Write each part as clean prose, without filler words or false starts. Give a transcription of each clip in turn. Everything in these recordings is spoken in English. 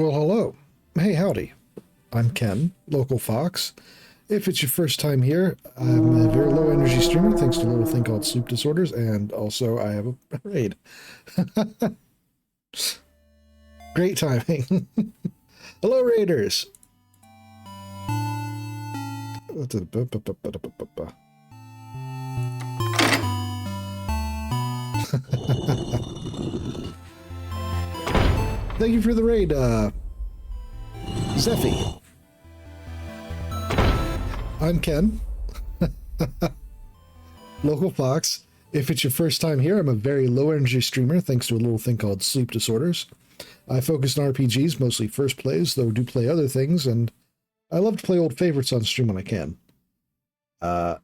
Well, hello. Hey, howdy. I'm Ken, local Fox. If it's your first time here, I'm a very low energy streamer thanks to a little thing called sleep disorders, and also I have a raid. Great timing. Hello, raiders. Thank you for the raid, Zeffy. I'm Ken, local Fox. If it's your first time here, I'm a very low energy streamer thanks to a little thing called sleep disorders. I focus on RPGs, mostly first plays, though do play other things, and I love to play old favorites on stream when I can. What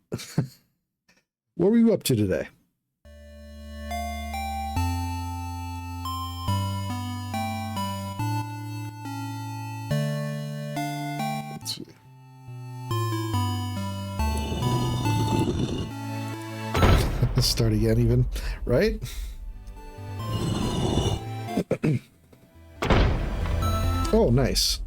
were you up to today? Let's see. Start again even, right? Oh, nice.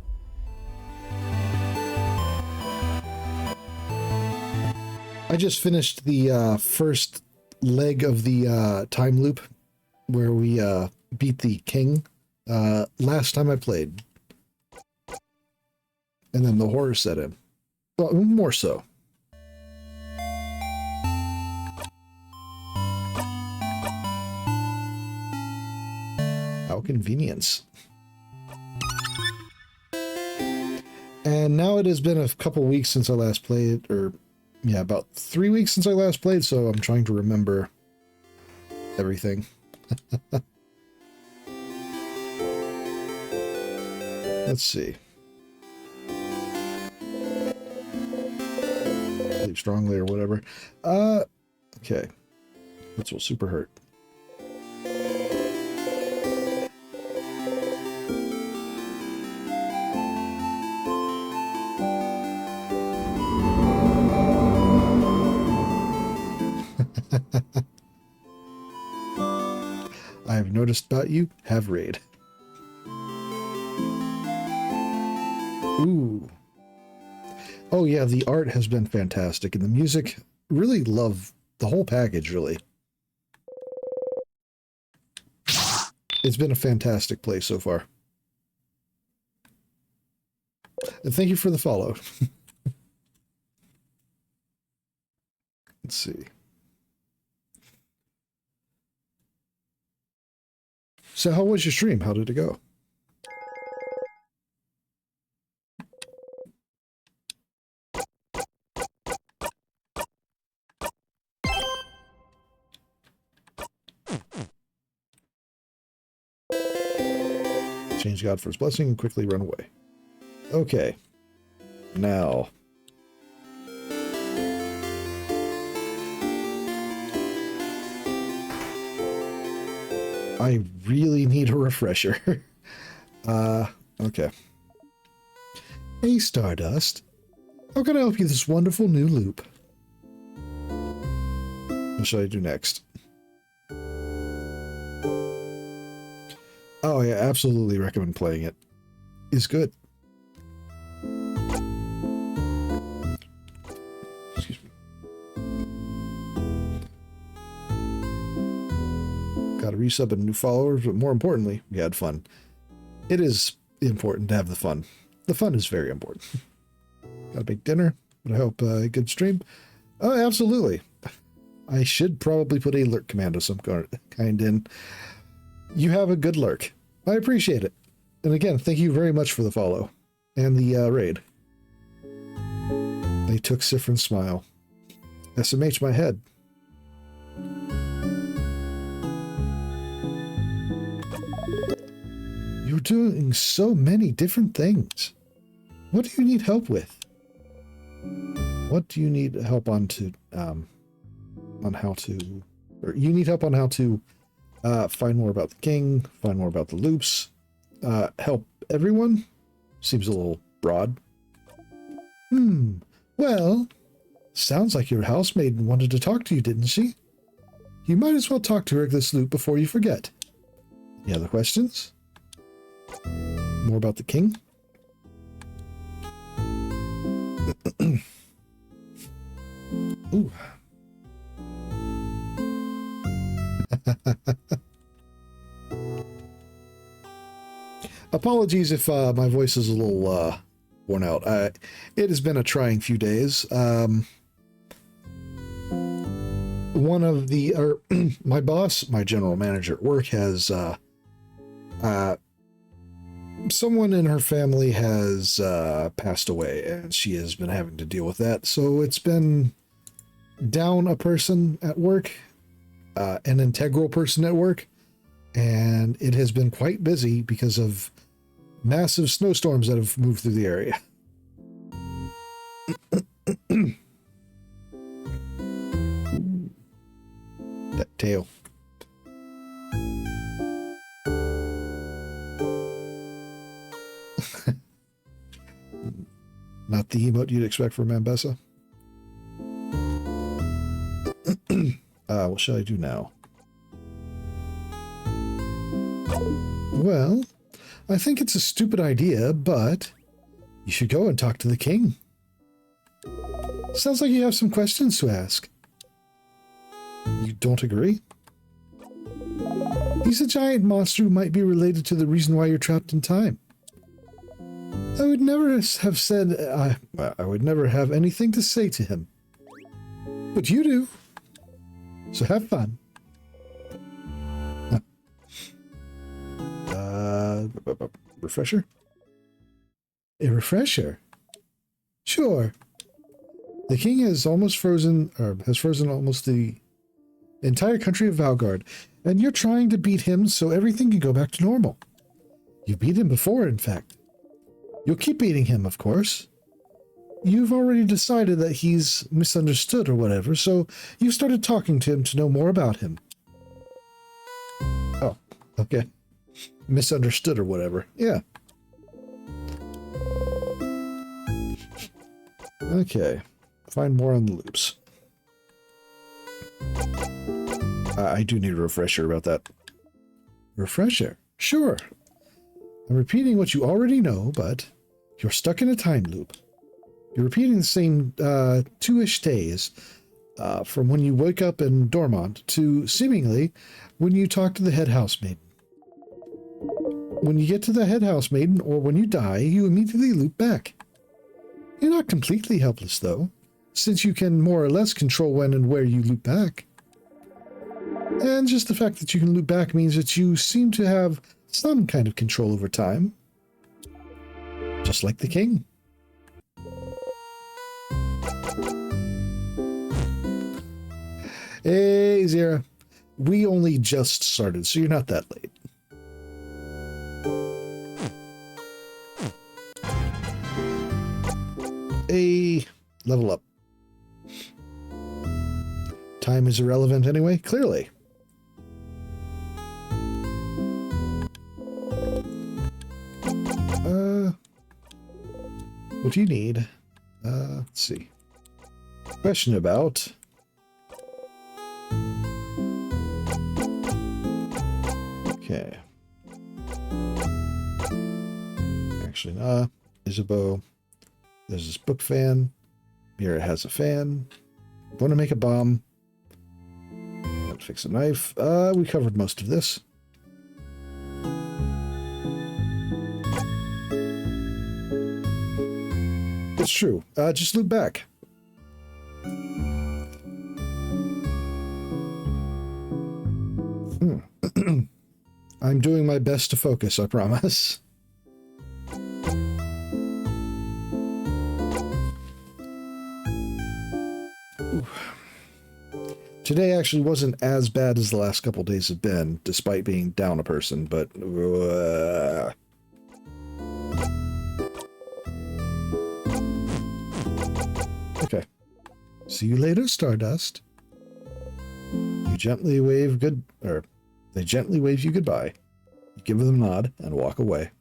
I just finished the first leg of the time loop where we beat the king last time I played. And then the horror set in. Well, more so. How convenient. And now it has been a couple weeks since I last played, or yeah, about 3 weeks since I last played, so I'm trying to remember everything. Let's see. Sleep strongly or whatever. Okay. This will super hurt. I have noticed about you, have raid. Ooh. Oh yeah, the art has been fantastic, and the music, really love the whole package, really. It's been a fantastic play so far. And thank you for the follow. Let's see. So how was your stream? How did it go? Change God for his blessing and quickly run away. Okay. Now. I really need a refresher. Okay. Hey, Stardust. How can I help you this wonderful new loop? What should I do next? Oh, yeah, absolutely recommend playing it. It's good. Excuse me. Got a resub and new followers, but more importantly, we had fun. It is important to have the fun. The fun is very important. Got to make dinner, but I hope a good stream. Oh, absolutely. I should probably put a lurk command of some kind in. You have a good lurk. I appreciate it. And again, thank you very much for the follow and the raid. They took Siffrin's smile. SMH my head. You're doing so many different things. What do you need help with? What do you need help on how to, or you need help on how to find more about the king, find more about the loops, help everyone? Seems a little broad. Well, sounds like your housemaid wanted to talk to you, didn't she? You might as well talk to her this loop before you forget. Any other questions? More about the king. Ooh. Apologies if my voice is a little worn out. It has been a trying few days. One of the my boss, my general manager at work, has someone in her family has passed away, and she has been having to deal with that. So it's been down a person at work, an integral person at work, and it has been quite busy because of massive snowstorms that have moved through the area. That tail. Not the emote you'd expect from Ambessa. What shall I do now? Well, I think it's a stupid idea, but you should go and talk to the king. Sounds like you have some questions to ask. You don't agree? He's a giant monster who might be related to the reason why you're trapped in time. I would never have said, I would never have anything to say to him. But you do. So have fun. Refresher? A refresher? Sure. The king has almost frozen, or has frozen almost the entire country of Valgard, and you're trying to beat him so everything can go back to normal. You beat him before, in fact. You'll keep beating him, of course. You've already decided that he's misunderstood or whatever, so you've started talking to him to know more about him. Oh, okay. Misunderstood or whatever. Yeah. Okay. Find more on the loops. I do need a refresher about that. Refresher? Sure. I'm repeating what you already know, but you're stuck in a time loop. You're repeating the same 2-ish days from when you wake up in Dormont to seemingly when you talk to the head housemaiden. When you get to the head housemaiden or when you die, you immediately loop back. You're not completely helpless, though, since you can more or less control when and where you loop back. And just the fact that you can loop back means that you seem to have some kind of control over time. Just like the king. Hey, Zira. We only just started, so you're not that late. A level up. Time is irrelevant anyway, clearly. What do you need? Let's see. Question about... Okay. Actually, Isabeau. There's this book fan. Mira has a fan. Want to make a bomb. Gotta fix a knife. We covered most of this. It's true. Just loop back. I'm doing my best to focus, I promise. Today actually wasn't as bad as the last couple days have been, despite being down a person, but... Okay. See you later, Stardust. You gently wave they gently wave you goodbye. You give them a nod and walk away.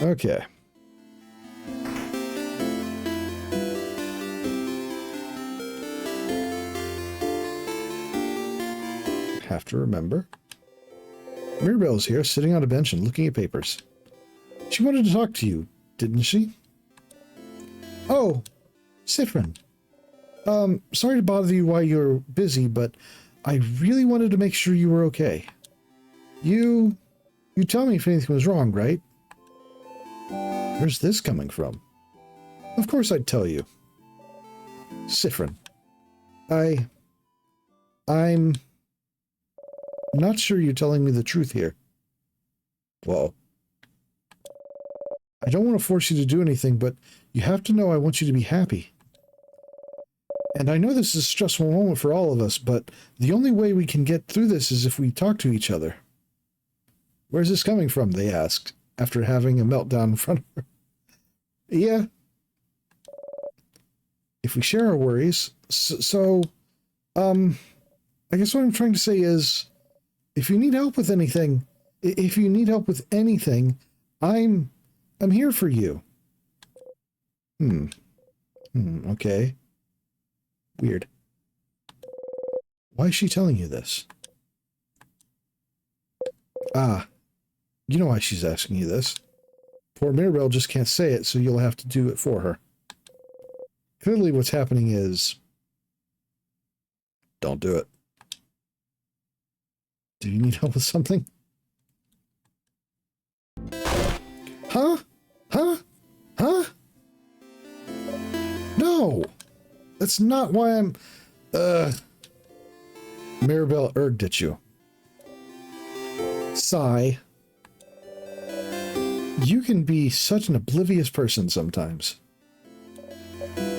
Okay. have to remember. Mirabelle's here, sitting on a bench and looking at papers. She wanted to talk to you, didn't she? Oh, Siffrin. Sorry to bother you while you're busy, but I really wanted to make sure you were okay. You tell me if anything was wrong, right? Where's this coming from? Of course I'd tell you. Siffrin. I'm not sure you're telling me the truth here. Whoa. I don't want to force you to do anything, but you have to know I want you to be happy. And I know this is a stressful moment for all of us, but the only way we can get through this is if we talk to each other. Where's this coming from? They asked, after having a meltdown in front of her. Yeah. If we share our worries, I guess what I'm trying to say is, if you need help with anything, I'm here for you. Okay. Weird. Why is she telling you this? Ah, you know why she's asking you this. Poor Mirabelle just can't say it, so you'll have to do it for her. Clearly what's happening is... Don't do it. Do you need help with something? Huh? Huh? Huh? No! That's not why I'm... Mirabelle erged at you. Sigh. You can be such an oblivious person sometimes.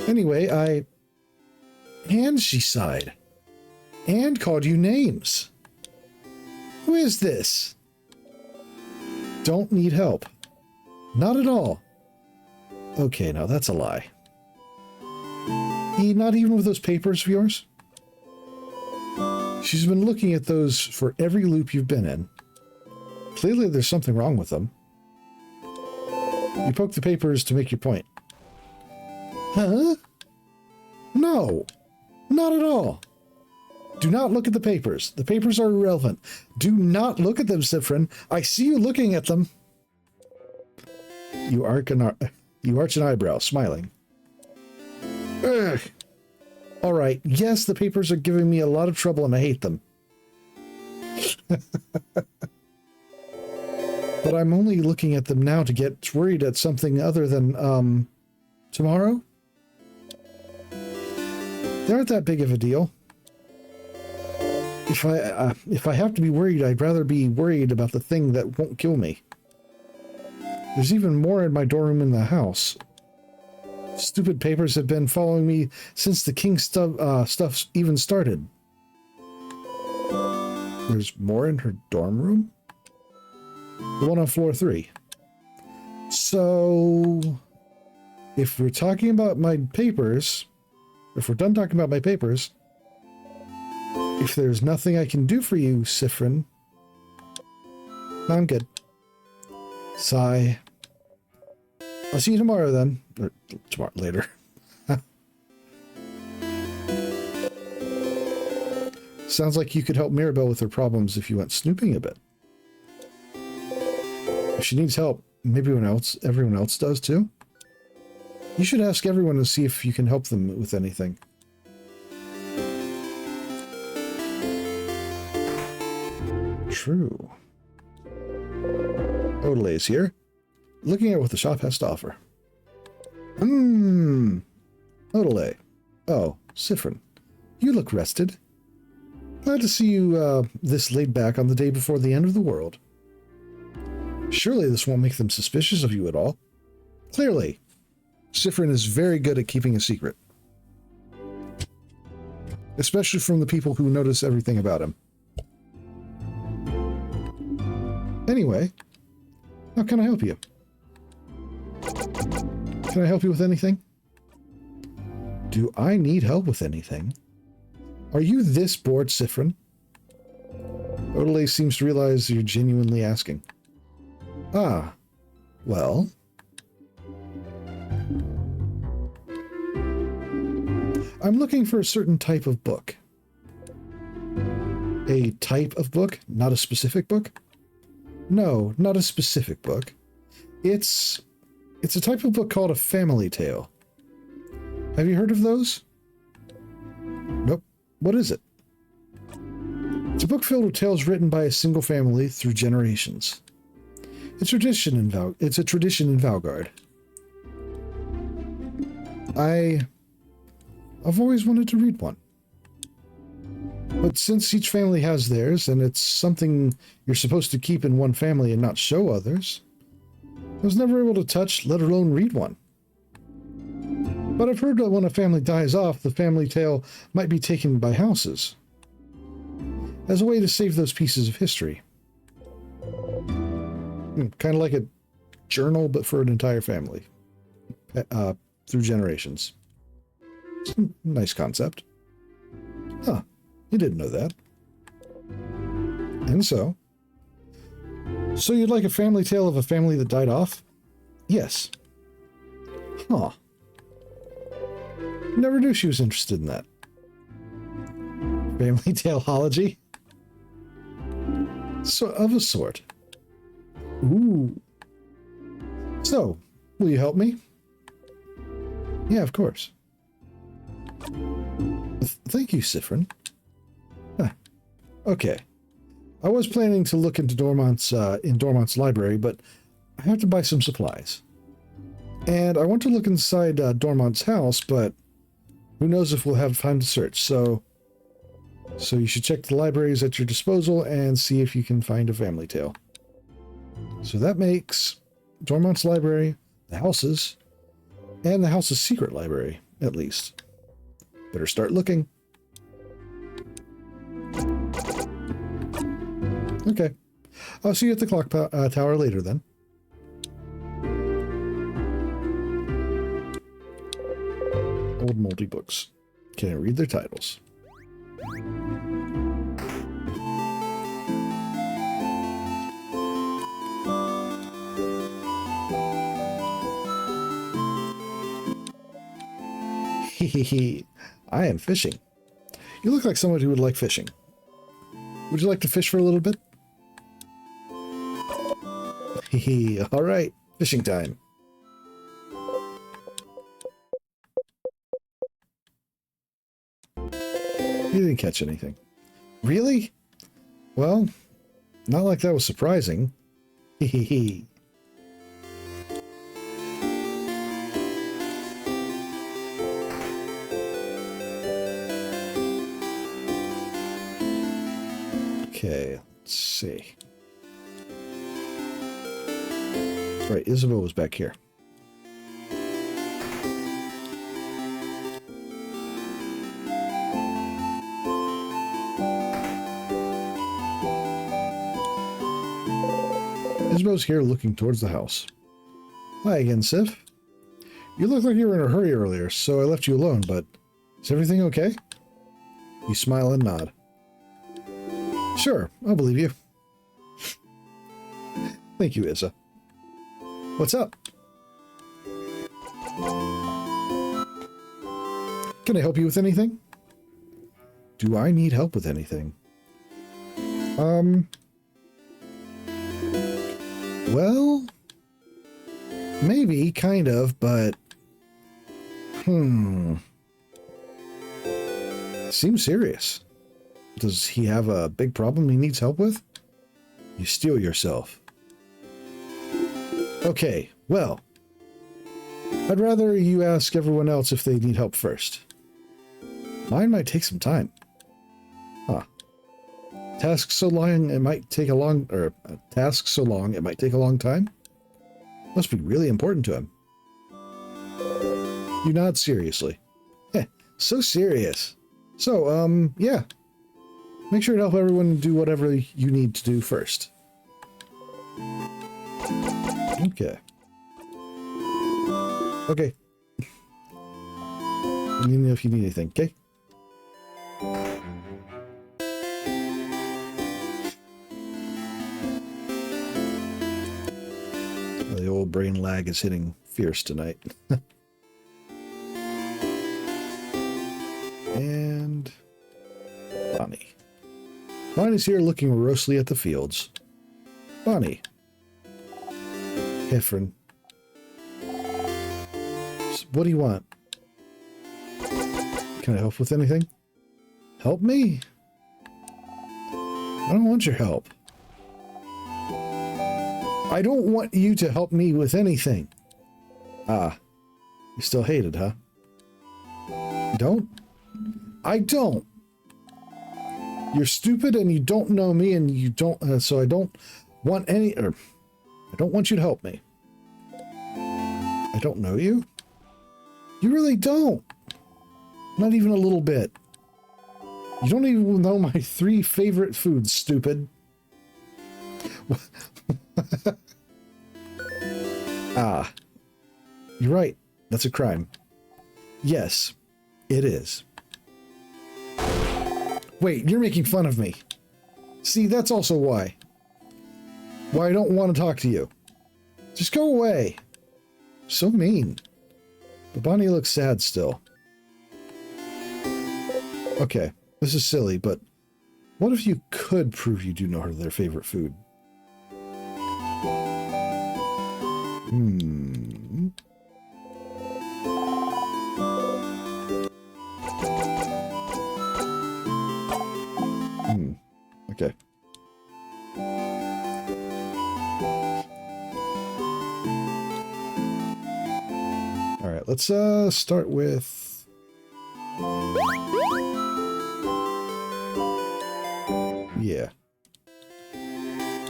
Anyway, And she sighed. And called you names. Who is this? Don't need help. Not at all. Okay, now that's a lie. Not even with those papers of yours? She's been looking at those for every loop you've been in. Clearly there's something wrong with them. You poke the papers to make your point. Huh? No, not at all. Do not look at the papers. The papers are irrelevant. Do not look at them, Siffrin. I see you looking at them. You arch an eyebrow, smiling. Ugh. All right. Yes, the papers are giving me a lot of trouble and I hate them. But I'm only looking at them now to get worried at something other than, tomorrow? They aren't that big of a deal. If I have to be worried, I'd rather be worried about the thing that won't kill me. There's even more in my dorm room in the house. Stupid papers have been following me since the king stuff even started. There's more in her dorm room? The one on floor 3. So, if we're talking about my papers, if we're done talking about my papers, if there's nothing I can do for you, Siffrin, I'm good. Sigh. I'll see you tomorrow then. Or tomorrow, later. Sounds like you could help Mirabelle with her problems if you went snooping a bit. If she needs help, maybe everyone else does too. You should ask everyone to see if you can help them with anything. True. Odelay's here, looking at what the shop has to offer. Odelay. Oh, Siffrin. You look rested. Glad to see you this laid back on the day before the end of the world. Surely this won't make them suspicious of you at all. Clearly, Siffrin is very good at keeping a secret. Especially from the people who notice everything about him. Anyway, how can I help you? Can I help you with anything? Do I need help with anything? Are you this bored, Siffrin? Odelay seems to realize you're genuinely asking. Ah, well... I'm looking for a certain type of book. A a type of book, not a specific book? No, not a specific book. It's a type of book called a family tale. Have you heard of those? Nope. What is it? It's a book filled with tales written by a single family through generations. It's a tradition in Valgard. I've always wanted to read one. But since each family has theirs, and it's something you're supposed to keep in one family and not show others, I was never able to touch, let alone read one. But I've heard that when a family dies off, the family tale might be taken by houses, as a way to save those pieces of history. Kind of like a journal, but for an entire family, through generations. Nice concept. Huh, you didn't know that. And so you'd like a family tale of a family that died off? Yes. Huh. Never knew she was interested in that. Family taleology? So, of a sort. Ooh. So, will you help me? Yeah, of course. Thank you, Siffrin. Huh. Okay. I was planning to look into Dormont's library, but I have to buy some supplies. And I want to look inside Dormont's house, but who knows if we'll have time to search. So you should check the libraries at your disposal and see if you can find a family tale. So that makes Dormont's library, the house's, and the house's secret library, at least. Better start looking. Okay. I'll see you at the clock tower later then. Old moldy books. Can I read their titles? Hehehe. I am fishing. You look like someone who would like fishing. Would you like to fish for a little bit? Hehe. All right. Fishing time. You didn't catch anything. Really? Well, not like that was surprising. Hehehe. Okay, let's see. Right, Isabel was back here. Isabel's here looking towards the house. Hi again, Sif. You looked like you were in a hurry earlier, so I left you alone, but is everything okay? You smile and nod. Sure, I'll believe you. Thank you, Isa. What's up? Can I help you with anything? Do I need help with anything? Well, maybe, kind of, but... Seems serious. Does he have a big problem he needs help with? You steel yourself. Okay, well, I'd rather you ask everyone else if they need help first. Mine might take some time. Huh. Task so long it might take a long time? Must be really important to him. You nod seriously. Heh, so serious. So, yeah. Make sure to help everyone do whatever you need to do first. Okay. Okay. Let me know if you need anything, okay? The old brain lag is hitting fierce tonight. And... Bonnie. Bonnie's here looking morosely at the fields. Bonnie. Siffrin. What do you want? Can I help with anything? Help me? I don't want your help. I don't want you to help me with anything. Ah, you still hate it, huh? You don't? I don't. You're stupid and you don't know me and you don't, so I don't want I don't want you to help me. I don't know you? You really don't. Not even a little bit. You don't even know my 3 favorite foods, stupid. Ah, you're right. That's a crime. Yes, it is. Wait, you're making fun of me. See, that's also why. Why I don't want to talk to you. Just go away. So mean. But Bonnie looks sad still. Okay, this is silly, but what if you could prove you do know her their favorite food? Okay. All right, let's start with yeah.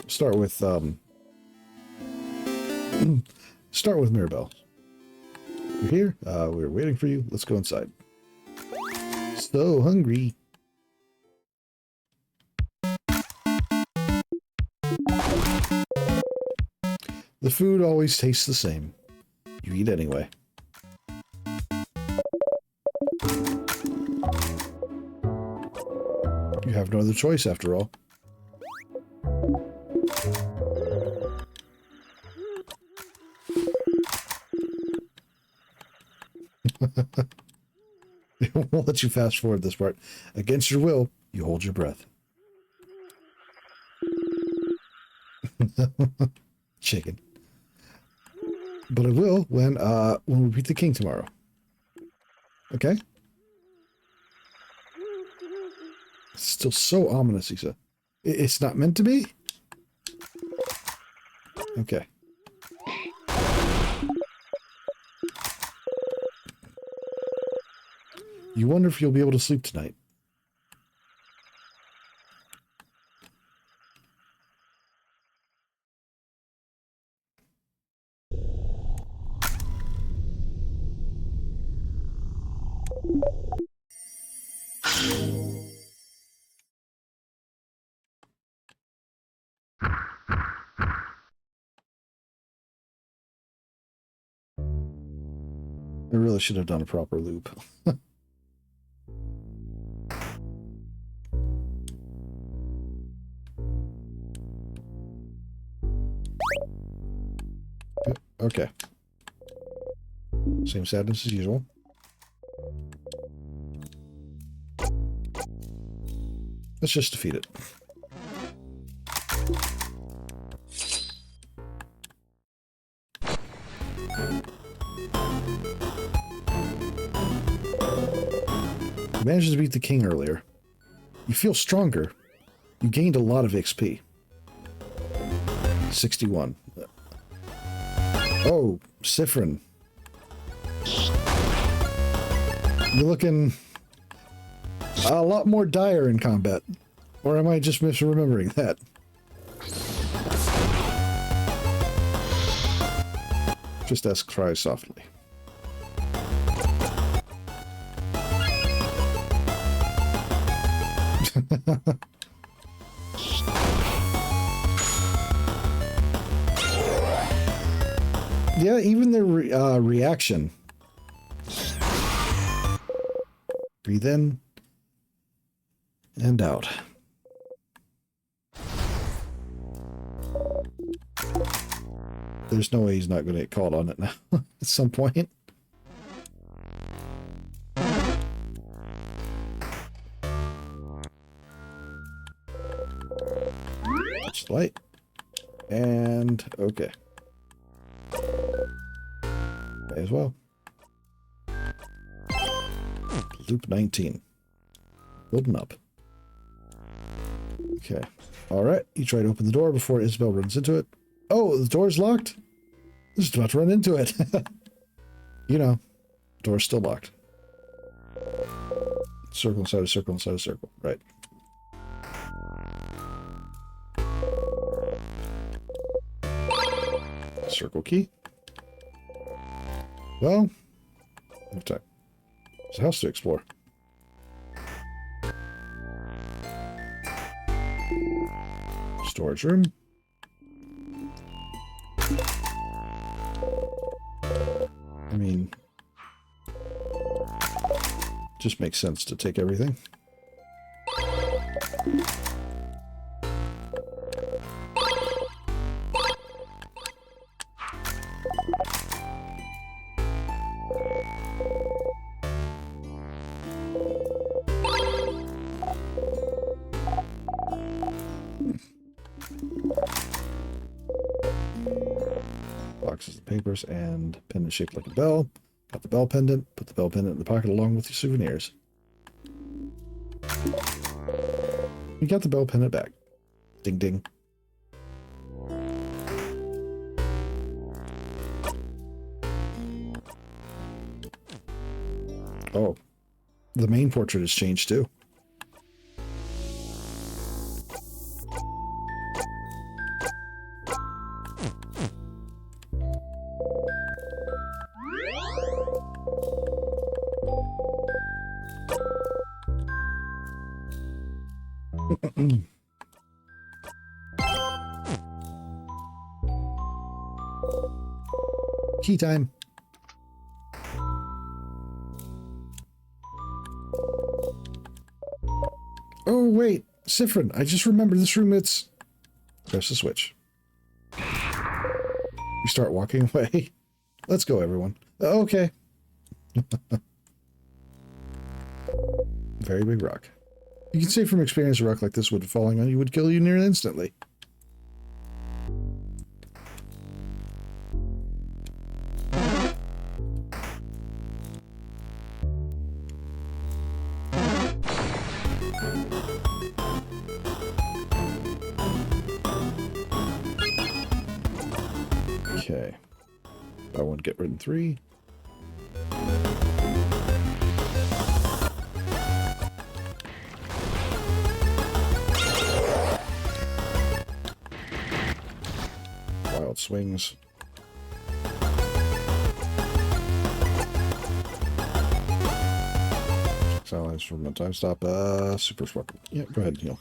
Start with Mirabelle. You're here. We're waiting for you. Let's go inside. So hungry. The food always tastes the same. You eat anyway. You have no other choice after all. We'll let you fast forward this part. Against your will, you hold your breath. Chicken. But I will when we beat the king tomorrow. Okay? It's still so ominous, Isa. It's not meant to be? Okay. You wonder if you'll be able to sleep tonight. I really should have done a proper loop. Okay. Same sadness as usual. Let's just defeat it. You managed to beat the king earlier. You feel stronger. You gained a lot of XP. 61. Oh, Siffrin. You're looking a lot more dire in combat. Or am I just misremembering that? Just ask Cry softly. Yeah, even the reaction. Breathe in and out. There's no way he's not going to get called on it now at some point. Light. And okay. May as well. Loop 19. Building up. Okay. Alright. You try to open the door before Isabel runs into it. Oh, the door's locked? Just about to run into it. You know, door's still locked. Circle inside a circle inside a circle. Right. Circle key. Well, we have time. There's a house to explore. Storage room. I mean, just makes sense to take everything. Boxes of papers and pendant shaped like a bell. Got the bell pendant. Put the bell pendant in the pocket along with your souvenirs. You got the bell pendant back. Ding ding. Oh, the main portrait has changed too. Key time. Oh, wait. Siffrin, I just remembered this room. It's... Press the switch. You start walking away. Let's go, everyone. Okay. Very big rock. You can say from experience a rock like this would falling on you would kill you near instantly. Okay. Buy one, get rid of 3. Wild swings. Silence from a time stop. Super sparkle. Yeah, go ahead and heal.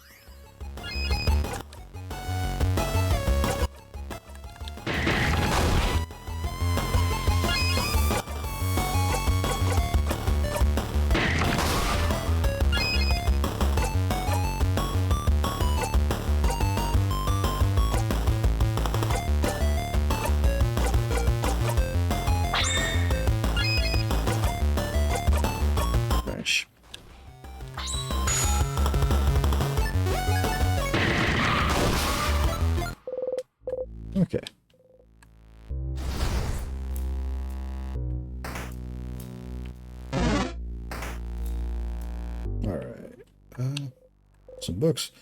Okay. All right. Some books.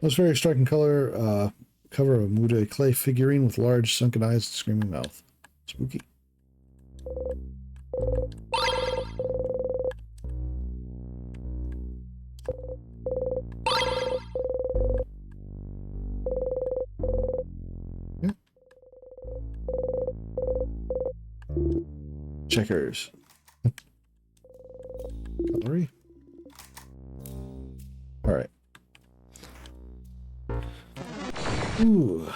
Most very striking color. Cover of a Muda clay figurine with large sunken eyes and screaming mouth. Spooky. Yeah. Checkers. Gallery. All right. Ooh.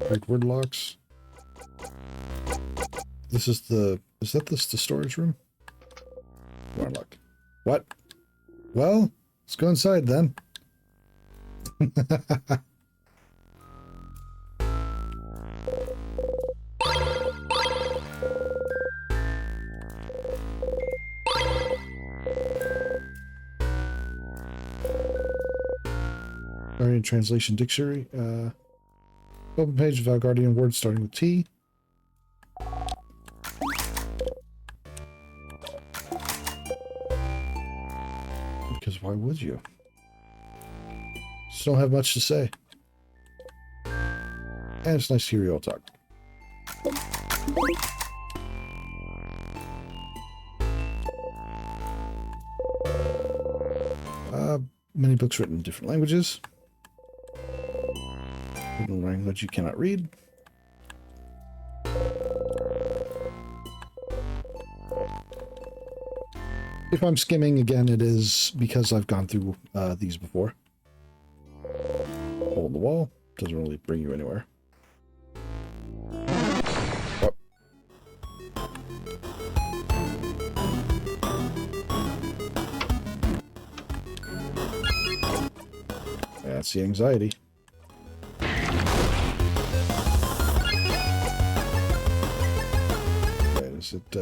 Great word locks. This is the... Is that the storage room? Word lock. What? Well, let's go inside then. Guardian Translation Dictionary. Open page of Valgardian words starting with T. Because why would you? Just don't have much to say. And it's nice to hear you all talk. Many books written in different languages. Written in language you cannot read. If I'm skimming again, it is because I've gone through these before. Hole in the wall. Doesn't really bring you anywhere. Oh. That's the anxiety. Okay, is it,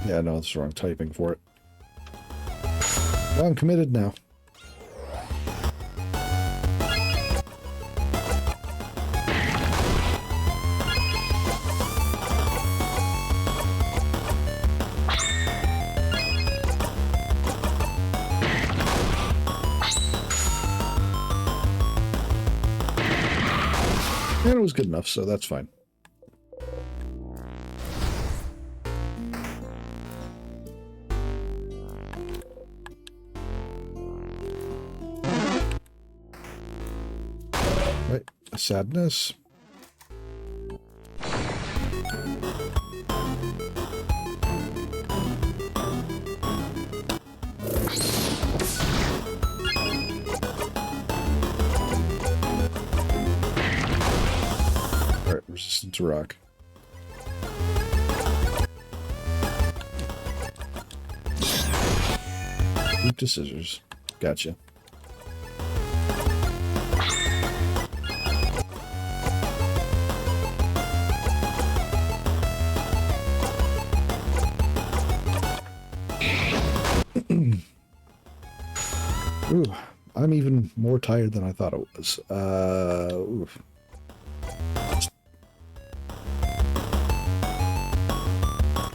yeah, no, it's the wrong typing for it. Well, I'm committed now. And it was good enough, so that's fine. Right, sadness. Alright, resistant to rock. Weak to scissors. Gotcha. Ooh, I'm even more tired than I thought it was. Oof.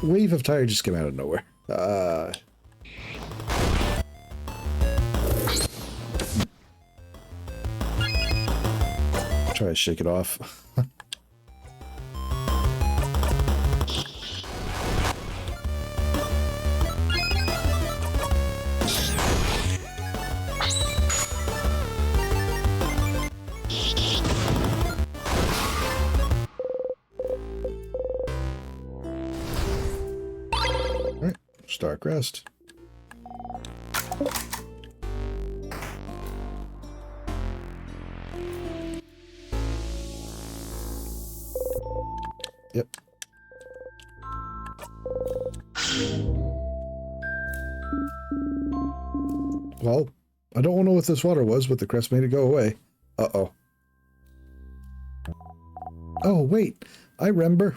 Wave of tired just came out of nowhere. Try to shake it off. Alright, Stark Rest. Yep. Well, I don't know what this water was, but the crest made it go away. Uh-oh. Oh, wait. I remember.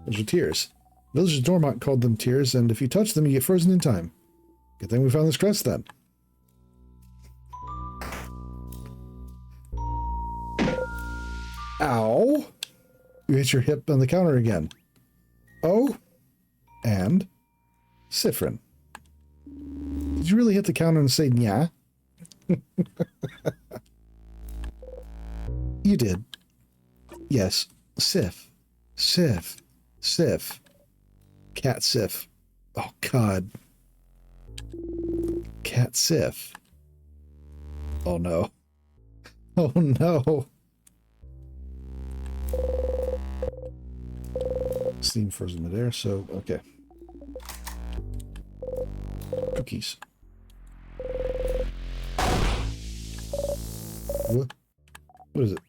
Those are tears. Village Dormont called them tears, and if you touch them, you get frozen in time. Good thing we found this crest, then. Ow! You hit your hip on the counter again. Oh, and Siffrin. Did you really hit the counter and say "nya"? You did. Yes, Sif. Cat Sif. Oh, God. Cat Sif. Oh, no. Oh, no. Steam frozen midair, so, okay. Cookies. What is it?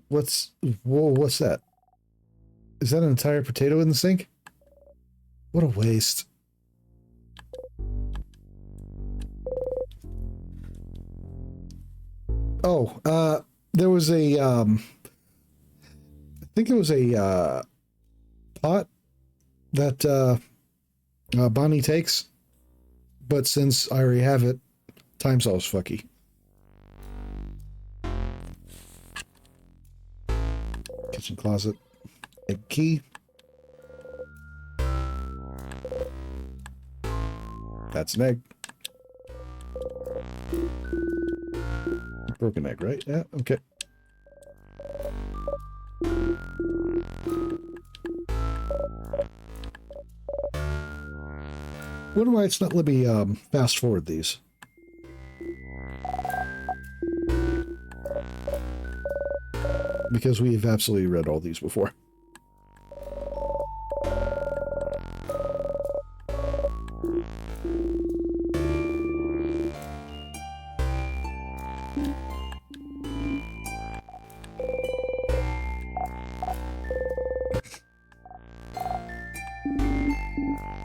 What's that? Is that an entire potato in the sink? What a waste. Oh, there was a, I think it was a, pot that, Bonnie takes. But since I already have it, time solves fucky. Kitchen closet. Egg key. That's an egg. Broken egg, right? Yeah, okay. Wonder why it's not letting me fast forward these. Because we've absolutely read all these before.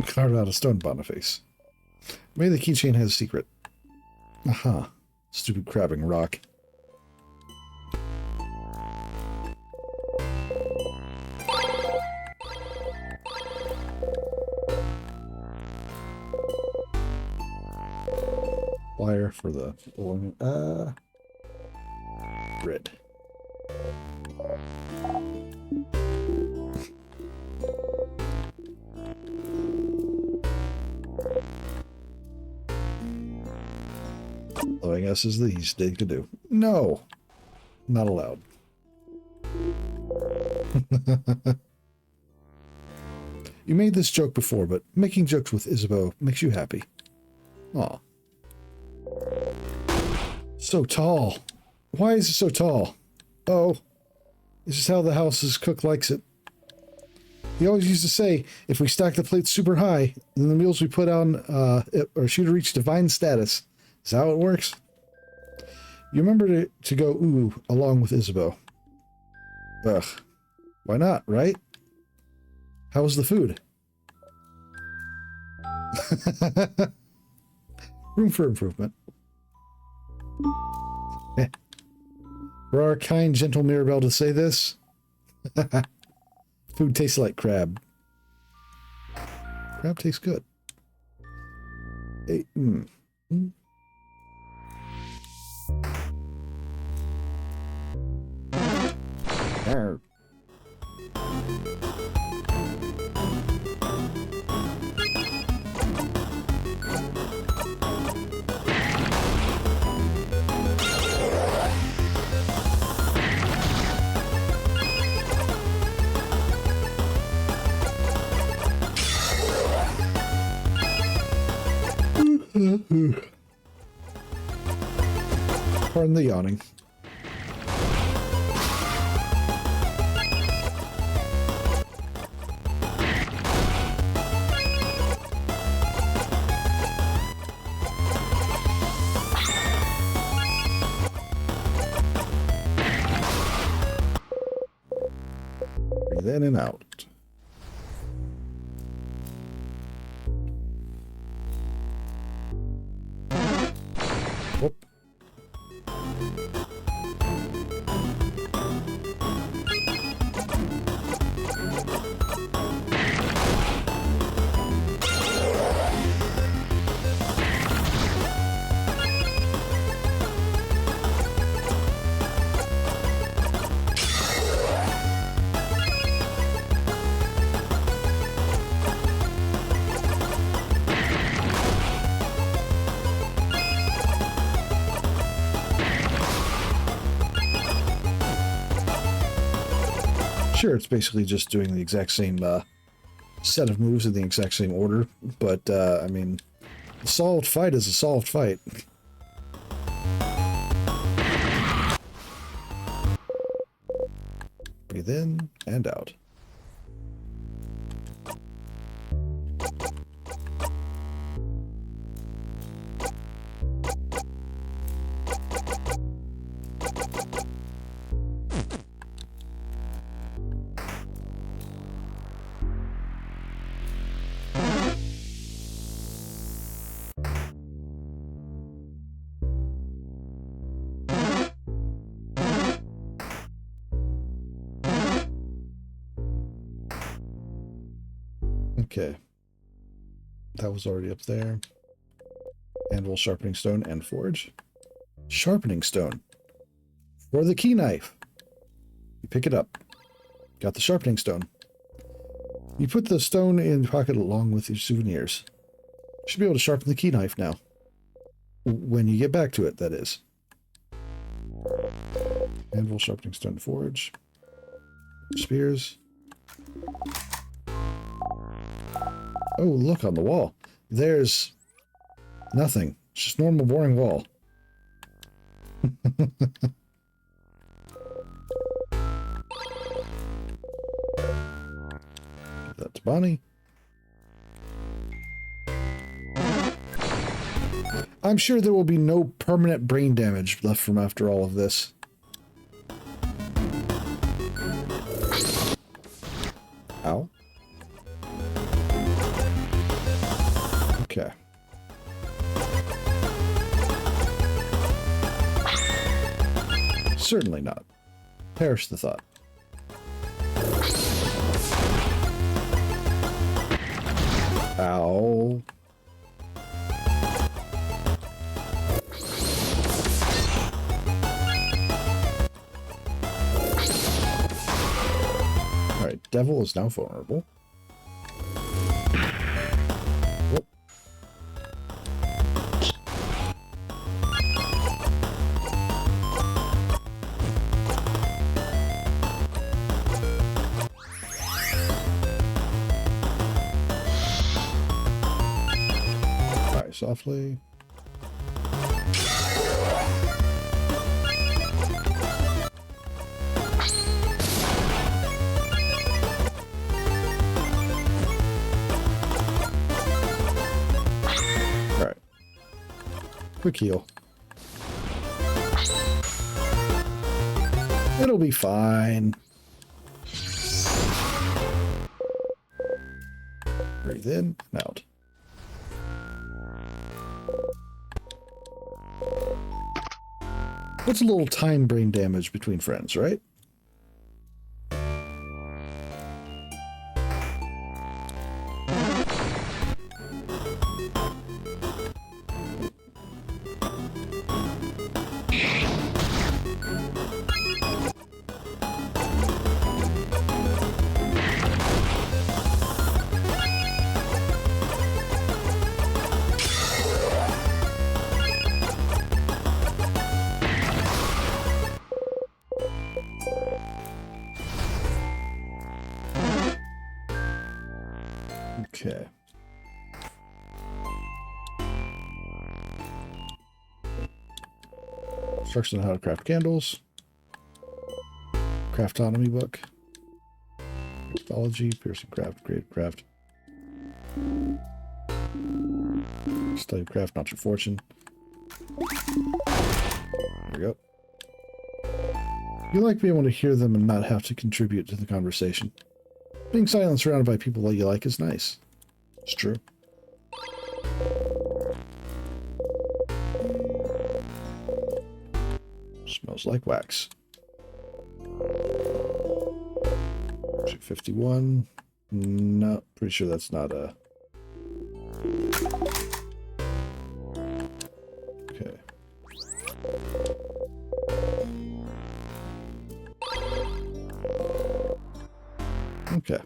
Carved out a stone Boniface. Maybe the keychain has a secret. Aha. Stupid crabbing rock. Wire for the red. I guess is the easy thing to do. No, not allowed. You made this joke before, but making jokes with Isabeau makes you happy. Aw. So tall. Why is it so tall? Oh, this is how the house's cook likes it. He always used to say, if we stack the plates super high, then the meals we put on are sure to reach divine status. Is that how it works? You remember to go ooh along with Isabeau. Ugh. Why not, right? How was the food? Room for improvement. For our kind, gentle Mirabelle to say this. Food tastes like crab. Crab tastes good. Hey, Arr. Pardon the yawning. Breathe in and out. Whoop. Sure, it's basically just doing the exact same set of moves in the exact same order, but I mean, a solved fight is a solved fight. Breathe in and out. Okay. That was already up there. Anvil, sharpening stone, and forge. Sharpening stone. For the key knife. You pick it up. Got the sharpening stone. You put the stone in your pocket along with your souvenirs. You should be able to sharpen the key knife now. When you get back to it, that is. Anvil, sharpening stone, forge. Spears. Oh, look on the wall. There's nothing. It's just normal, boring wall. That's Bonnie. I'm sure there will be no permanent brain damage left from after all of this. Ow. Okay. Certainly not. Perish the thought. Ow. Alright, devil is now vulnerable. Whoop. Alright, softly. Quick heal. It'll be fine. Breathe in and out. What's a little time brain damage between friends, right? Okay. Instruction on how to craft candles. Craftonomy book. Mythology, piercing craft, creative craft. Study craft, not your fortune. There we go. You like being able to hear them and not have to contribute to the conversation. Being silent surrounded by people that you like is nice. It's true. Smells like wax. 51. No, pretty sure that's not a... Okay. Okay.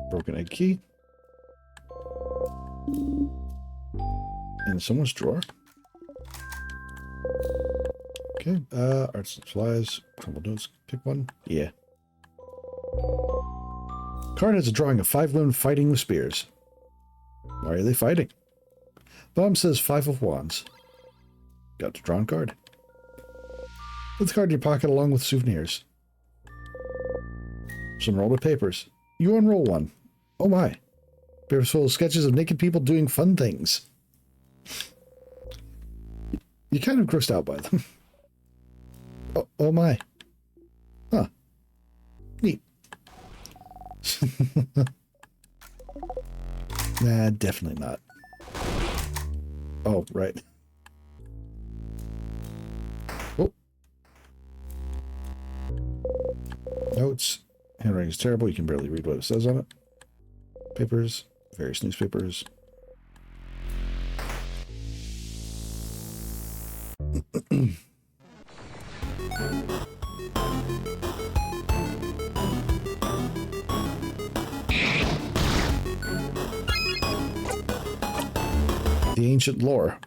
Broken egg key. In someone's drawer. Okay, arts and supplies, crumbled notes, pick one. Yeah. Card has a drawing of 5 women fighting with spears. Why are they fighting? Bomb says 5 of wands. Got to draw a card. Put the card in your pocket along with souvenirs. Some rolled up papers. You unroll one. Oh my. Papers full of sketches of naked people doing fun things. You're kind of grossed out by them. Oh my. Huh. Neat. Nah, definitely not. Oh, right. Oh. Notes. Handwriting is terrible. You can barely read what it says on it. Papers. Various newspapers. The ancient lore.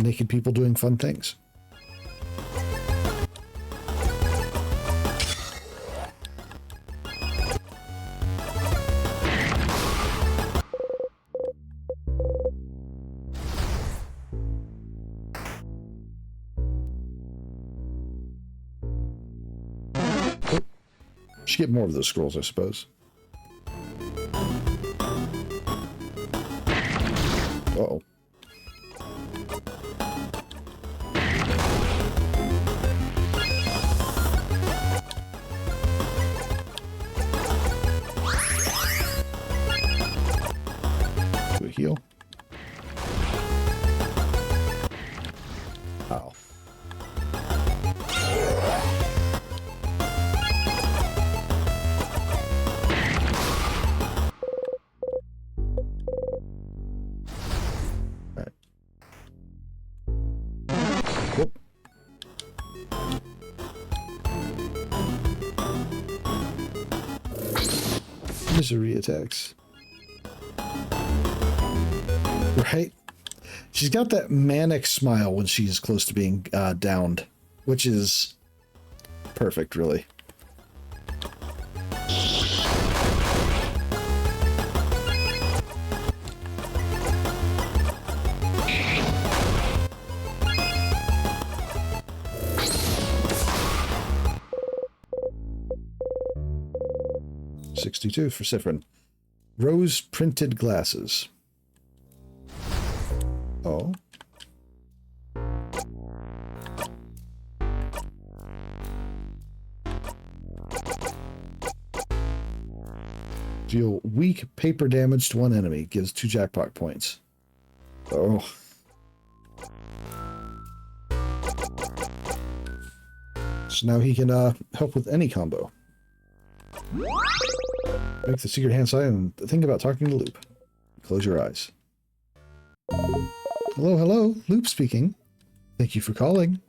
Naked people doing fun things. Should get more of those scrolls, I suppose. Uh-oh. Do a heal. Ow. Misery attacks. Right? She's got that manic smile when she's close to being downed, which is perfect, really. $62 for Siffrin. Rose printed glasses. Oh. Deal weak paper damage to one enemy. Gives 2 jackpot points. Oh. So now he can help with any combo. Make the secret hand sign and think about talking to Loop. Close your eyes. Hello, hello. Loop speaking. Thank you for calling.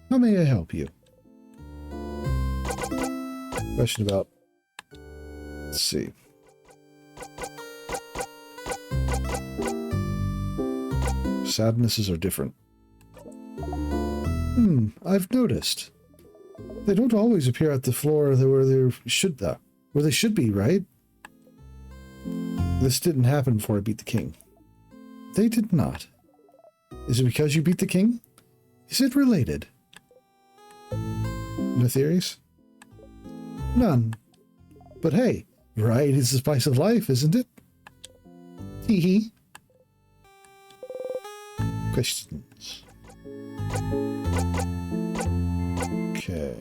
How may I help you? Question about... Let's see. Sadnesses are different. I've noticed. They don't always appear at the floor where they should be, right? This didn't happen before I beat the king. They did not. Is it because you beat the king? Is it related? No theories? None. But hey, variety is the spice of life, isn't it? Hee hee. Questions. Okay.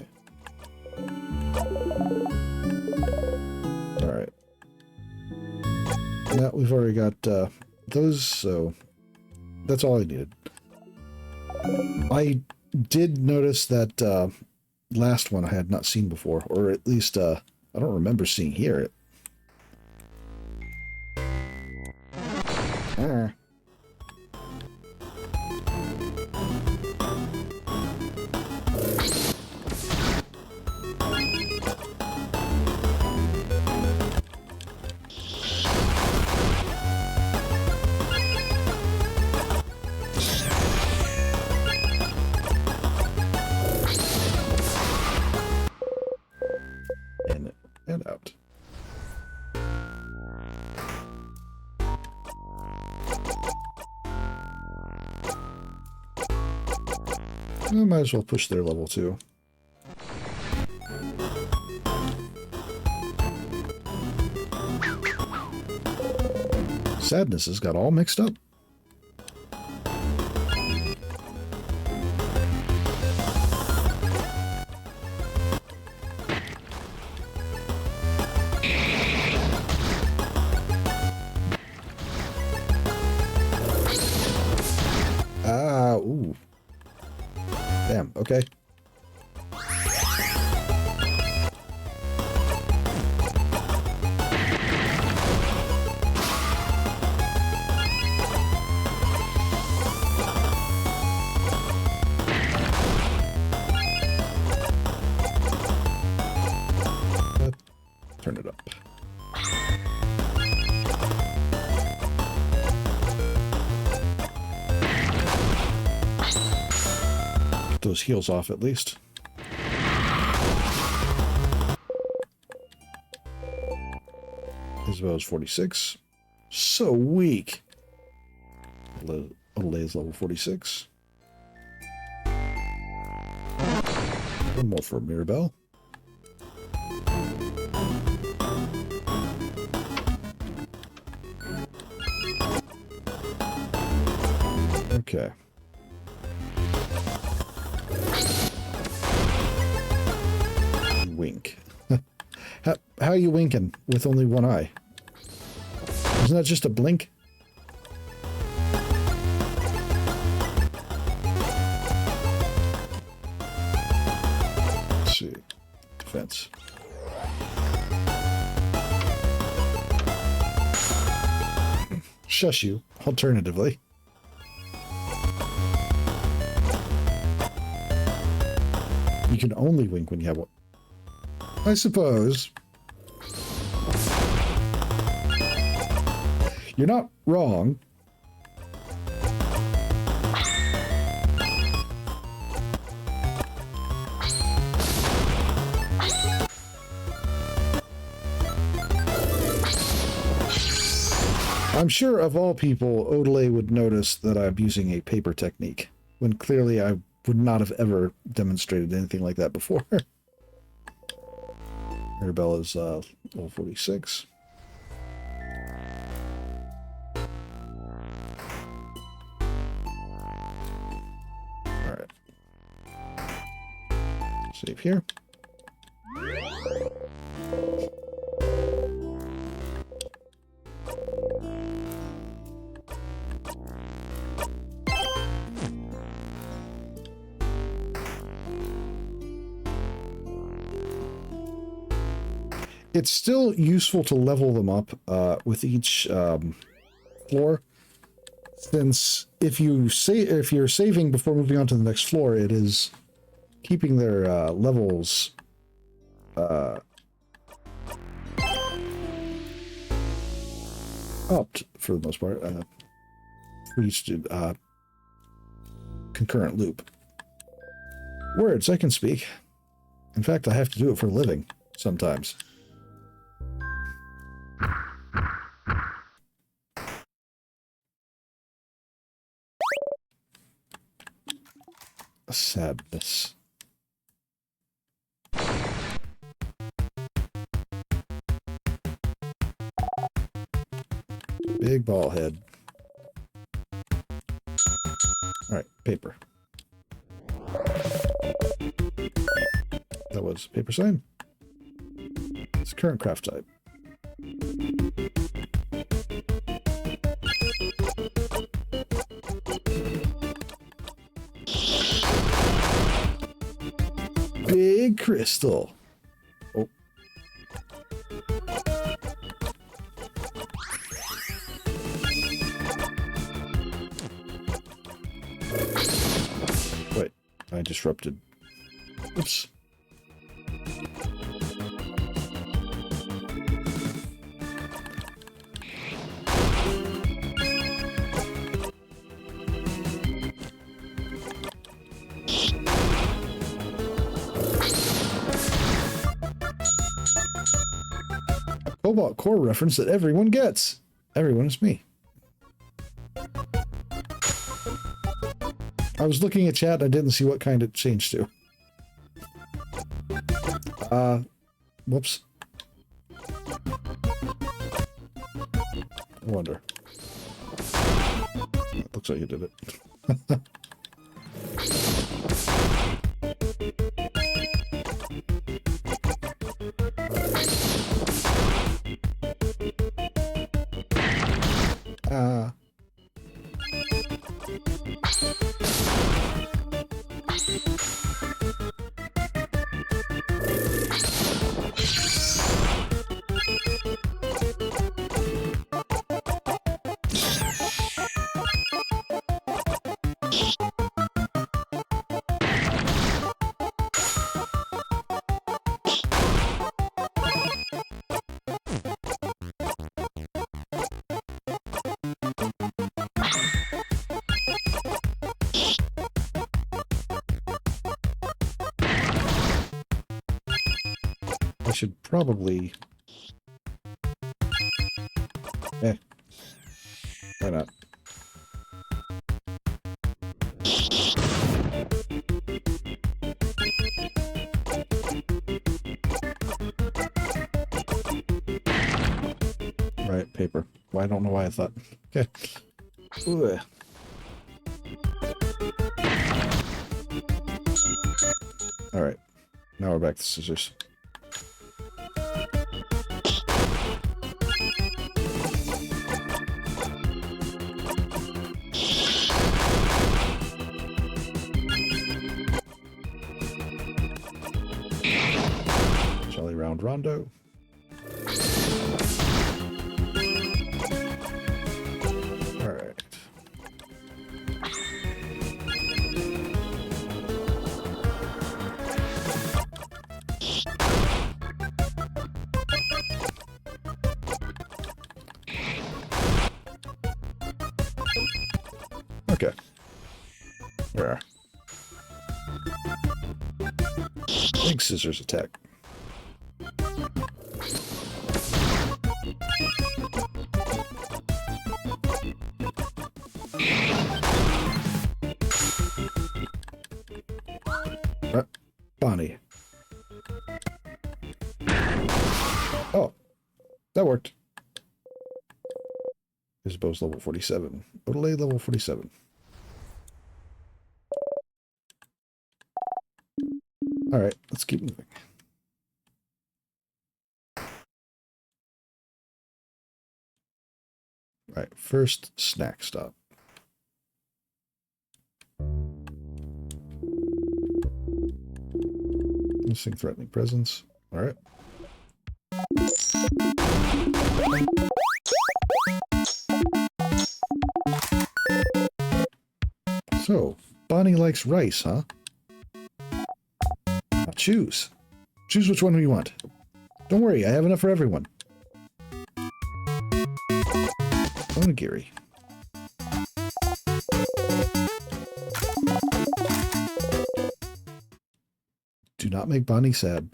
Alright. Now we've already got those, so that's all I needed. I did notice that last one I had not seen before, or at least I don't remember seeing here. And out. I might as well push their level too. Sadness has got all mixed up. Ooh. Damn, okay. turn it up. Get those heals off at least. Isabel's 46. So weak. Odelay is level 46. One more for Mirabelle. Okay. Wink. How are you winking with only one eye? Isn't that just a blink? Let's see. Defense. Shush you, alternatively. You can only wink when you have one. I suppose. You're not wrong. I'm sure of all people, Odelay would notice that I'm using a paper technique, when clearly I would not have ever demonstrated anything like that before. Arabella's level 46. Alright. Save here. It's still useful to level them up with each floor, since if you're saving before moving on to the next floor, it is keeping their levels up for the most part for each concurrent loop. Words, I can speak. In fact, I have to do it for a living sometimes. Sadness. Big ball head. All right, paper. That was paper sign. It's current craft type. Big crystal. Oh. Wait, I disrupted. Oops. Cobalt core reference that everyone gets. Everyone is me. I was looking at chat. I didn't see what kind it changed to. Whoops. I wonder. It looks like you did it. I should probably... Why not? Right, paper. Well, I don't know why I thought. Okay. Ooh. All right. Now we're back to scissors. Jolly round rondo. All right. Okay. Where? Big scissors attack. Bonnie. Oh, that worked. Isabeau's level 47. Odelay level 47. All right, let's keep moving. All right, first snack stop. Missing threatening presence. All right. So, Bonnie likes rice, huh? Now choose. Choose which one you want. Don't worry, I have enough for everyone. Onigiri. Do not make Bonnie sad.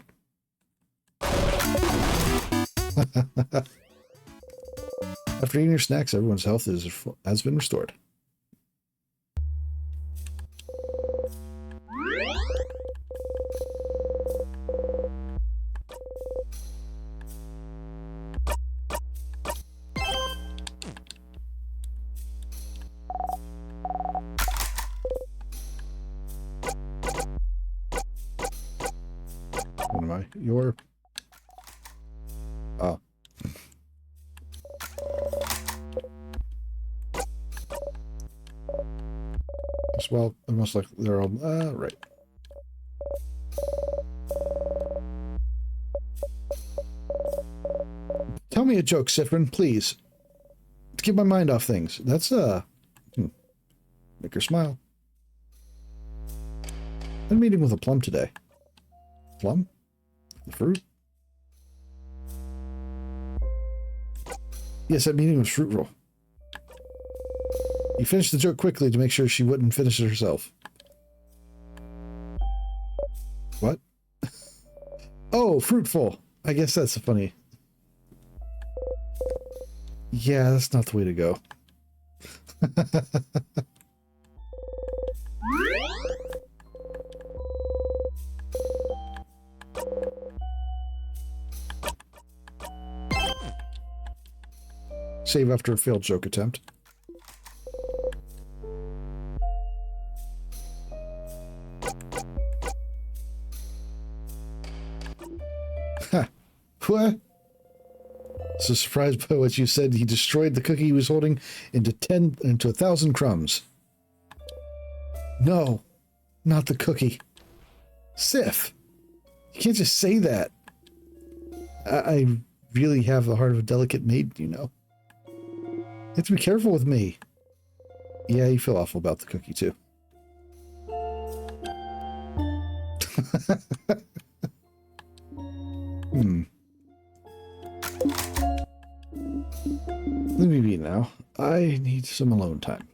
After eating your snacks, everyone's health has been restored. What am I? You're... Oh. Well, almost like they're all... right. Tell me a joke, Siffrin, please. To get my mind off things. That's, make her smile. I'm meeting with a plum today. Plum? The fruit? Yes, that meeting was fruit roll. You finished the joke quickly to make sure she wouldn't finish it herself. What? Oh, fruitful. I guess that's funny. Yeah, that's not the way to go. Save after a failed joke attempt. Ha! What? So surprised by what you said, he destroyed the cookie he was holding into 1,000 crumbs. No, not the cookie. Sif, you can't just say that. I really have the heart of a delicate maid, you know. You have to be careful with me. Yeah, you feel awful about the cookie, too. Let me be now. I need some alone time.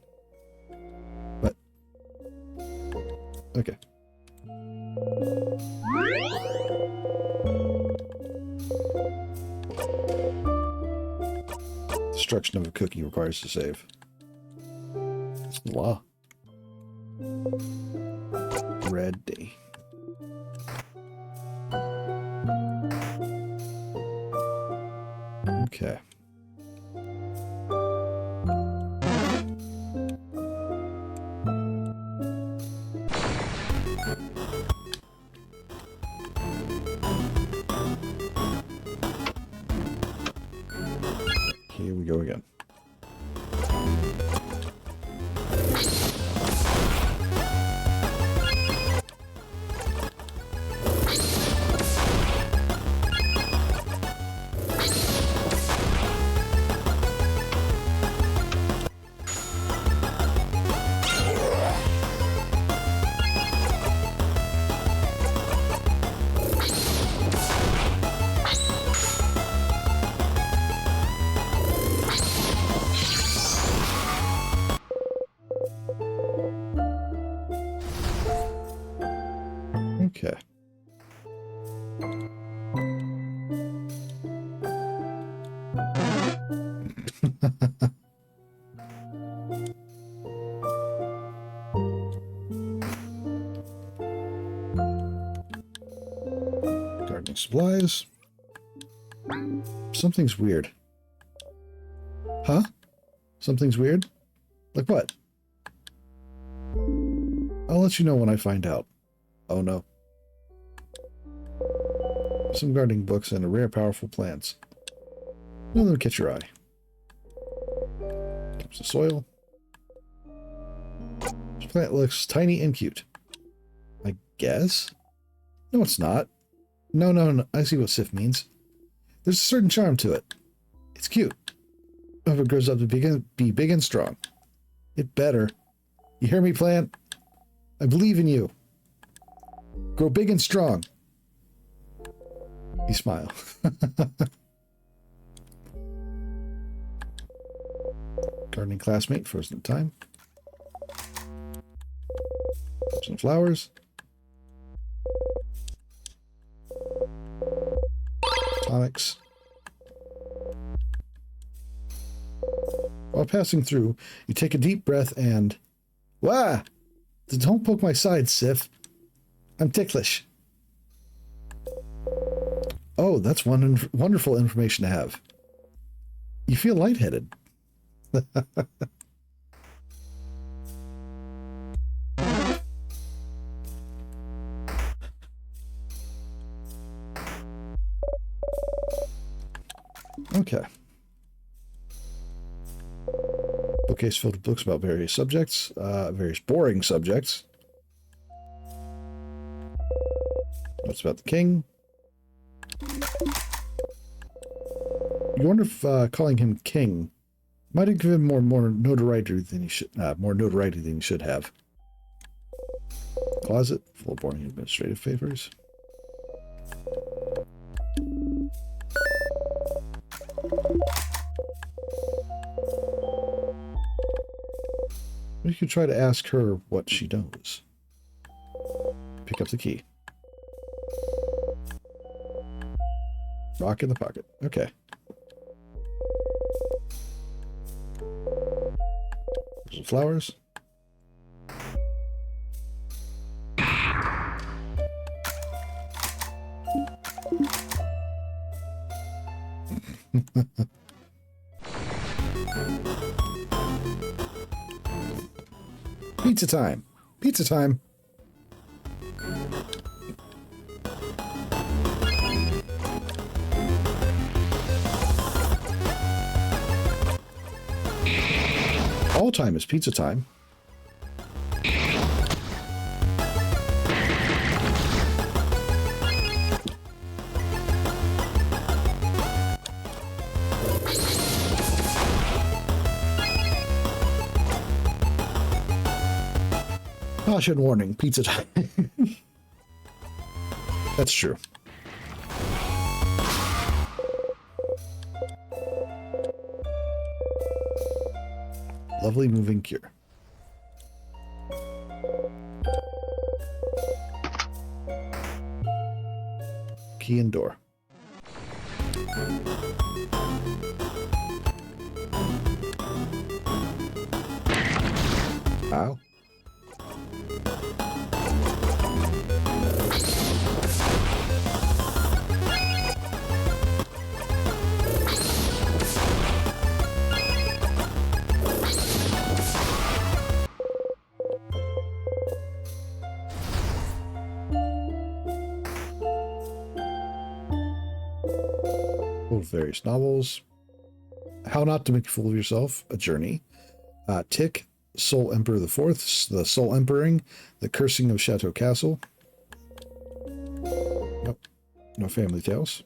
But... okay. destruction of a cookie requires a save. Law. Ready. Okay. Here we go again. Okay. Gardening supplies. Something's weird. Huh? Something's weird? Like what? I'll let you know when I find out. Oh no. Some gardening books and a rare powerful plants. None of them catch your eye. There's the soil. This plant looks tiny and cute. I guess? No, it's not. No. I see what Sif means. There's a certain charm to it. It's cute. Hope it grows up to be big and strong. It better. You hear me, plant? I believe in you. Grow big and strong. You smile. Gardening classmate, frozen time. Some flowers. Tonics. While passing through, you take a deep breath and... Wah! Don't poke my side, Sif. I'm ticklish. Oh, that's wonderful information to have. You feel lightheaded. Okay. Bookcase filled with books about various subjects, various boring subjects. Notes about the king. You wonder if calling him king might have given him more notoriety than he should have. Closet full of boring administrative favors. You could try to ask her what she knows. Pick up the key. Rock in the pocket. Okay. Some flowers. Pizza time. Pizza time. All time is pizza time. Caution warning, pizza time. That's true. Lovely moving cure. Key and door. Ow. Various novels. How Not to Make a Fool of Yourself, A Journey. Tick, Soul Emperor the Fourth, The Soul Emperor, The Cursing of Chateau Castle. Nope. No Family Tales.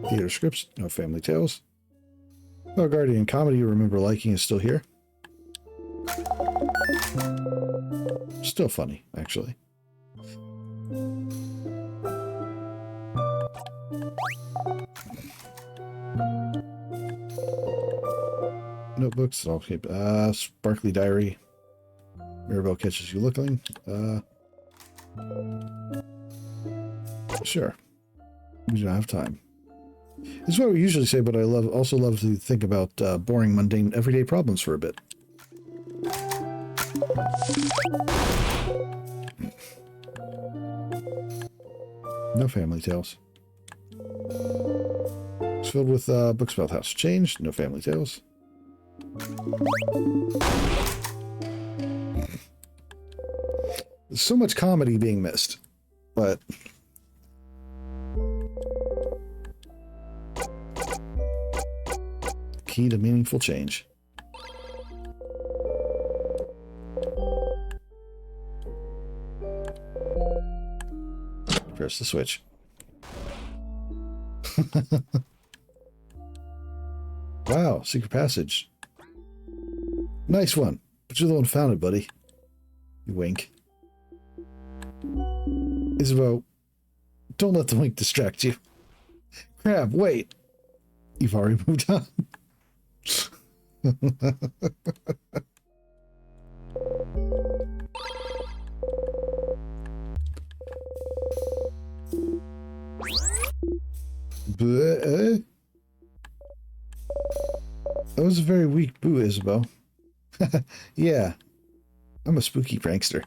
Theater Scripts, no Family Tales. No Guardian Comedy you remember liking is still here. Still funny, actually. Notebooks, I'll keep Sparkly Diary. Mirabelle Catches You Looking. Sure. We don't have time. This is what we usually say, but I also love to think about boring, mundane, everyday problems for a bit. No Family Tales. It's filled with books about how to change. No Family Tales. There's so much comedy being missed, but key to meaningful change. Press the switch. Wow, secret passage. Nice one. But you're the one who found it, buddy. You wink. Isabeau, don't let the wink distract you. Crab, wait. You've already moved on. That was a very weak boo, Isabeau. Yeah, I'm a spooky prankster.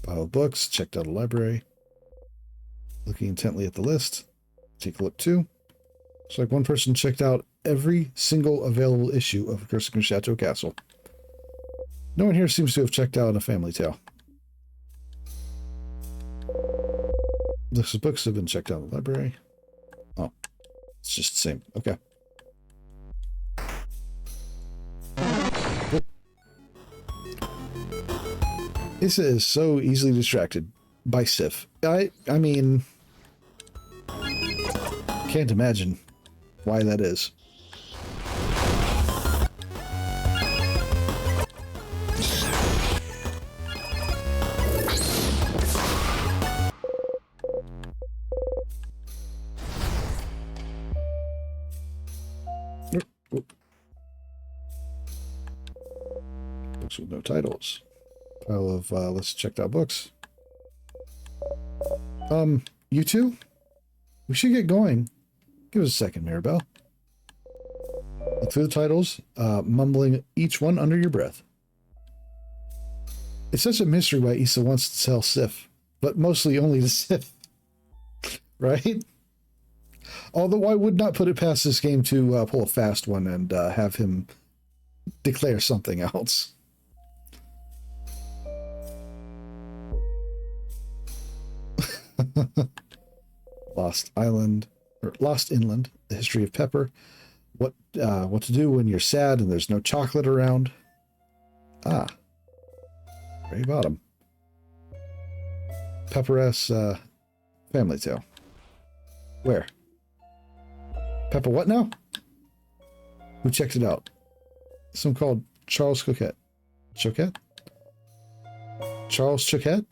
Pile of books, checked out a library. Looking intently at the list. Take a look too. Looks like one person checked out every single available issue of Cursing of Chateau Castle. No one here seems to have checked out A Family Tale. Looks like books have been checked out in the library. Oh, it's just the same. Okay. Issa is so easily distracted by Sif. I mean, can't imagine why that is. Books with no titles. Pile of let's check out books. You two? We should get going. Give us a second, Mirabelle. Look through the titles, mumbling each one under your breath. It's such a mystery why Issa wants to sell Sif, but mostly only to Sif. Right? Although I would not put it past this game to pull a fast one and have him declare something else. Lost Inland, The History of Pepper. What to do when you're sad and there's no chocolate around. Ah. Very bottom. Pepper-S Family Tale. Where? Pepper what now? Who checked it out? Someone called Charles Choquette. Choquette? Charles Choquette?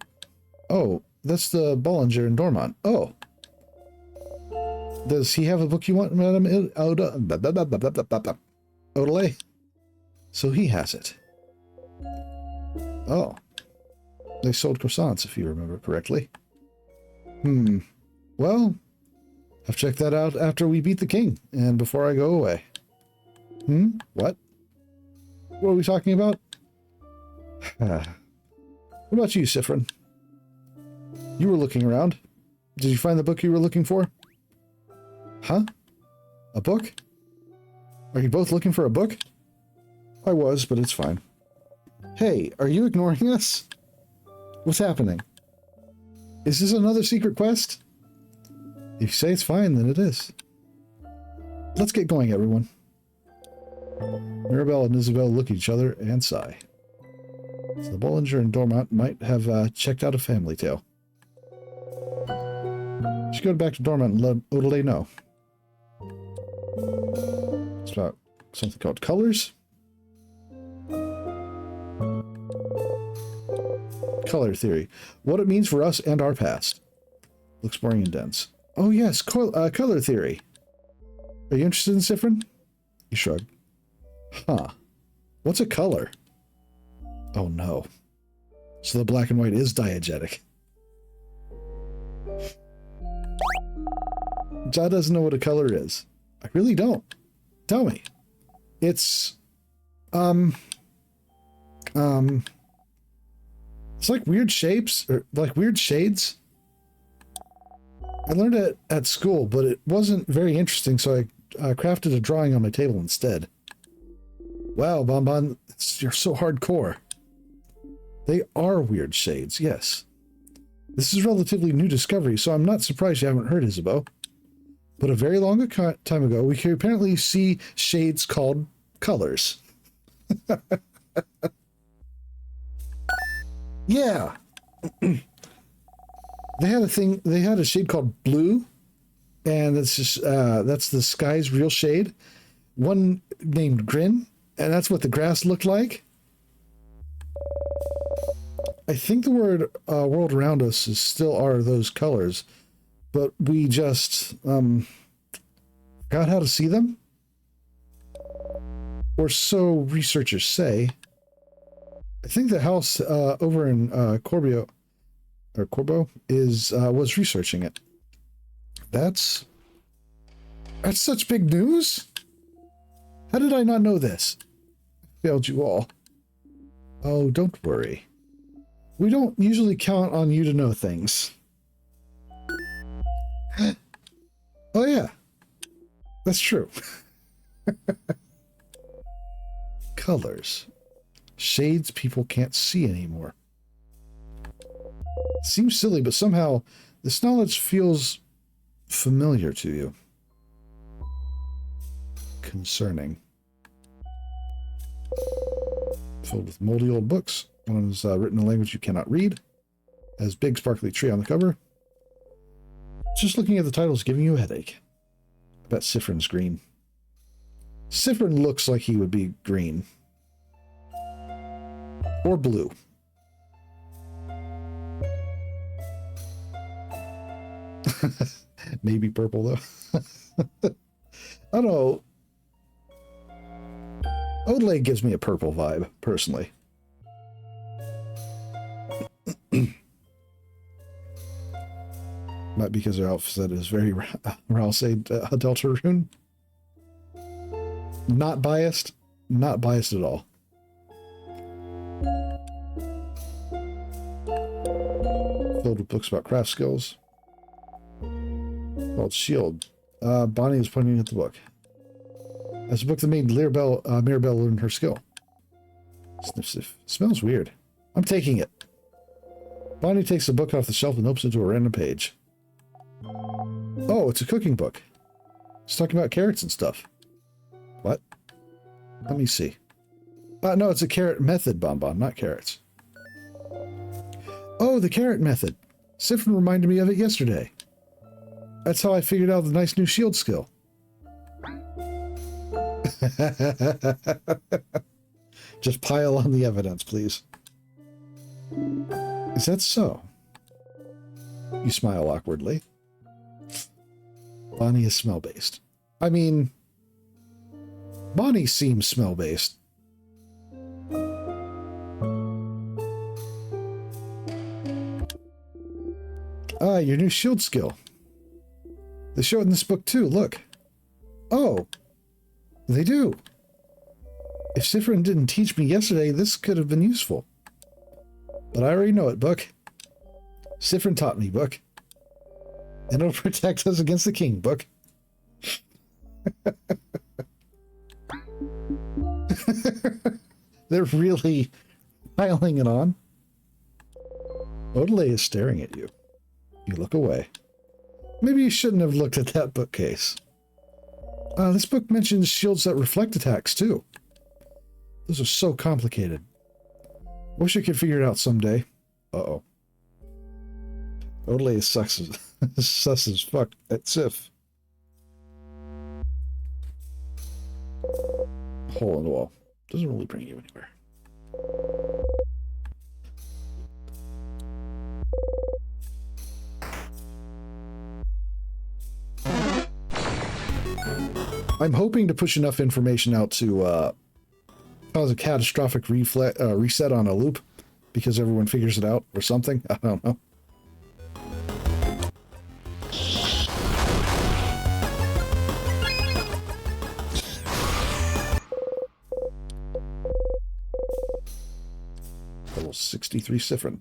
Oh, that's the Bollinger in Dormont. Oh. Does he have a book you want, Madam Odelay? So he has it. Oh. They sold croissants, if you remember correctly. Well, Well, I've checked that out after we beat the king and before I go away. What? What are we talking about? What about you, Siffrin? You were looking around. Did you find the book you were looking for? Huh? A book? Are you both looking for a book? I was, but it's fine. Hey, are you ignoring us? What's happening? Is this another secret quest? If you say it's fine, then it is. Let's get going, everyone. Mirabelle and Isabel look at each other and sigh. So the Bollinger and Dormont might have checked out a family tale. Should go back to Dormont and let Odelay know. It's about something called colors. Color theory. What it means for us and our past. Looks boring and dense. Oh yes, color theory. Are you interested in Siffrin? You shrug. Huh. What's a color? Oh no. So the black and white is diegetic. Ja doesn't know what a color is. I really don't. Tell me. It's it's like weird shapes, or like weird shades. I learned it at school, but it wasn't very interesting, so I crafted a drawing on my table instead. Wow, Bonbon, you're so hardcore. They are weird shades, yes. This is a relatively new discovery, so I'm not surprised you haven't heard, Isabeau. But a very long time ago, we could apparently see shades called colors. Yeah. They had a shade called blue, and that's just that's the sky's real shade. One named Grin, and that's what the grass looked like. I think the world around us still are those colors, but we just forgot how to see them, or so researchers say. I think the house over in Corbo was researching it. That's such big news. How did I not know this? Failed you all. Oh, don't worry. We don't usually count on you to know things. Oh yeah, that's true. Colors. Shades people can't see anymore. Seems silly, but somehow this knowledge feels familiar to you. Concerning. Filled with moldy old books. One is written in a language you cannot read. Has big sparkly tree on the cover. Just looking at the title is giving you a headache. I bet Siffrin's green. Siffrin looks like he would be green. Or blue. Maybe purple, though. I don't know. Odelay gives me a purple vibe, personally. Might because her outfit is very Ralsei Deltarune. Not biased. Not biased at all. Filled with books about craft skills. Called Shield. Bonnie was pointing at the book. That's a book that made Mirabelle learn her skill. Sniff, sniff. Smells weird. I'm taking it. Bonnie takes the book off the shelf and opens it to a random page. Oh, it's a cooking book. It's talking about carrots and stuff. What? Let me see. No, it's a carrot method, Bonbon, not carrots. Oh, the carrot method. Siffrin reminded me of it yesterday. That's how I figured out the nice new shield skill. Just pile on the evidence, please. Is that so? You smile awkwardly. Bonnie is smell-based. I mean, Bonnie seems smell-based. Your new shield skill. They show it in this book too, look. Oh, they do. If Siffrin didn't teach me yesterday, this could have been useful. But I already know it, book. Siffrin taught me, book. And it'll protect us against the king, book. They're really piling it on. Odelay is staring at you. You look away. Maybe you shouldn't have looked at that bookcase. This book mentions shields that reflect attacks, too. Those are so complicated. Wish I could figure it out someday. Uh-oh. Odelay is sus as fuck at Sif. Hole in the wall. Doesn't really bring you anywhere. I'm hoping to push enough information out to cause a catastrophic reset on a loop because everyone figures it out or something. I don't know. Level 63 Siffrin.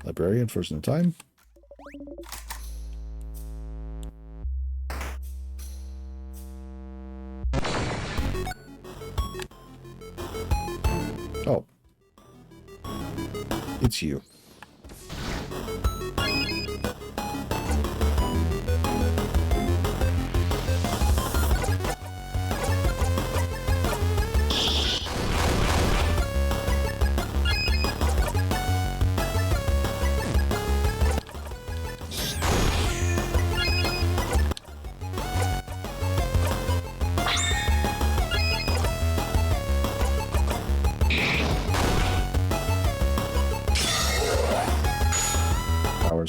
Librarian first in time. Oh. It's you.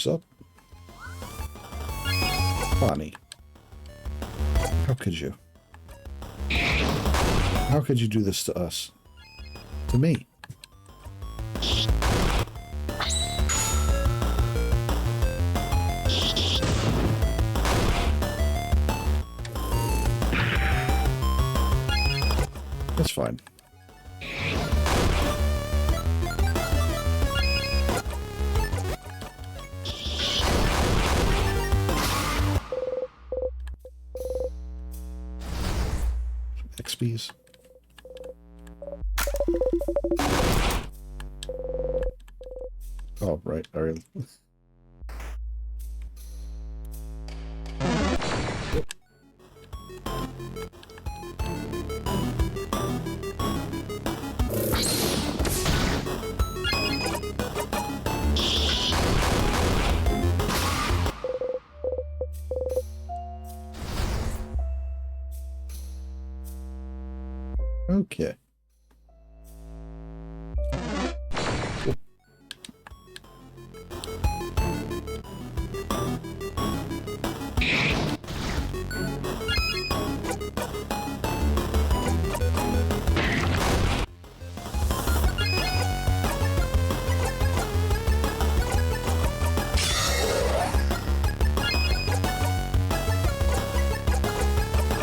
Up. Bonnie. How could you? How could you do this to us? To me? That's fine. XPs. Oh, right. All right. Okay.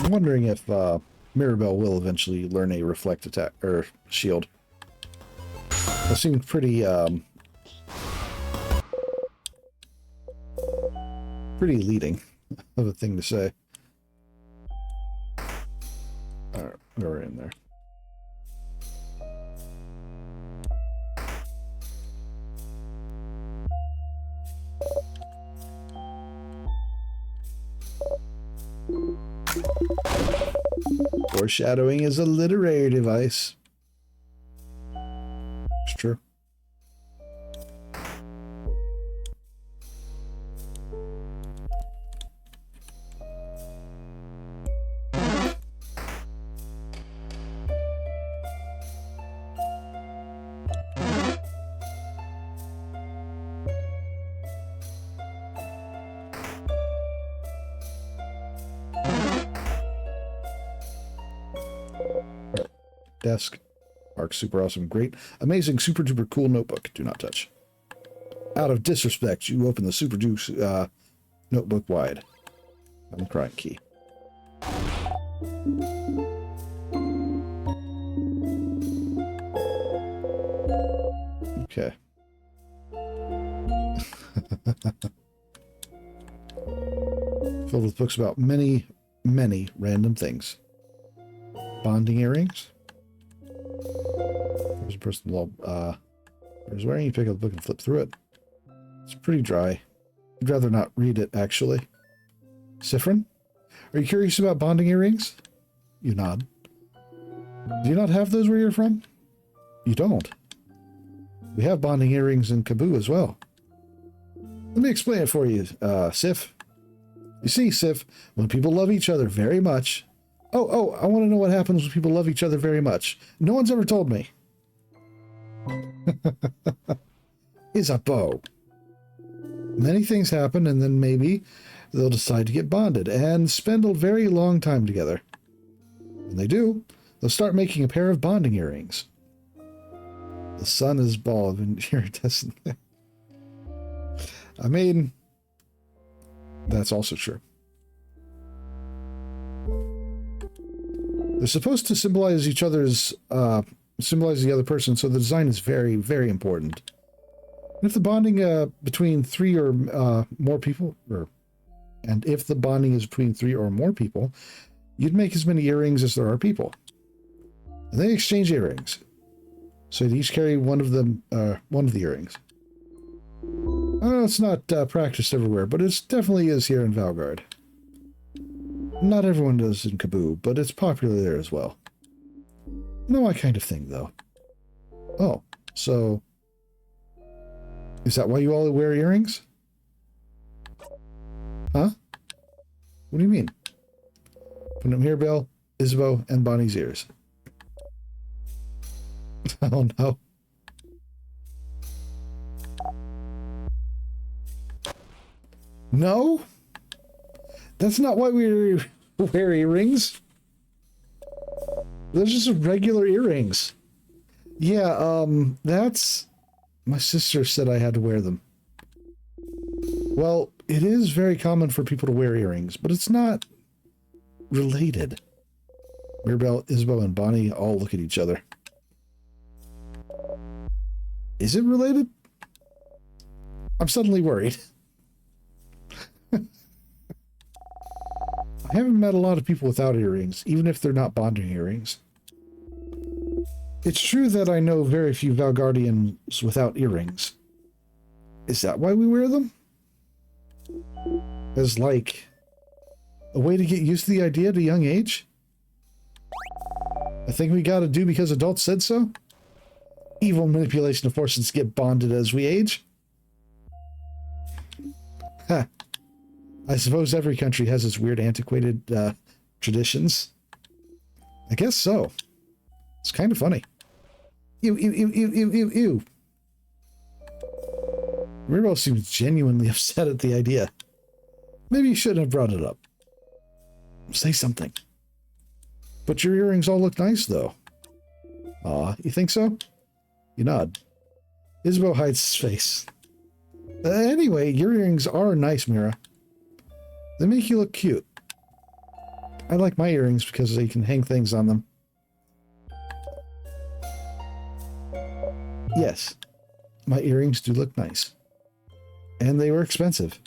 I'm wondering if Mirabelle will eventually learn a reflect attack or shield. That seemed pretty pretty leading of a thing to say. All right, we're in there. Foreshadowing is a literary device. It's true. Desk. Arc, super awesome, great, amazing, super duper cool notebook. Do not touch. Out of disrespect, you open the Super Duke's notebook wide. I'm the crying key. Okay. Filled with books about many, many random things. Bonding earrings. There's a person there's wearing. You pick up the book and flip through it. It's pretty dry. I'd rather not read it, actually. Siffrin? Are you curious about bonding earrings? You nod. Do you not have those where you're from? You don't. We have bonding earrings in Kaboo as well. Let me explain it for you, Sif. You see, Sif, when people love each other very much... Oh, I want to know what happens when people love each other very much. No one's ever told me. Is a bow. Many things happen, and then maybe they'll decide to get bonded and spend a very long time together. When they do, they'll start making a pair of bonding earrings. The sun is bald and iridescent. I mean, that's also true. They're supposed to symbolize each other's, symbolize the other person, so the design is very, very important. And if the bonding between 3 or more people, and if the bonding is between 3 or more people, you'd make as many earrings as there are people. And they exchange earrings. So you'd each carry one of them, one of the earrings. I know it's not practiced everywhere, but it definitely is here in Valgard. Not everyone does in Kaboo, but it's popular there as well. Not my kind of thing, though. Oh, so... is that why you all wear earrings? Huh? What do you mean? Put them here, Bill, Isabeau, and Bonnie's ears. Oh, no. No? That's not why we wear earrings. They're just regular earrings. Yeah, that's... my sister said I had to wear them. Well, it is very common for people to wear earrings, but it's not related. Mirabelle, Isabeau, and Bonnie all look at each other. Is it related? I'm suddenly worried. I haven't met a lot of people without earrings, even if they're not bonding earrings. It's true that I know very few Valgardians without earrings. Is that why we wear them? As like a way to get used to the idea at a young age? A thing we gotta do because adults said so? Evil manipulation of forces to get bonded as we age? Ha. I suppose every country has its weird antiquated traditions. I guess so. It's kind of funny. Ew, ew, ew, ew, ew, ew, ew. Mirabelle seems genuinely upset at the idea. Maybe you shouldn't have brought it up. Say something. But your earrings all look nice, though. Aw, you think so? You nod. Isabeau hides his face. Anyway, your earrings are nice, Mira. They make you look cute. I like my earrings because you can hang things on them. Yes, my earrings do look nice. And they were expensive.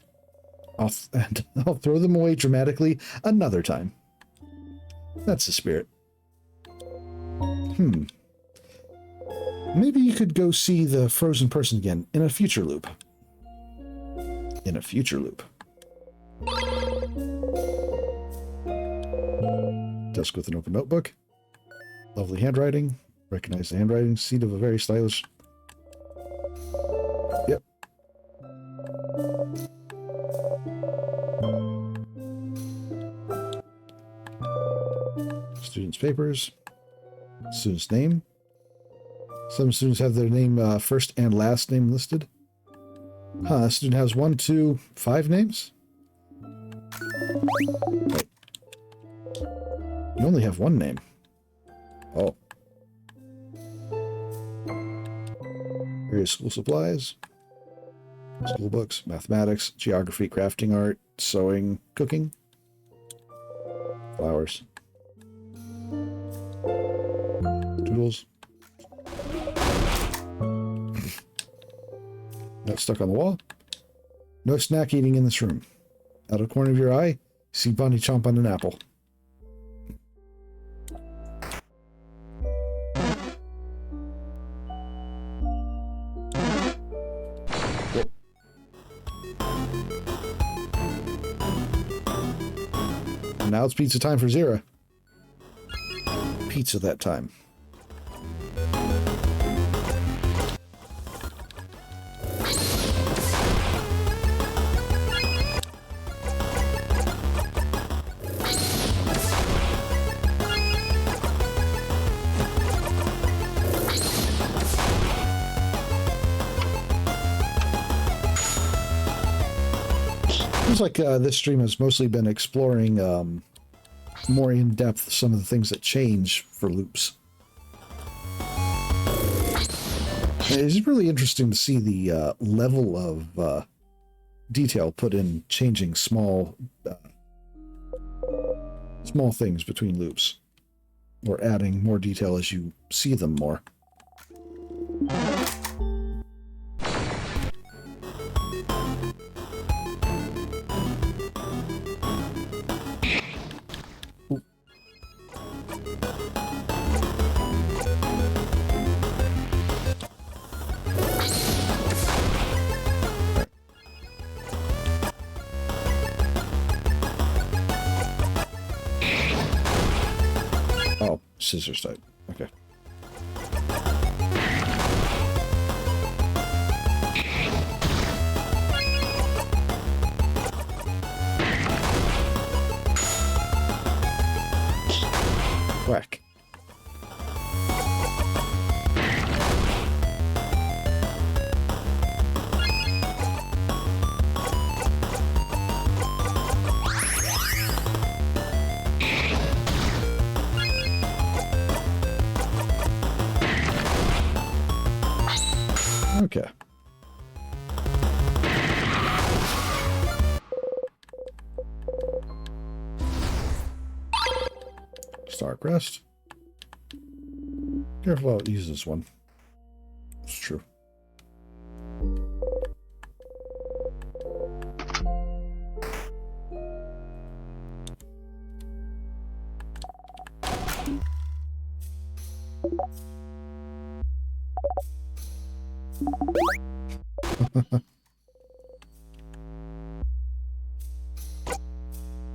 I'll throw them away dramatically another time. That's the spirit. Maybe you could go see the frozen person again in a future loop. In a future loop. Desk with an open notebook. Lovely handwriting. Recognize the handwriting. Seat of a very stylish... Yep. Student's papers. Student's name. Some students have their name first and last name listed. A student has 1, 2, 5 names? Wait. You only have 1 name. Oh. Various school supplies. School books, mathematics, geography, crafting art, sewing, cooking, flowers, doodles. Not stuck on the wall. No snack eating in this room. Out of the corner of your eye, see Bunny chomp on an apple. Whoop. And now it's pizza time for Zira. Pizza that time. Seems like this stream has mostly been exploring more in depth some of the things that change for loops. It's really interesting to see the level of detail put in changing small things between loops, or adding more detail as you see them more. Scissors type. Okay. Whack. Okay. Star crest. Careful how it uses this one. It's true.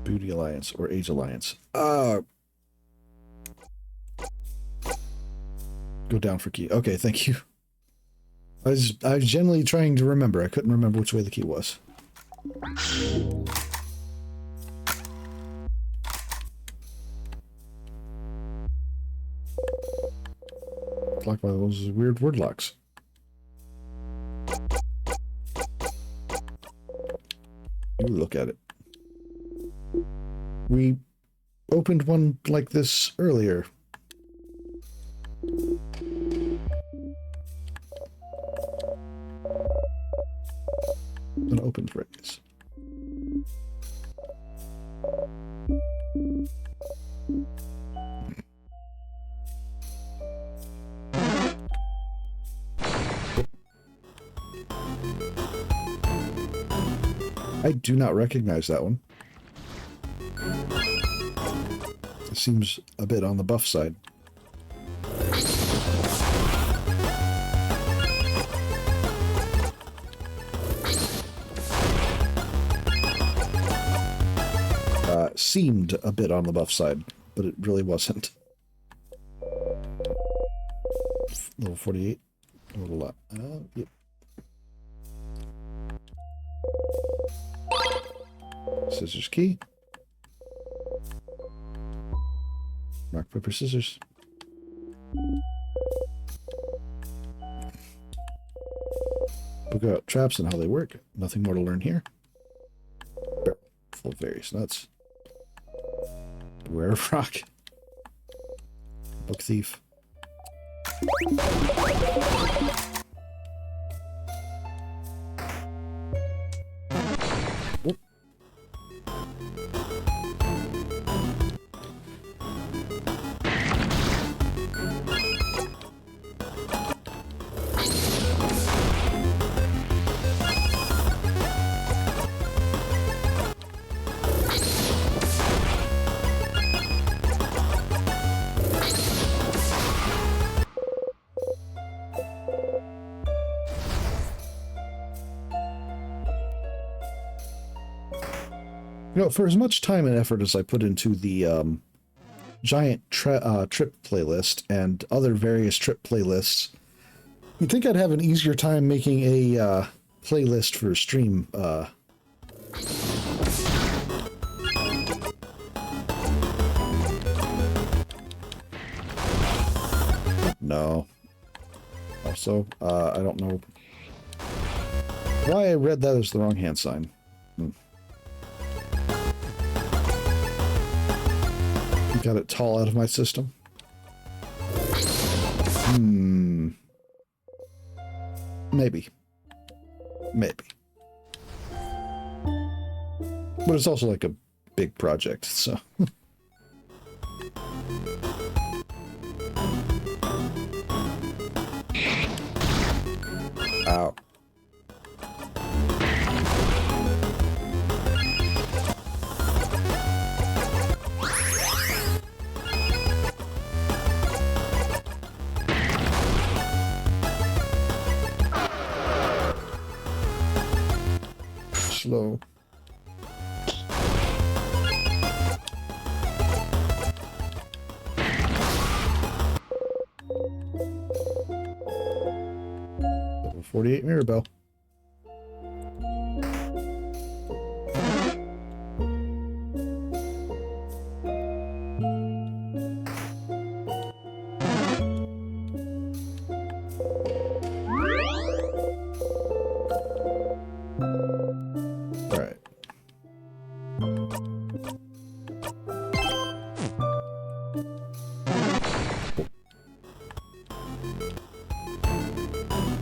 Beauty Alliance or Age Alliance. Go down for key. Okay, thank you. I was generally trying to remember. I couldn't remember which way the key was. Blocked by those weird word locks. You look at it. We opened one like this earlier. An open phrase. I do not recognize that one. It seems a bit on the buff side. Seemed a bit on the buff side, but it really wasn't. Level 48. A little lot. Yep. Scissors key. Rock, paper, scissors. Book out traps and how they work. Nothing more to learn here. Barrel full of various nuts. Beware of rock. Book thief. You know, for as much time and effort as I put into the giant trip playlist and other various trip playlists, you'd think I'd have an easier time making a playlist for stream. No. Also, I don't know why I read that as the wrong hand sign. Got it tall out of my system. Maybe. Maybe. But it's also like a big project, so. Ow. Slow. Level 48 Mirabelle.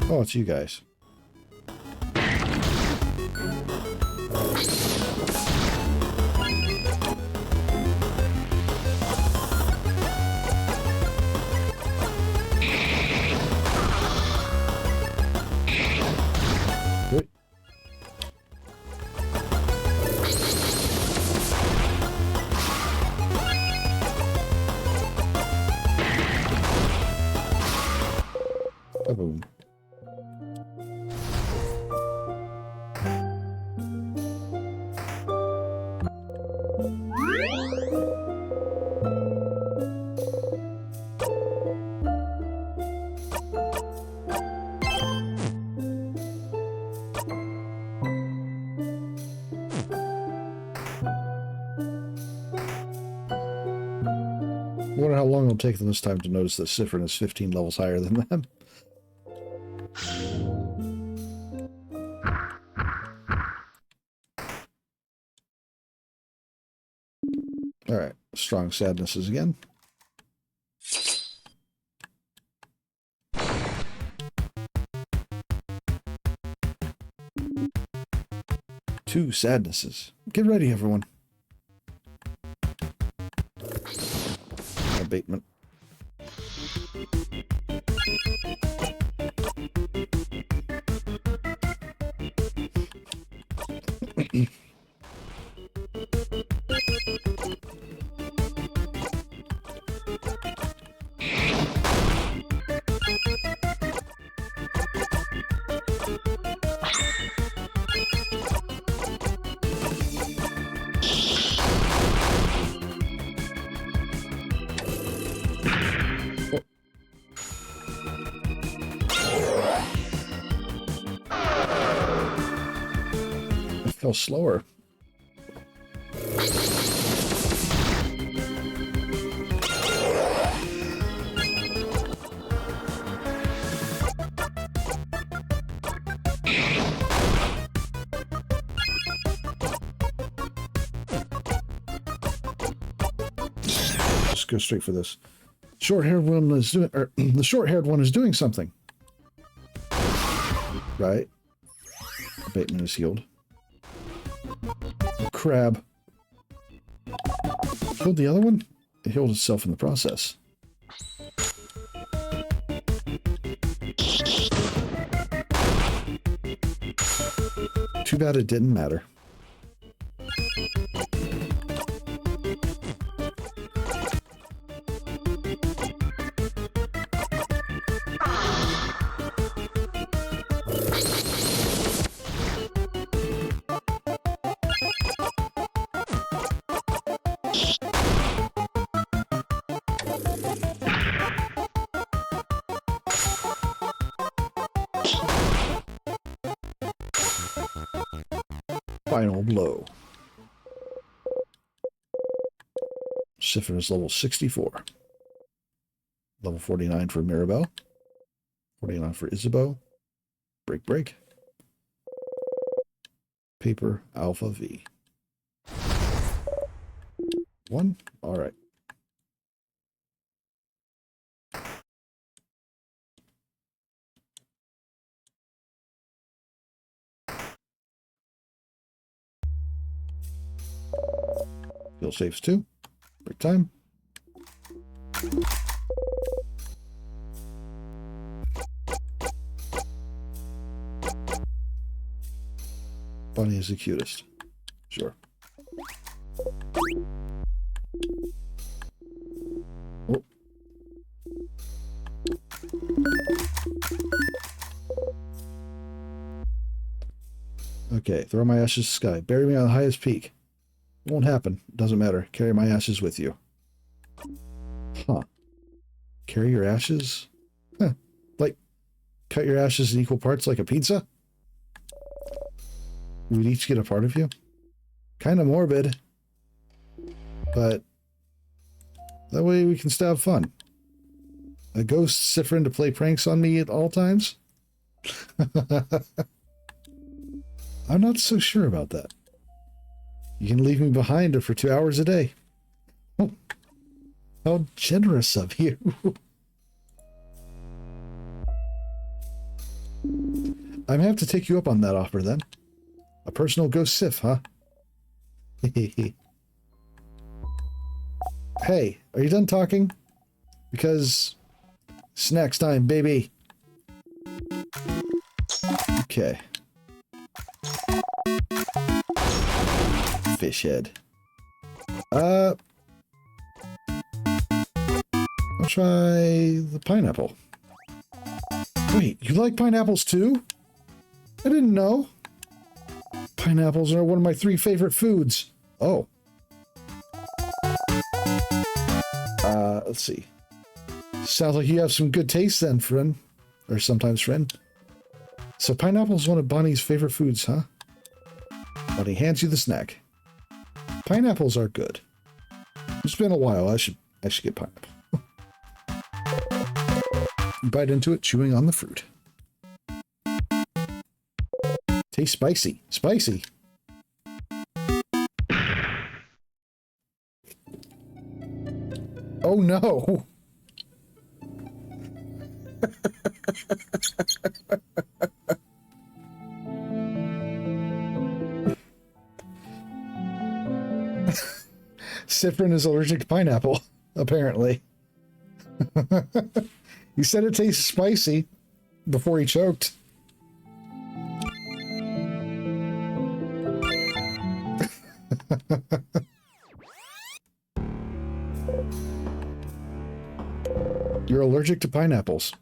Oh, it's you guys. Wait. Boom. I wonder how long it'll take them this time to notice that Siffrin is 15 levels higher than them. Alright, strong sadnesses again. Two sadnesses. Get ready, everyone. Abatement. Feel slower. Just go straight for this. Short-haired one is doing, or the short-haired one is doing something. Right? Abatement is healed. Crab. Killed the other one? It healed itself in the process. Too bad it didn't matter. Final blow. Siffrin is level 64. Level 49 for Mirabelle. 49 for Isabeau. Break, break. Paper Alpha V. 1. All right. Field saves 2. Break time. Bunny is the cutest. Sure. Oh. Okay, throw my ashes to the sky. Bury me on the highest peak. Won't happen. Doesn't matter. Carry my ashes with you. Huh. Carry your ashes? Huh. Like, cut your ashes in equal parts like a pizza? We'd each get a part of you? Kind of morbid. But that way we can still have fun. A ghost Siffrin to play pranks on me at all times? I'm not so sure about that. You can leave me behind for 2 hours a day. Oh, how generous of you. I'm going to have to take you up on that offer then. A personal ghost Sif, huh? Hey, are you done talking? Because snacks time, baby. Okay. Fish head. I'll try the pineapple. Wait, you like pineapples too? I didn't know. Pineapples are one of my 3 favorite foods. Oh. Let's see. Sounds like you have some good taste then, friend. Or sometimes friend. So pineapple's one of Bonnie's favorite foods, huh? Bonnie hands you the snack. Pineapples are good. It's been a while. I should get pineapple. You bite into it, chewing on the fruit. Tastes spicy. Spicy. Oh no. Siffrin is allergic to pineapple, apparently. He said it tastes spicy before he choked. You're allergic to pineapples.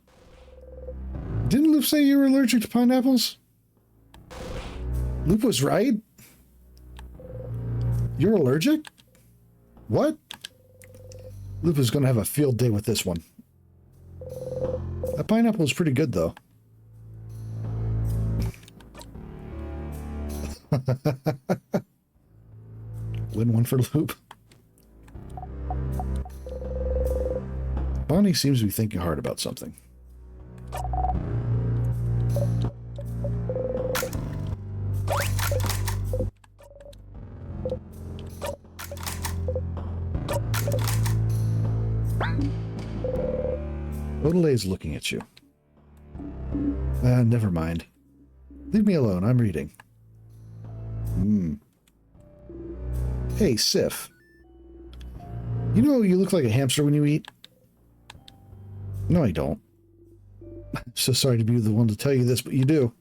Didn't Loop say you were allergic to pineapples? Loop was right. You're allergic? What? Loop is going to have a field day with this one. That pineapple is pretty good, though. Win one for Loop. Bonnie seems to be thinking hard about something. Odelay is looking at you. Never mind. Leave me alone, I'm reading. Hey, Sif. You know you look like a hamster when you eat? No, I don't. I'm so sorry to be the one to tell you this, but you do.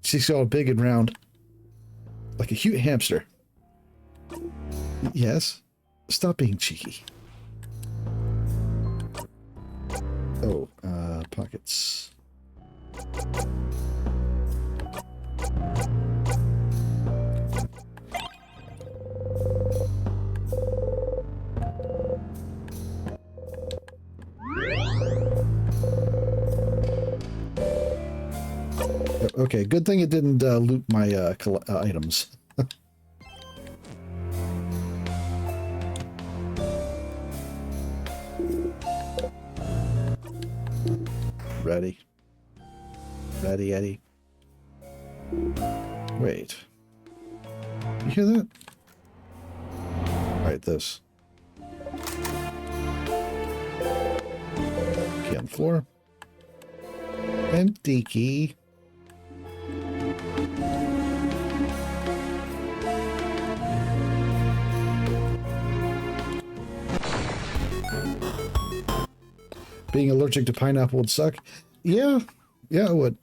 She's all big and round. Like a cute hamster. Yes? Stop being cheeky. Oh, pockets. Okay, good thing it didn't loot my items. Ready. Ready, Eddie. Wait. You hear that? Alright, this. Key on the floor. Empty key. Being allergic to pineapple would suck. Yeah, it would.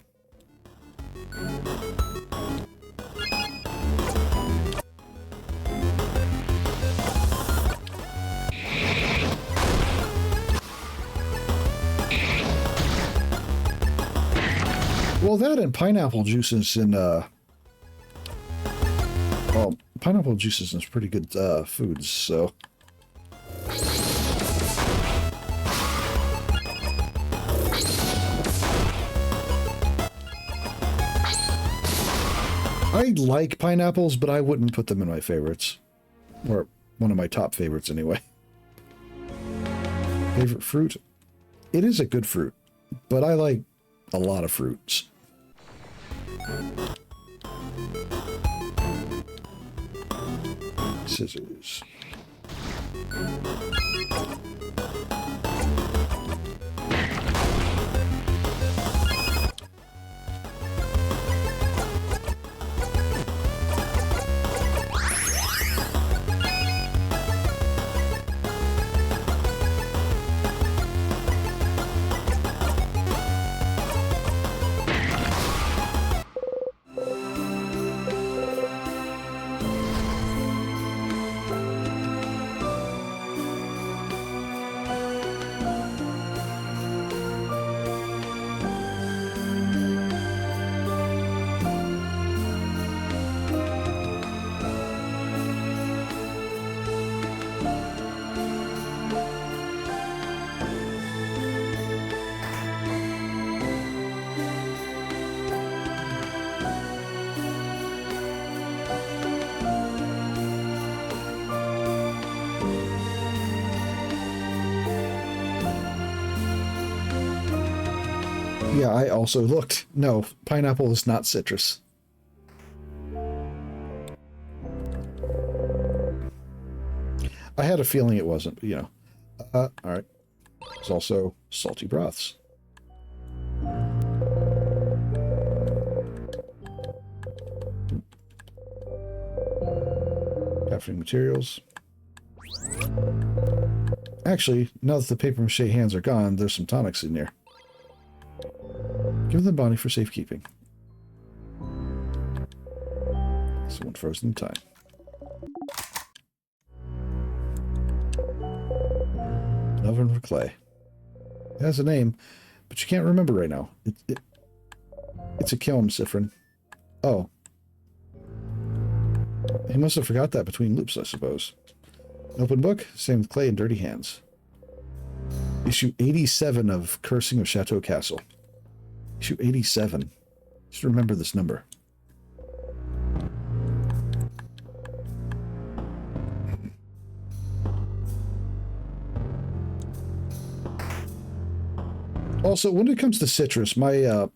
Well, that and pineapple juices in, well, pineapple juices is pretty good foods, so. I like pineapples, but I wouldn't put them in my favorites. Or one of my top favorites, anyway. Favorite fruit? It is a good fruit, but I like a lot of fruits. Scissors. Yeah, I also looked. No, pineapple is not citrus. I had a feeling it wasn't, but you know. All right. There's also salty broths. Crafting materials. Actually, now that the paper mache hands are gone, there's some tonics in there. Give them body for safekeeping. Someone frozen in time. An oven for clay. It has a name, but you can't remember right now. It's a kiln, Siffrin. Oh. He must have forgot that between loops, I suppose. An open book, same with clay and dirty hands. Issue 87 of Cursing of Chateau Castle. Issue 87. Just remember this number. Also, when it comes to citrus, my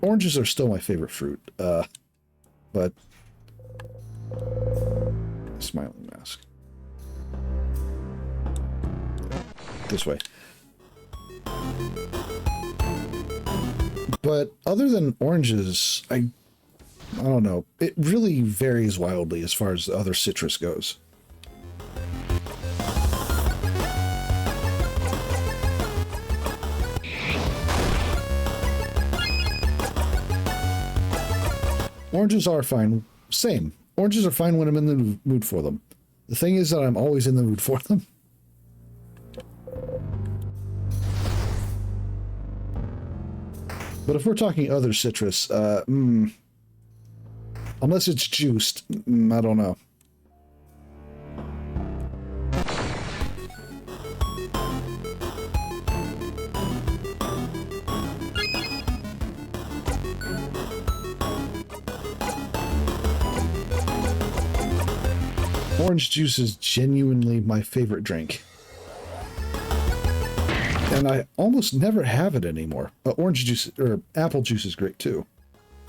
oranges are still my favorite fruit. But smiling mask. This way. But other than oranges, I don't know. It really varies wildly as far as the other citrus goes. Oranges are fine. Same. Oranges are fine when I'm in the mood for them. The thing is that I'm always in the mood for them. But if we're talking other citrus, unless it's juiced, I don't know. Orange juice is genuinely my favorite drink. And and I almost never have it anymore. Orange juice or apple juice is great too.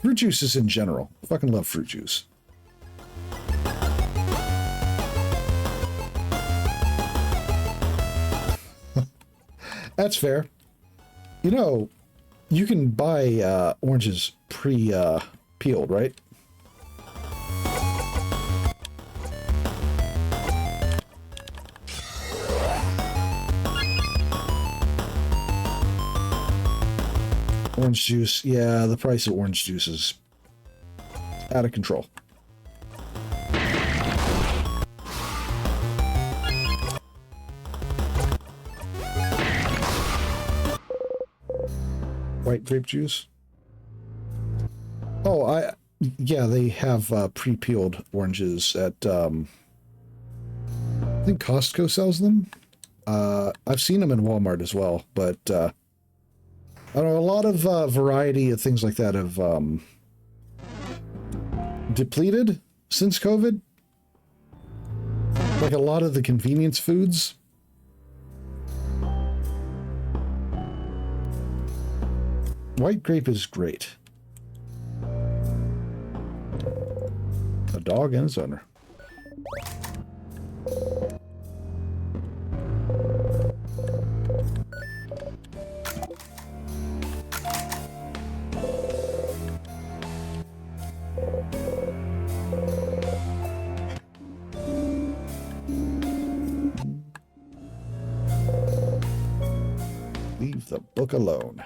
Fruit juices in general. I fucking love fruit juice. That's fair. You know, you can buy oranges pre-peeled, right? Orange juice. Yeah, the price of orange juice is out of control. White grape juice. Oh, yeah, they have pre-peeled oranges at, I think Costco sells them. I've seen them in Walmart as well, but I don't know, a lot of variety of things like that have depleted since COVID. Like a lot of the convenience foods. White grape is great. A dog and its owner. Leave the book alone.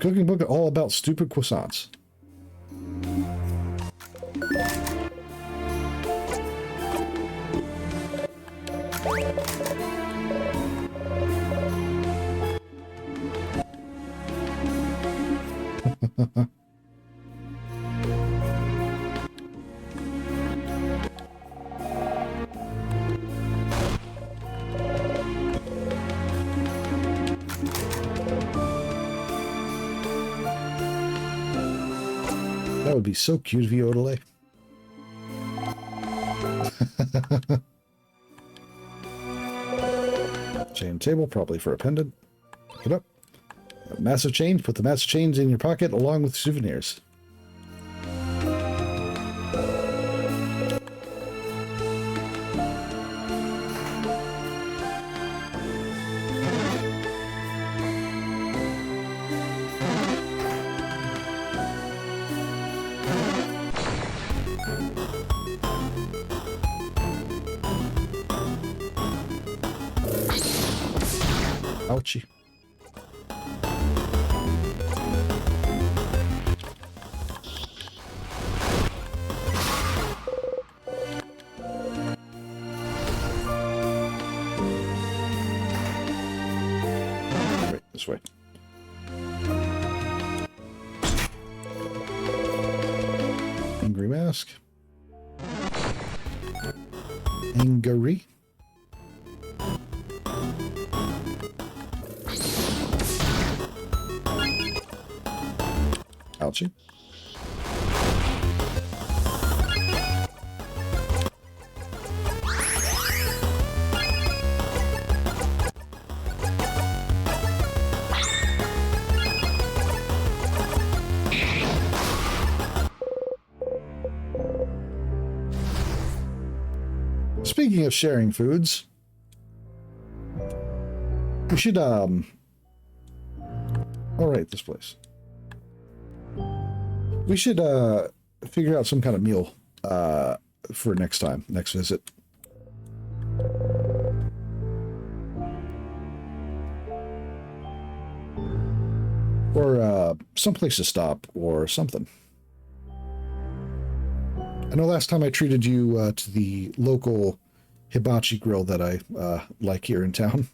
Cooking book all about stupid croissants. That would be so cute if you Odelay. Chain table, probably for a pendant. Pick it up. A massive chain. Put the massive chains in your pocket along with souvenirs. Ouchie. Right, this way. Angry mask. Angry. Ouchie. Speaking of sharing foods, we should all right, this place. We should figure out some kind of meal for next visit. Or someplace to stop or something. I know last time I treated you to the local hibachi grill that I like here in town.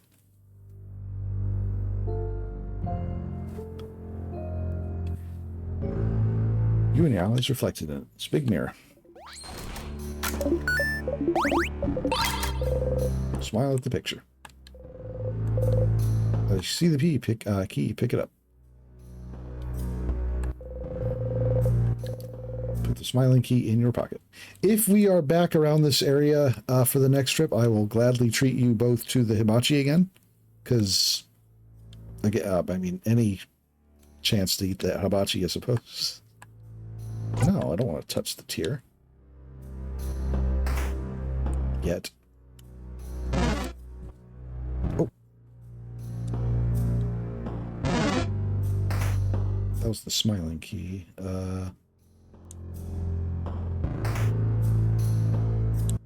You and your allies reflected in it. It's a big mirror. Smile at the picture. You see the key, pick it up. Put the smiling key in your pocket. If we are back around this area for the next trip, I will gladly treat you both to the hibachi again. Because, I mean, any chance to eat that hibachi, I suppose. No, I don't want to touch the tier. Yet. Oh. That was the smiling key.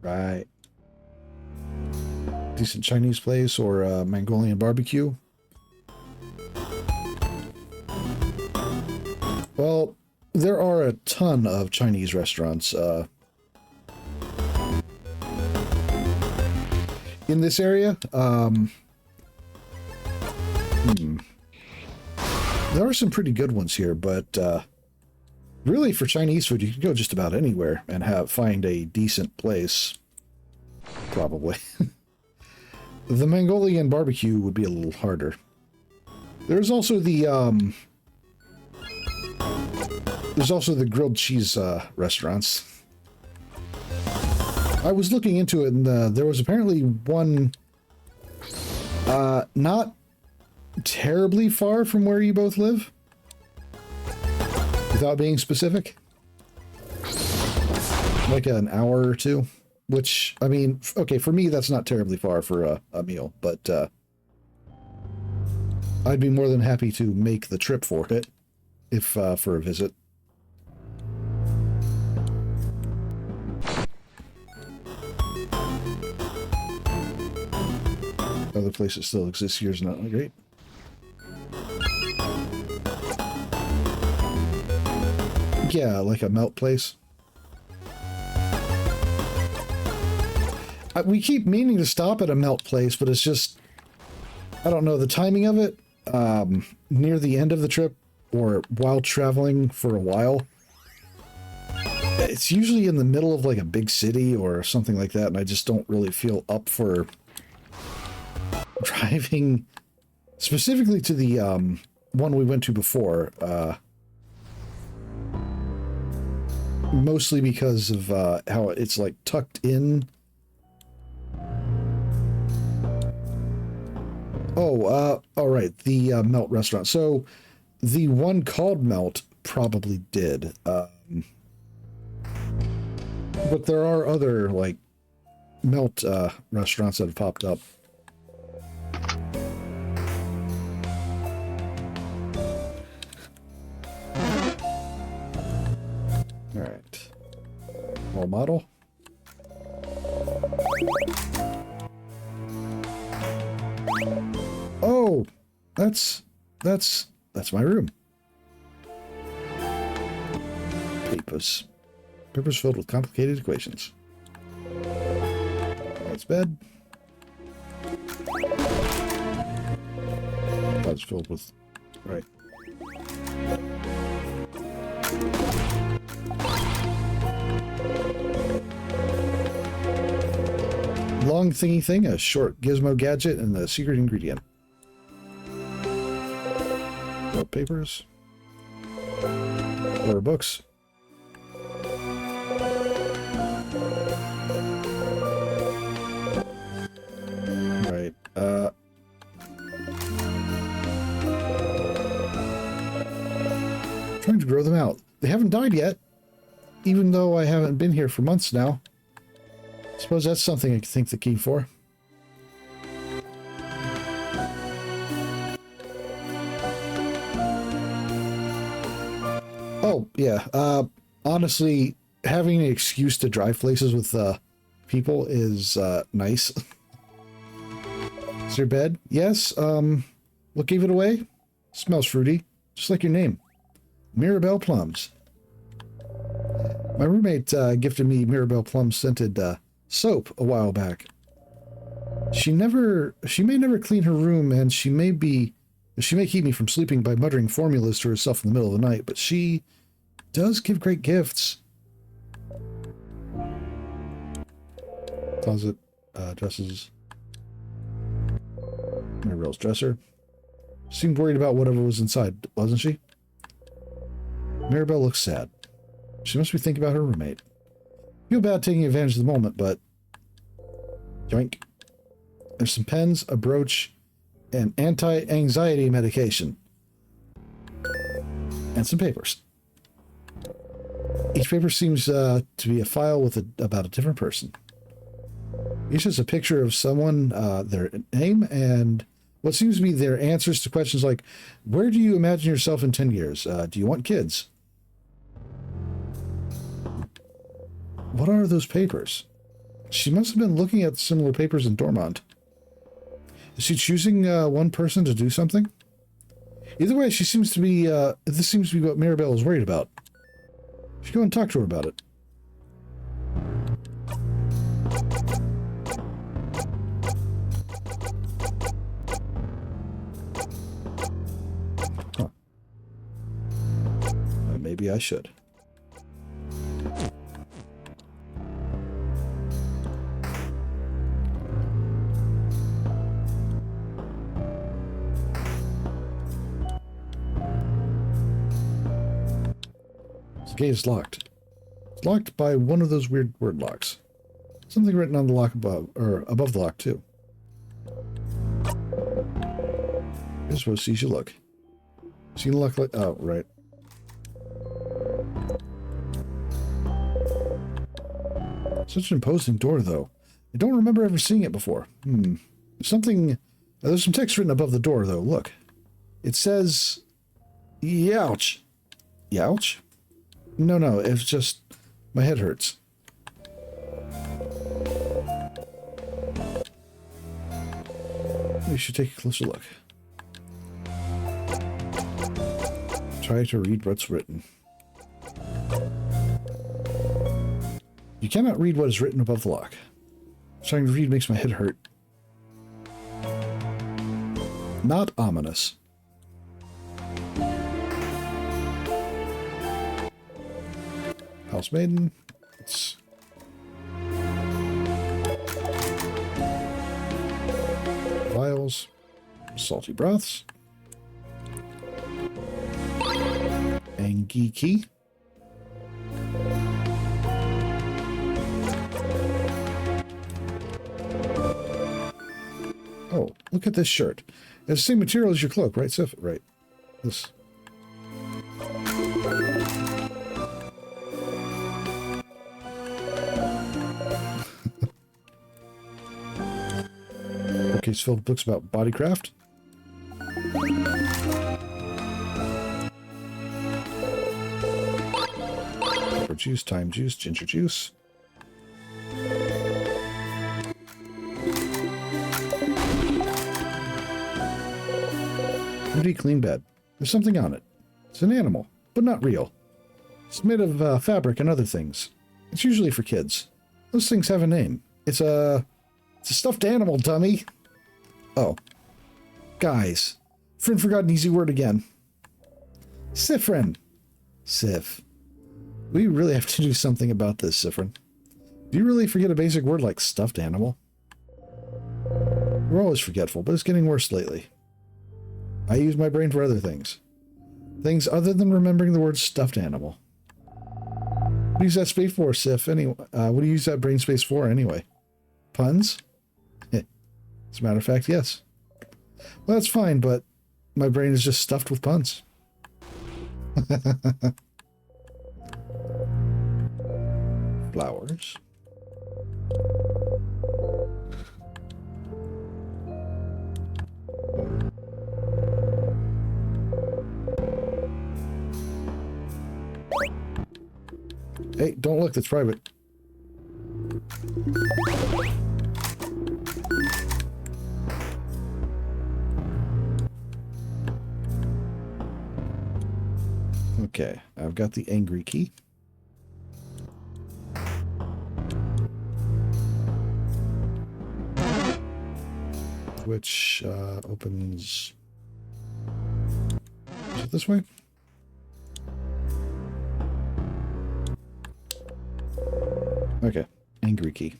Right. Decent Chinese place or Mongolian barbecue. Well, there are a ton of Chinese restaurants in this area. There are some pretty good ones here, but really for Chinese food, you can go just about anywhere and find a decent place. Probably. The Mongolian barbecue would be a little harder. There's also the grilled cheese restaurants. I was looking into it, and there was apparently one not terribly far from where you both live, without being specific. Like an hour or two, which, I mean, okay, for me, that's not terribly far for a meal, but I'd be more than happy to make the trip for it, if for a visit. Other places still exist. Here's not great. Yeah, like a melt place. We keep meaning to stop at a melt place, but it's just, I don't know, the timing of it, near the end of the trip or while traveling for a while. It's usually in the middle of like a big city or something like that, and I just don't really feel up for driving specifically to the one we went to before. Mostly because of how it's like tucked in. Oh, all right, the Melt restaurant. So the one called Melt probably did, but there are other like Melt restaurants that have popped up. All right, more model. Oh, that's my room. Papers filled with complicated equations. That's bed. That's filled with, right. Long thingy thing, a short gizmo gadget, and the secret ingredient. More papers. More books. Right. Trying to grow them out. They haven't died yet, even though I haven't been here for months now. Suppose that's something I could think the key for. Oh, yeah. Honestly, having an excuse to drive places with people is nice. Is your bed? Yes. What gave it away? Smells fruity, just like your name. Mirabelle plums. My roommate gifted me Mirabelle plum scented soap a while back. She may never clean her room, and she may keep me from sleeping by muttering formulas to herself in the middle of the night, but she does give great gifts. Closet, dresses. Mirabelle's dresser. Seemed worried about whatever was inside, wasn't she? Mirabelle looks sad. She must be thinking about her roommate. Feel bad taking advantage of the moment, but... Yoink. There's some pens, a brooch, and anti-anxiety medication. And some papers. Each paper seems to be a file with about a different person. Each has a picture of someone, their name, and what seems to be their answers to questions like, where do you imagine yourself in 10 years? Do you want kids? What are those papers? She must have been looking at similar papers in Dormont. Is she choosing one person to do something? Either way, she seems to be, this seems to be what Mirabelle is worried about. Should go and talk to her about it. Huh. Maybe I should. The gate is locked. It's locked by one of those weird word locks. Something written on the lock above, or above the lock, too. You're supposed to see you look. See the lock like... Oh, right. Such an imposing door, though. I don't remember ever seeing it before. There's something... There's some text written above the door, though. Look. It says... Youch. Youch? No, it's just... My head hurts. We should take a closer look. Try to read what's written. You cannot read what is written above the lock. Trying to read makes my head hurt. Not ominous. House maiden. It's vials. Salty broths. Angie key. Oh, look at this shirt. It's the same material as your cloak, right, Sif? Right. This. Bookcase filled with books about bodycraft. Pepper juice, thyme juice, ginger juice. Empty clean bed. There's something on it. It's an animal, but not real. It's made of fabric and other things. It's usually for kids. Those things have a name. It's a stuffed animal, dummy. Oh. Guys. Friend forgot an easy word again. Siffrin. Sif. We really have to do something about this, Siffrin. Do you really forget a basic word like stuffed animal? We're always forgetful, but it's getting worse lately. I use my brain for other things. Things other than remembering the word stuffed animal. What do you use that space for, Sif? Anyway, what do you use that brain space for, anyway? Puns? As a matter of fact, yes. Well, that's fine, but my brain is just stuffed with puns. Flowers. Hey, don't look, that's private. Okay, I've got the angry key. Which opens... Is it this way? Okay, angry key.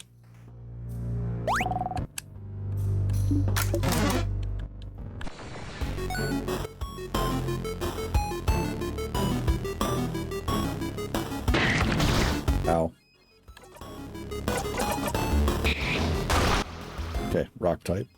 type.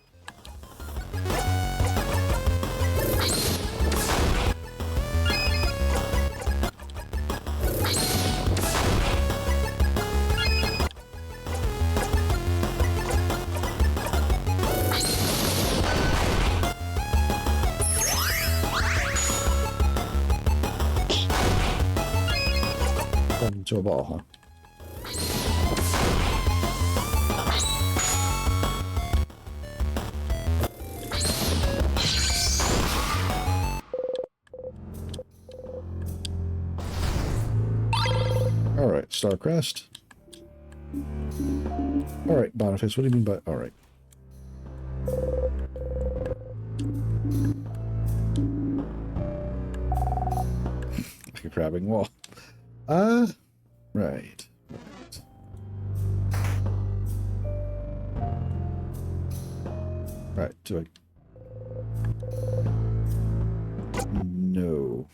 Into a ball, huh? All right, Star Crest. All right, Boniface, what do you mean by all right? Like a crabbing wall. Right. Right, do I... No.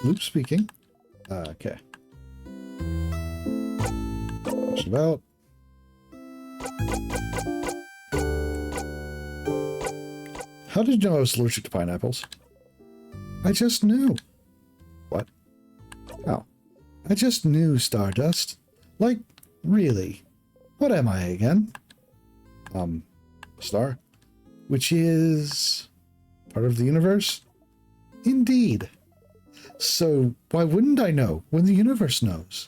Loop speaking. Okay. What's about? How did you know I was allergic to pineapples? I just knew. What? Oh. I just knew, Stardust. Like, really? What am I again? Star? Which is... part of the universe? Indeed. So, why wouldn't I know when the universe knows?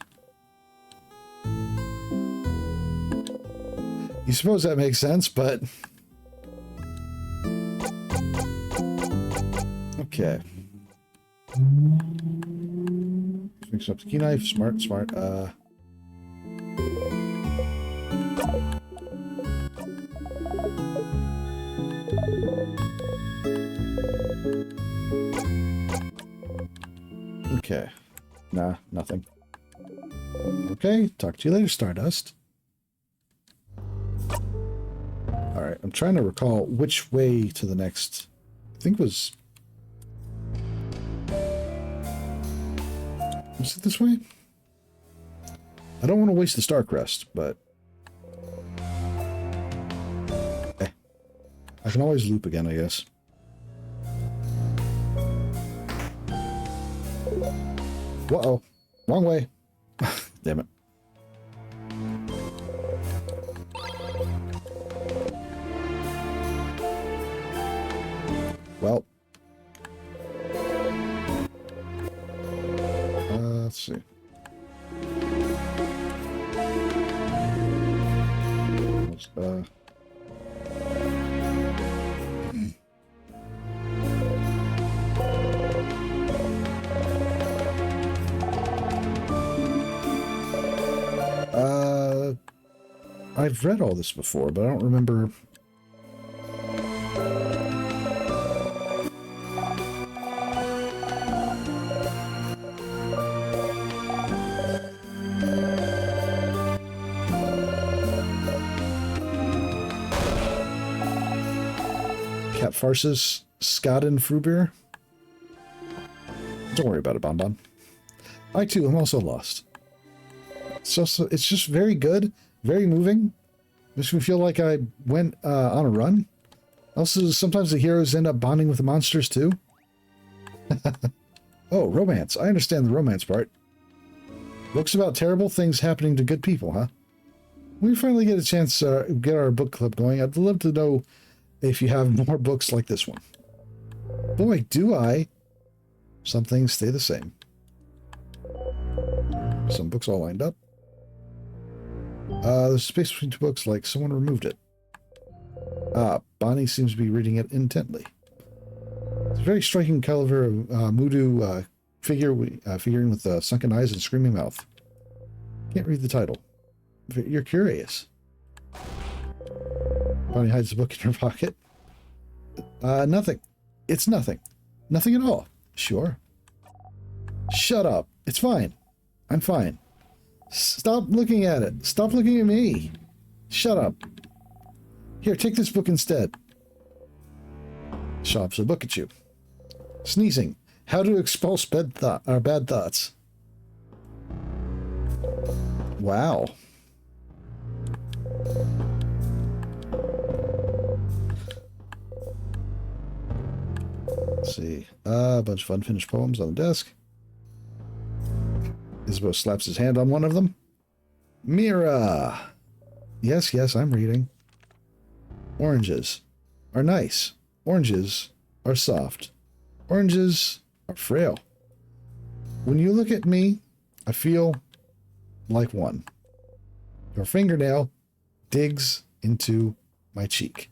You suppose that makes sense, but... Okay. Mix up the key knife. Smart, smart. Okay. Nah, nothing. Okay, talk to you later, Stardust. Alright, I'm trying to recall which way to the next... I think it was... Was it this way? I don't want to waste the Star Crest, but... Eh. I can always loop again, I guess. Uh-oh. Wrong way. Damn it. Well. Let's see. I've read all this before, but I don't remember. Cat Farces, Scotland Frubeer. Don't worry about it, Bon Bon. I too am also lost. It's just very good. Very moving. Makes me feel like I went on a run. Also, sometimes the heroes end up bonding with the monsters too. Oh, romance. I understand the romance part. Books about terrible things happening to good people, huh? When we finally get a chance to get our book club going, I'd love to know if you have more books like this one. Boy, do I. Some things stay the same. Some books all lined up. There's space between two books, like someone removed it. Bonnie seems to be reading it intently. It's a very striking caliber of Mudu figuring with sunken eyes and screaming mouth. Can't read the title. You're curious. Bonnie hides the book in her pocket. Nothing. It's nothing. Nothing at all. Sure. Shut up. It's fine. I'm fine. Stop looking at it. Stop looking at me. Shut up. Here, take this book instead. Shoves a book at you. Sneezing. How to expel bad thoughts. Wow. Let's see. A bunch of unfinished poems on the desk. Isabel slaps his hand on one of them. Mira! Yes, yes, I'm reading. Oranges are nice. Oranges are soft. Oranges are frail. When you look at me, I feel like one. Your fingernail digs into my cheek.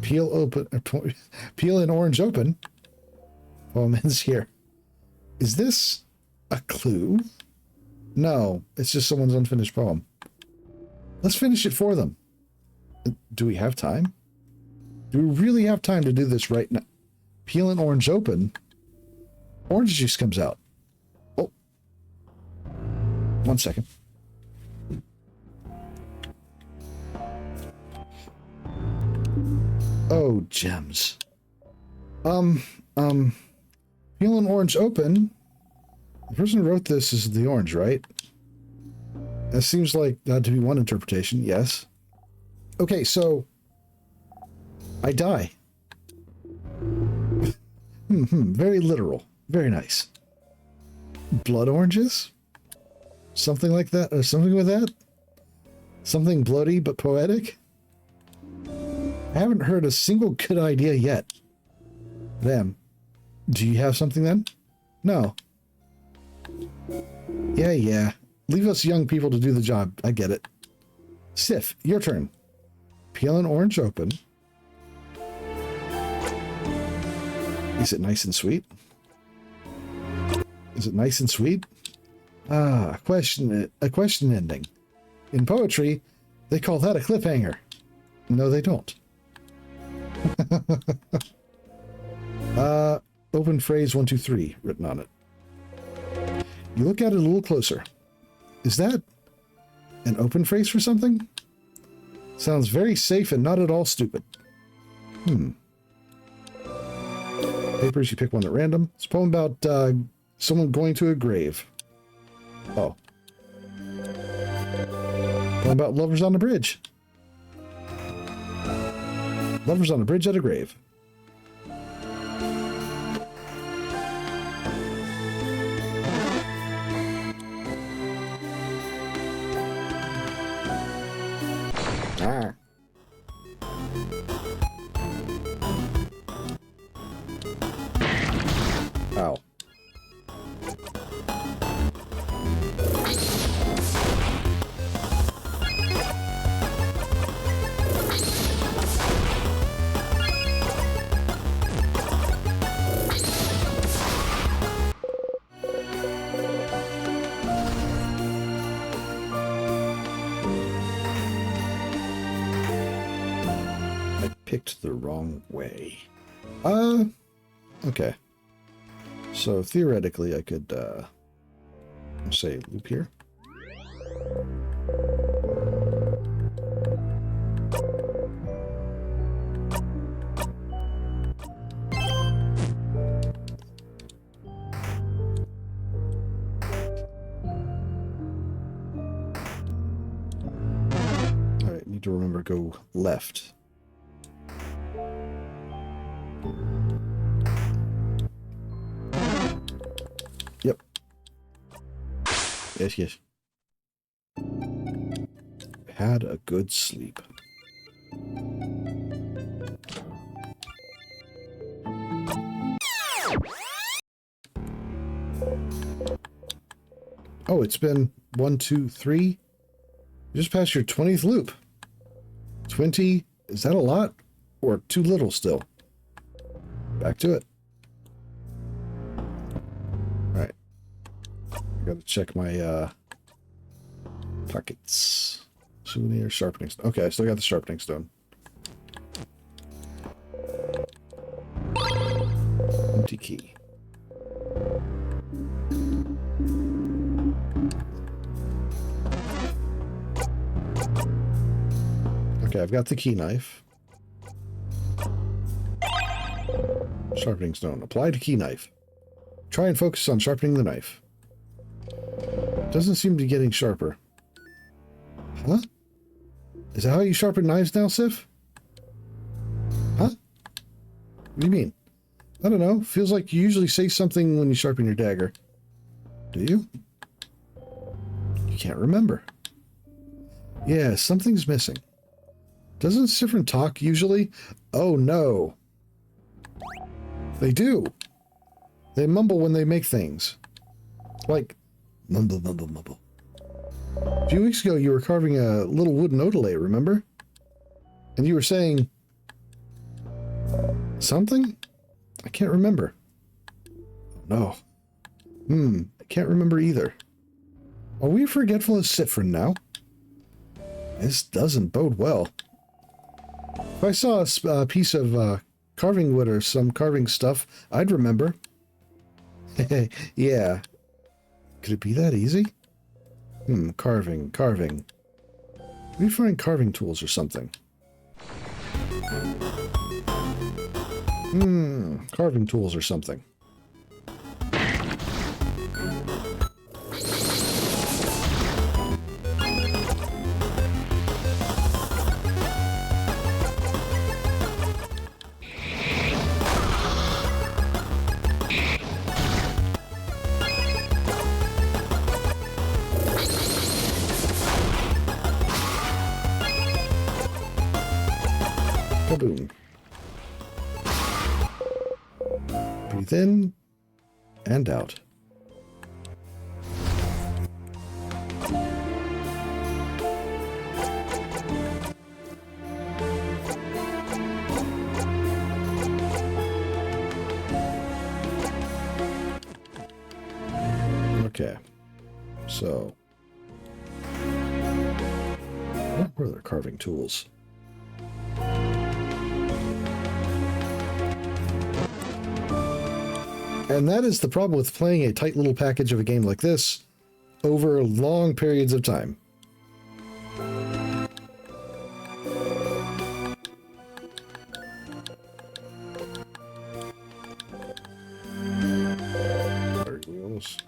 Peel an orange open. Poem ends here. Is this a clue? No, it's just someone's unfinished poem. Let's finish it for them. Do we have time? Do we really have time to do this right now? Peel an orange open. Orange juice comes out. Oh. 1 second. Oh, gems. Peel an orange open. The person who wrote this is the orange, right? That seems like that to be one interpretation, yes. Okay, so I die. Very literal. Very nice. Blood oranges? Something like that, or something with that? Something bloody but poetic? I haven't heard a single good idea yet. Them. Do you have something then? No. Yeah. Leave us young people to do the job. I get it. Sif, your turn. Peel an orange open. Is it nice and sweet? Is it nice and sweet? Ah, a question ending. In poetry, they call that a cliffhanger. No, they don't. Open phrase 1, 2, 3 written on it. You look at it a little closer. Is that an open phrase for something? Sounds very safe and not at all stupid. Papers, you pick one at random. It's a poem about someone going to a grave. Oh. Poem about lovers on a bridge. Lovers on a bridge at a grave. Ah. Ow. Picked the wrong way. Okay. So theoretically I could say loop here. All right, need to remember go left. Yep. Yes. Had a good sleep. Oh, it's been 1, 2, 3. You just passed your 20th loop. 20, is that a lot? Or too little still? Back to it. Alright. I gotta check my pockets. Souvenir, sharpening stone. Okay, I still got the sharpening stone. Empty key. Okay, I've got the key knife. Sharpening stone. Apply to key knife. Try and focus on sharpening the knife. Doesn't seem to be getting sharper. Huh? Is that how you sharpen knives now, Sif? Huh? What do you mean? I don't know. Feels like you usually say something when you sharpen your dagger. Do you? You can't remember. Yeah, something's missing. Doesn't Siffrin talk usually? Oh no. They do. They mumble when they make things. Like, mumble, mumble, mumble. A few weeks ago, you were carving a little wooden odolay, remember? And you were saying... something? I can't remember. No. I can't remember either. Are we forgetful as Siffrin now? This doesn't bode well. If I saw a piece of carving wood or some carving stuff, I'd remember. Yeah. Could it be that easy? Carving. We find carving tools or something. Carving tools or something. Kaboom. Breathe in and out. Okay, so what were their carving tools? And that is the problem with playing a tight little package of a game like this over long periods of time. Wheels.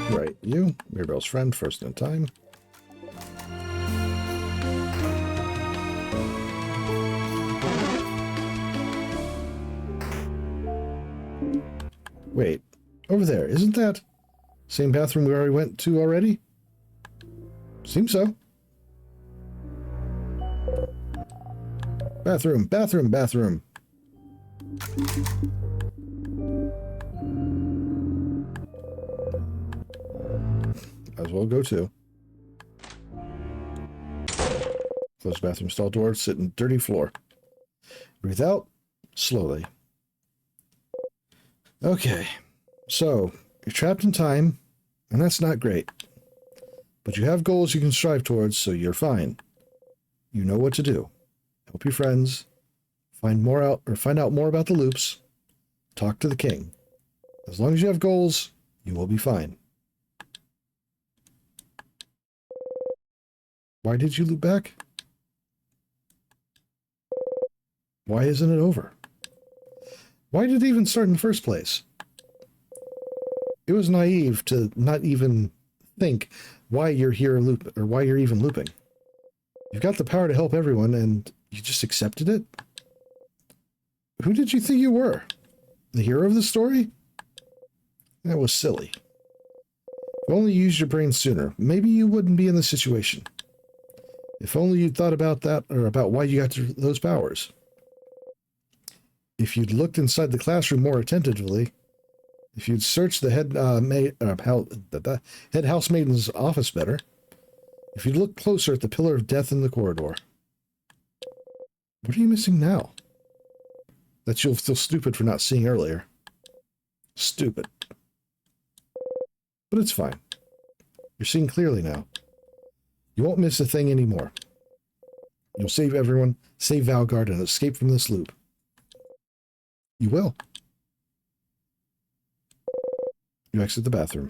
Right, you, Mirabelle's friend, first in time. Wait, over there, isn't that same bathroom we already went to already? Seems so. Bathroom. As well go to. Close bathroom stall door, sit in dirty floor. Breathe out slowly. Okay, so you're trapped in time, and that's not great. But you have goals you can strive towards, so you're fine. You know what to do. Help your friends, find out more about the loops, talk to the king. As long as you have goals, you will be fine. Why did you loop back? Why isn't it over? Why did it even start in the first place? It was naive to not even think why you're here or why you're even looping. You've got the power to help everyone and you just accepted it? Who did you think you were? The hero of the story? That was silly. If only you used your brain sooner, maybe you wouldn't be in this situation. If only you'd thought about that or about why you got those powers. If you'd looked inside the classroom more attentively, if you'd searched the head housemaiden's office better, if you'd looked closer at the pillar of death in the corridor. What are you missing now? That you'll feel stupid for not seeing earlier. Stupid. But it's fine. You're seeing clearly now. You won't miss a thing anymore. You'll save everyone, save Valgard, and escape from this loop. You will. You exit the bathroom.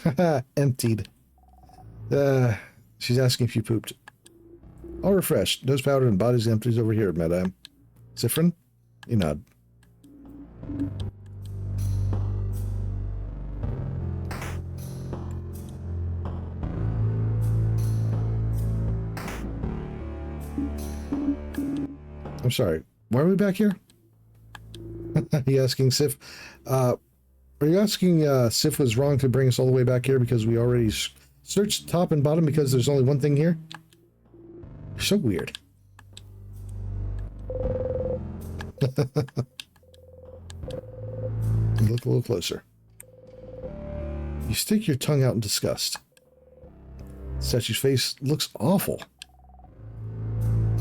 Haha, emptied. She's asking if you pooped. All refreshed. Nose powder and body's empties over here, madame. Siffrin? You nod. I'm sorry. Why are we back here? Are you asking Sif? Are you asking Sif was wrong to bring us all the way back here because we already searched top and bottom because there's only one thing here? You're so weird. Look a little closer. You stick your tongue out in disgust. The statue's face looks awful.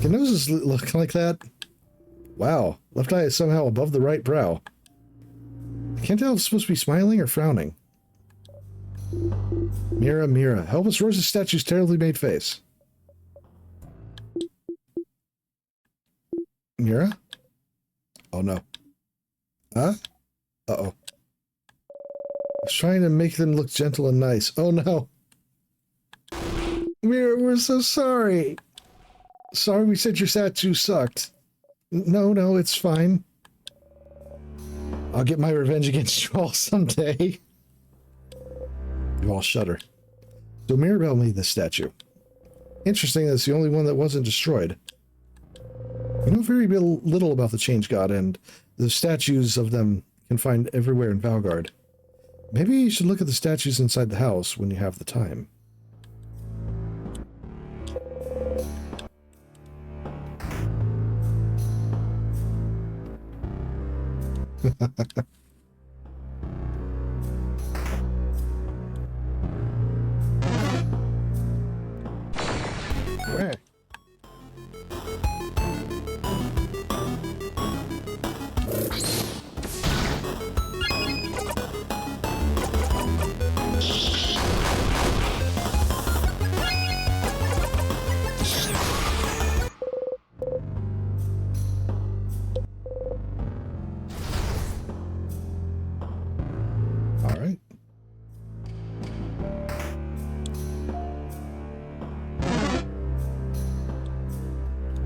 Can noses look like that? Wow, left eye is somehow above the right brow. I can't tell if it's supposed to be smiling or frowning. Mira, Mira, help us roast the statue's terribly made face. Mira? Oh no. Huh? Uh-oh. I was trying to make them look gentle and nice. Oh no. Mira, we're so sorry. Sorry we said your statue sucked. No, it's fine. I'll get my revenge against you all someday. You all shudder. So Mirabelle made this statue. Interesting, that's the only one that wasn't destroyed. You know very little about the Change God, and the statues of them can find everywhere in Valgard. Maybe you should look at the statues inside the house when you have the time. Where?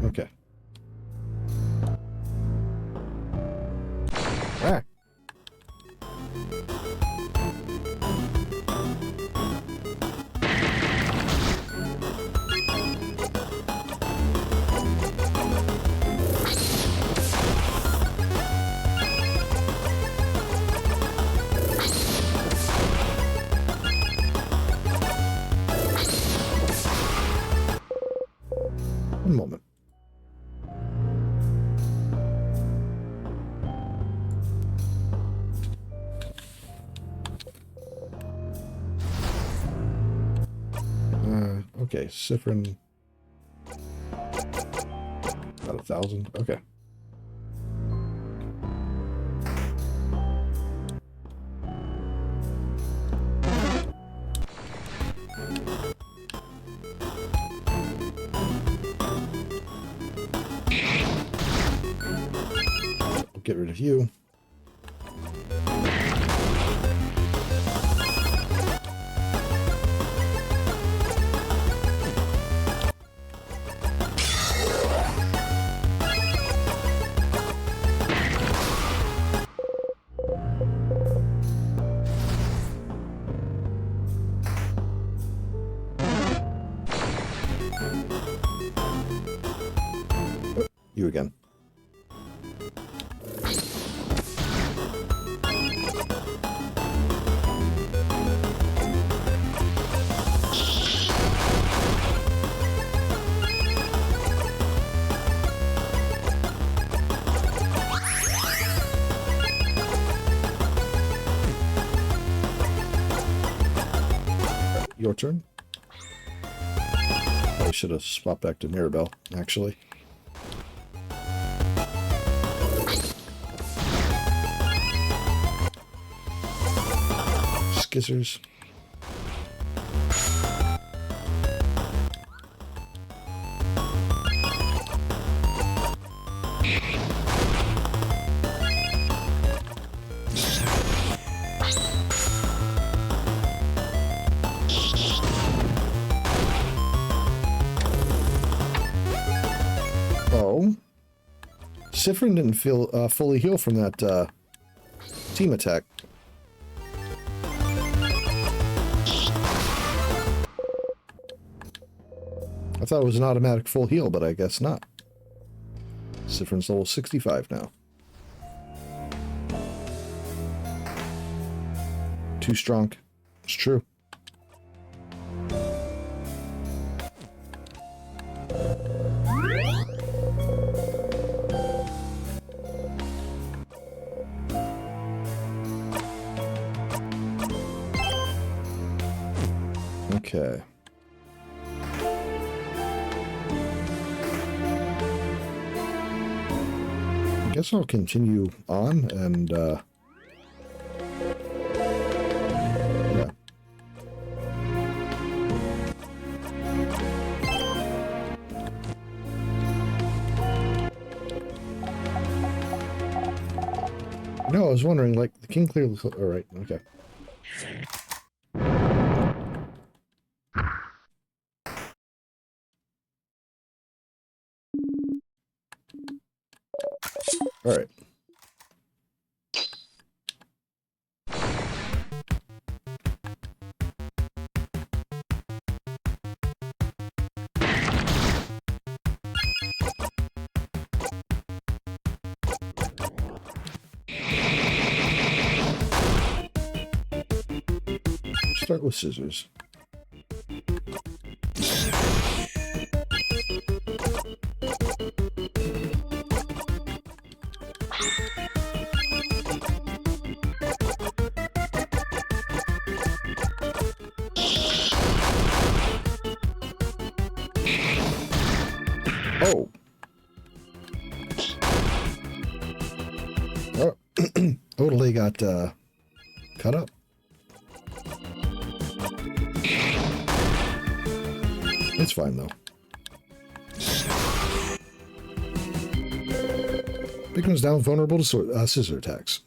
Okay. Ah. One moment. Okay, Siffrin. About 1,000. Okay. I'll get rid of you. You again. Your turn. I should have swapped back to Mirabelle, actually. scissors. Oh. Siffrin didn't feel fully heal from that team attack. I thought it was an automatic full heal, but I guess not. Siffrin's level 65 now. Too strong. It's true. Okay. I guess I'll continue on and, yeah. No, I was wondering, like, the king clearly... All right, okay. All right. Start with scissors. Oh. Oh. Totally got cut up. It's fine, though. Big one's now vulnerable to scissor attacks.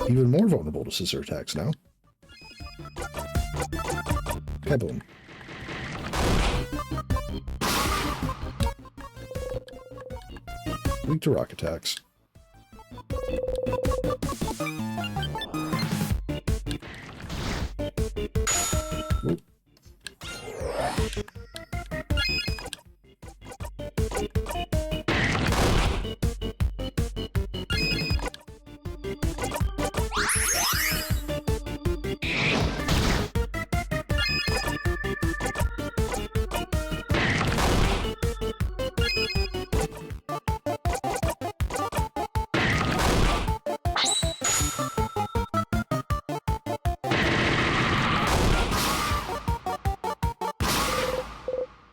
Even more vulnerable to scissor attacks now. Kaboom. Weak to rock attacks. Oop.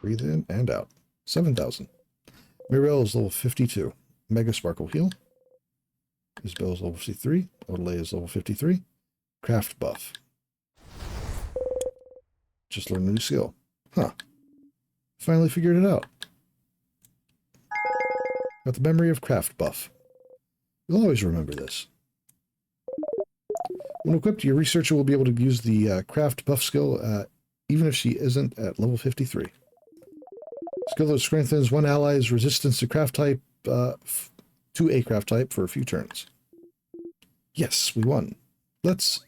Breathe in and out. 7,000. Mirel is level 52. Mega Sparkle Heal. Isabel is level 53. Odelay is level 53. Craft Buff. Just learned a new skill. Huh. Finally figured it out. Got the memory of Craft Buff. You'll always remember this. When equipped, your researcher will be able to use the Craft Buff skill even if she isn't at level 53. Skill that strengthens one ally's resistance to craft type, to a craft type for a few turns. Yes, we won. Let's...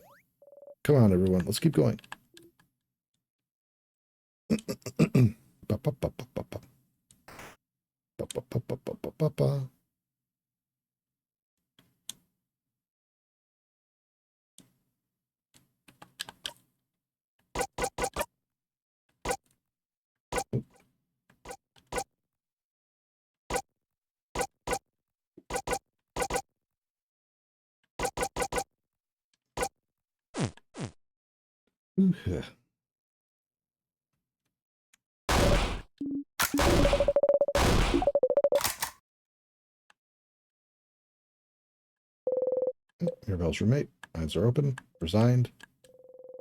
Come on, everyone. Let's keep going. Mirabelle's roommate. Eyes are open. Resigned.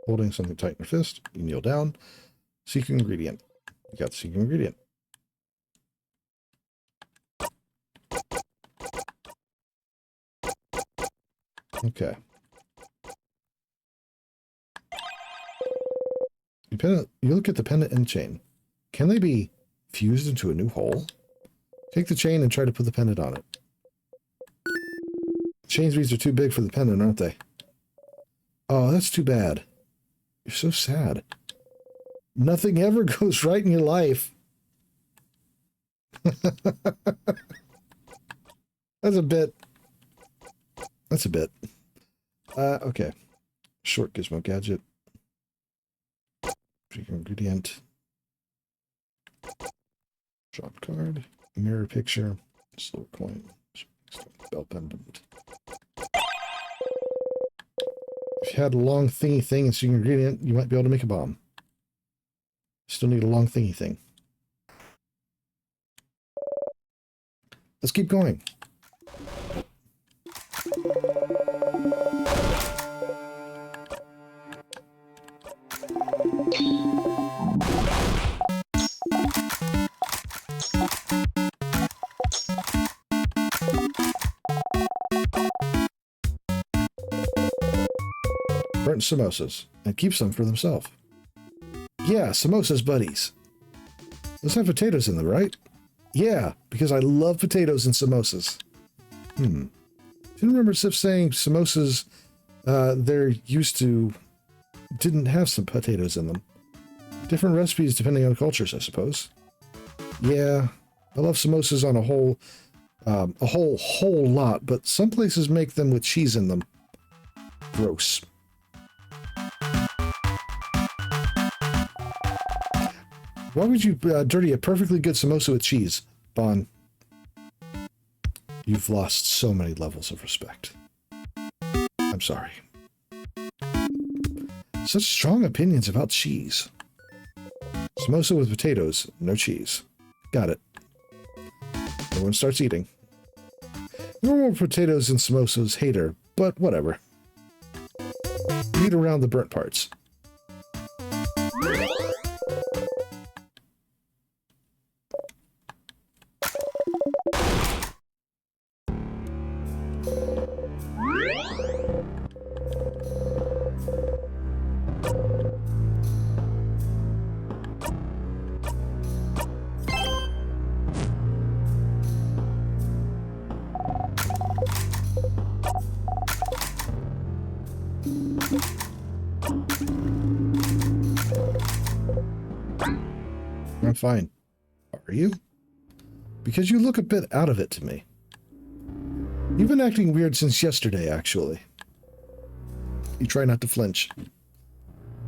Holding something tight in your fist. You kneel down. Secret ingredient. You got the secret ingredient. Okay. You look at the pendant and chain. Can they be fused into a new hole? Take the chain and try to put the pendant on it. Chain beads are too big for the pendant, aren't they? Oh, that's too bad. You're so sad. Nothing ever goes right in your life. That's a bit. That's a bit. Okay. Short gizmo gadget. Ingredient. Drop card. Mirror picture. Silver coin. Bell pendant. If you had a long thingy thing and secret ingredient, you might be able to make a bomb. Still need a long thingy thing. Let's keep going. Burnt samosas, and keep some for themselves. Yeah, samosas buddies. Those have potatoes in them, right? Yeah, because I love potatoes and samosas. Didn't remember Sif saying samosas, they're used to, didn't have some potatoes in them. Different recipes depending on cultures, I suppose. Yeah, I love samosas on a whole lot, but some places make them with cheese in them. Gross. Why would you dirty a perfectly good samosa with cheese, Bon? You've lost so many levels of respect. I'm sorry. Such strong opinions about cheese. Samosa with potatoes, no cheese. Got it. Everyone starts eating. Normal potatoes and samosas hater, but whatever. Eat around the burnt parts. I'm fine. Are you? Because you look a bit out of it to me. You've been acting weird since yesterday, actually. You try not to flinch.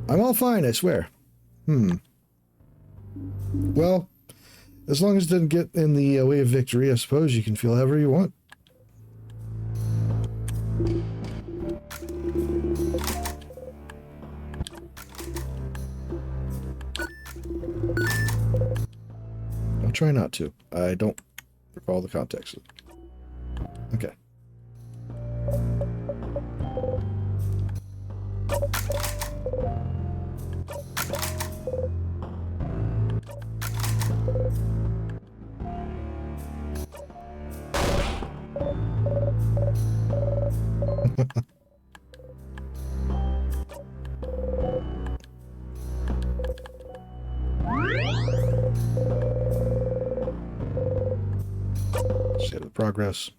I'm all fine, I swear. Well, as long as it doesn't get in the way of victory, I suppose you can feel however you want. I'll try not to. I don't recall the context. Okay. State of the progress.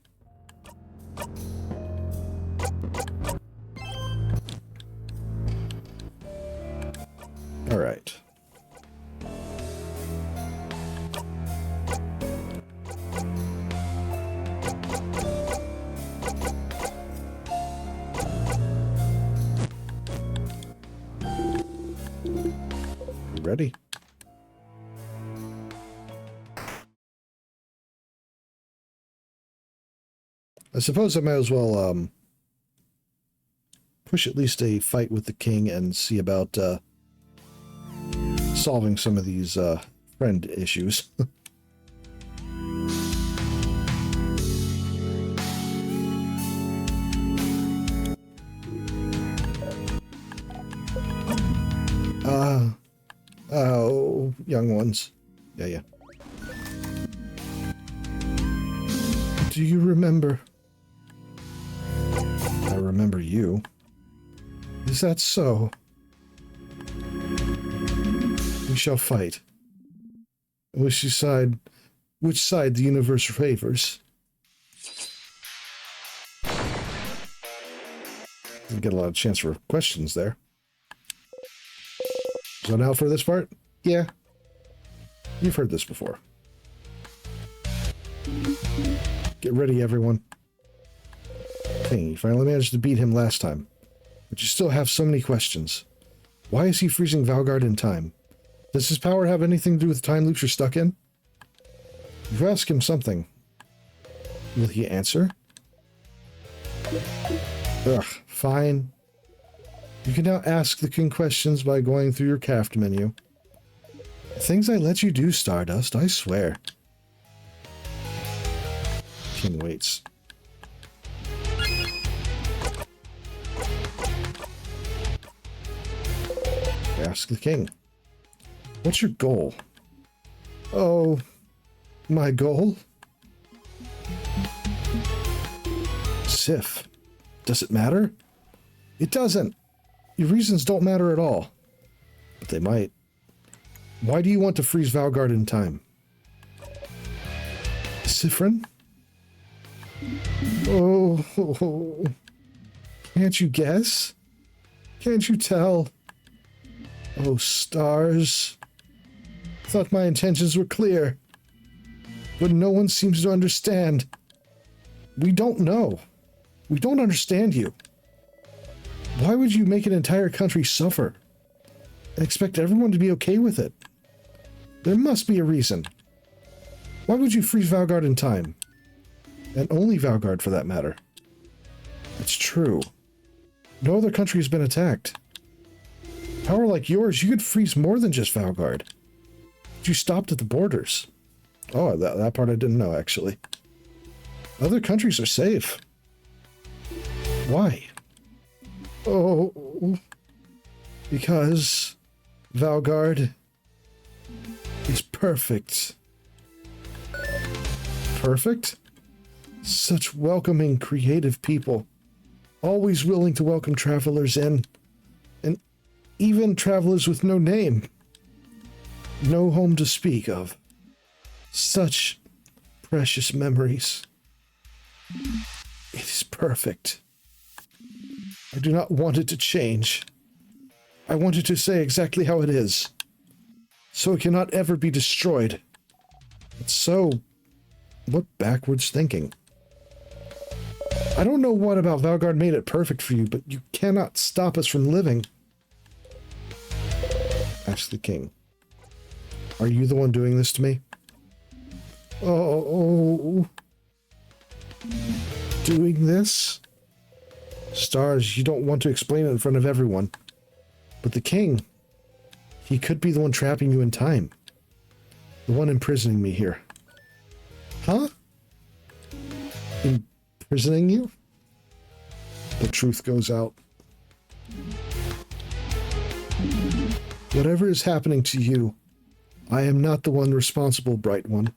All right. You ready? I suppose I might as well push at least a fight with the king and see about solving some of these friend issues. young ones. Yeah, yeah. Do you remember? I remember you. Is that so? We shall fight. Which side the universe favors. Didn't get a lot of chance for questions there. So now for this part? Yeah. You've heard this before. Get ready, everyone. Dang, you finally managed to beat him last time. But you still have so many questions. Why is he freezing Valgard in time? Does his power have anything to do with the time loops you're stuck in? You ask him something. Will he answer? Ugh, fine. You can now ask the king questions by going through your craft menu. Things I let you do, Stardust, I swear. King waits. Ask the king. What's your goal? Oh, my goal? Sif. Does it matter? It doesn't. Your reasons don't matter at all. But they might. Why do you want to freeze Valgard in time? Siffrin? Oh, can't you guess? Can't you tell? Oh, stars. Thought my intentions were clear. But no one seems to understand. We don't know. We don't understand you. Why would you make an entire country suffer and expect everyone to be okay with it? There must be a reason. Why would you freeze Valgard in time? And only Valgard, for that matter. It's true. No other country has been attacked. Power like yours, you could freeze more than just Valgard. But you stopped at the borders. Oh, that part I didn't know, actually. Other countries are safe. Why? Oh, because Valgard is perfect. Perfect? Such welcoming, creative people. Always willing to welcome travelers in. And even travelers with no name. No home to speak of. Such precious memories. It is perfect. I do not want it to change. I want it to stay exactly how it is. So it cannot ever be destroyed. But so, what backwards thinking? I don't know what about Valgard made it perfect for you, but you cannot stop us from living. Ask the king. Are you the one doing this to me? Oh. Doing this? Stars, you don't want to explain it in front of everyone. But the king, he could be the one trapping you in time. The one imprisoning me here. Huh? Imprisoning you? The truth goes out. Whatever is happening to you, I am not the one responsible, Bright One.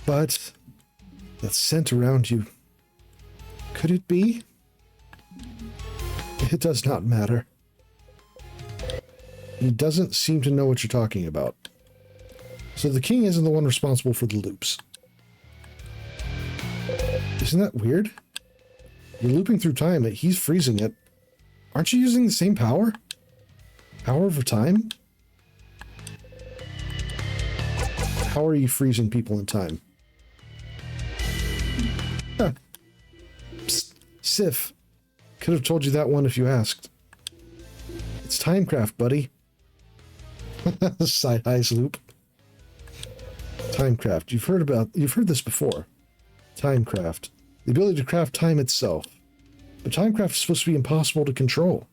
But that scent around you, could it be? It does not matter. He doesn't seem to know what you're talking about. So the king isn't the one responsible for the loops. Isn't that weird? You're looping through time, and he's freezing it. Aren't you using the same power? Power over time? How are you freezing people in time? Huh. Psst, Sif. Could have told you that one if you asked. It's timecraft, buddy. Side eyes loop. Timecraft. You've heard this before. Timecraft. The ability to craft time itself. But timecraft is supposed to be impossible to control.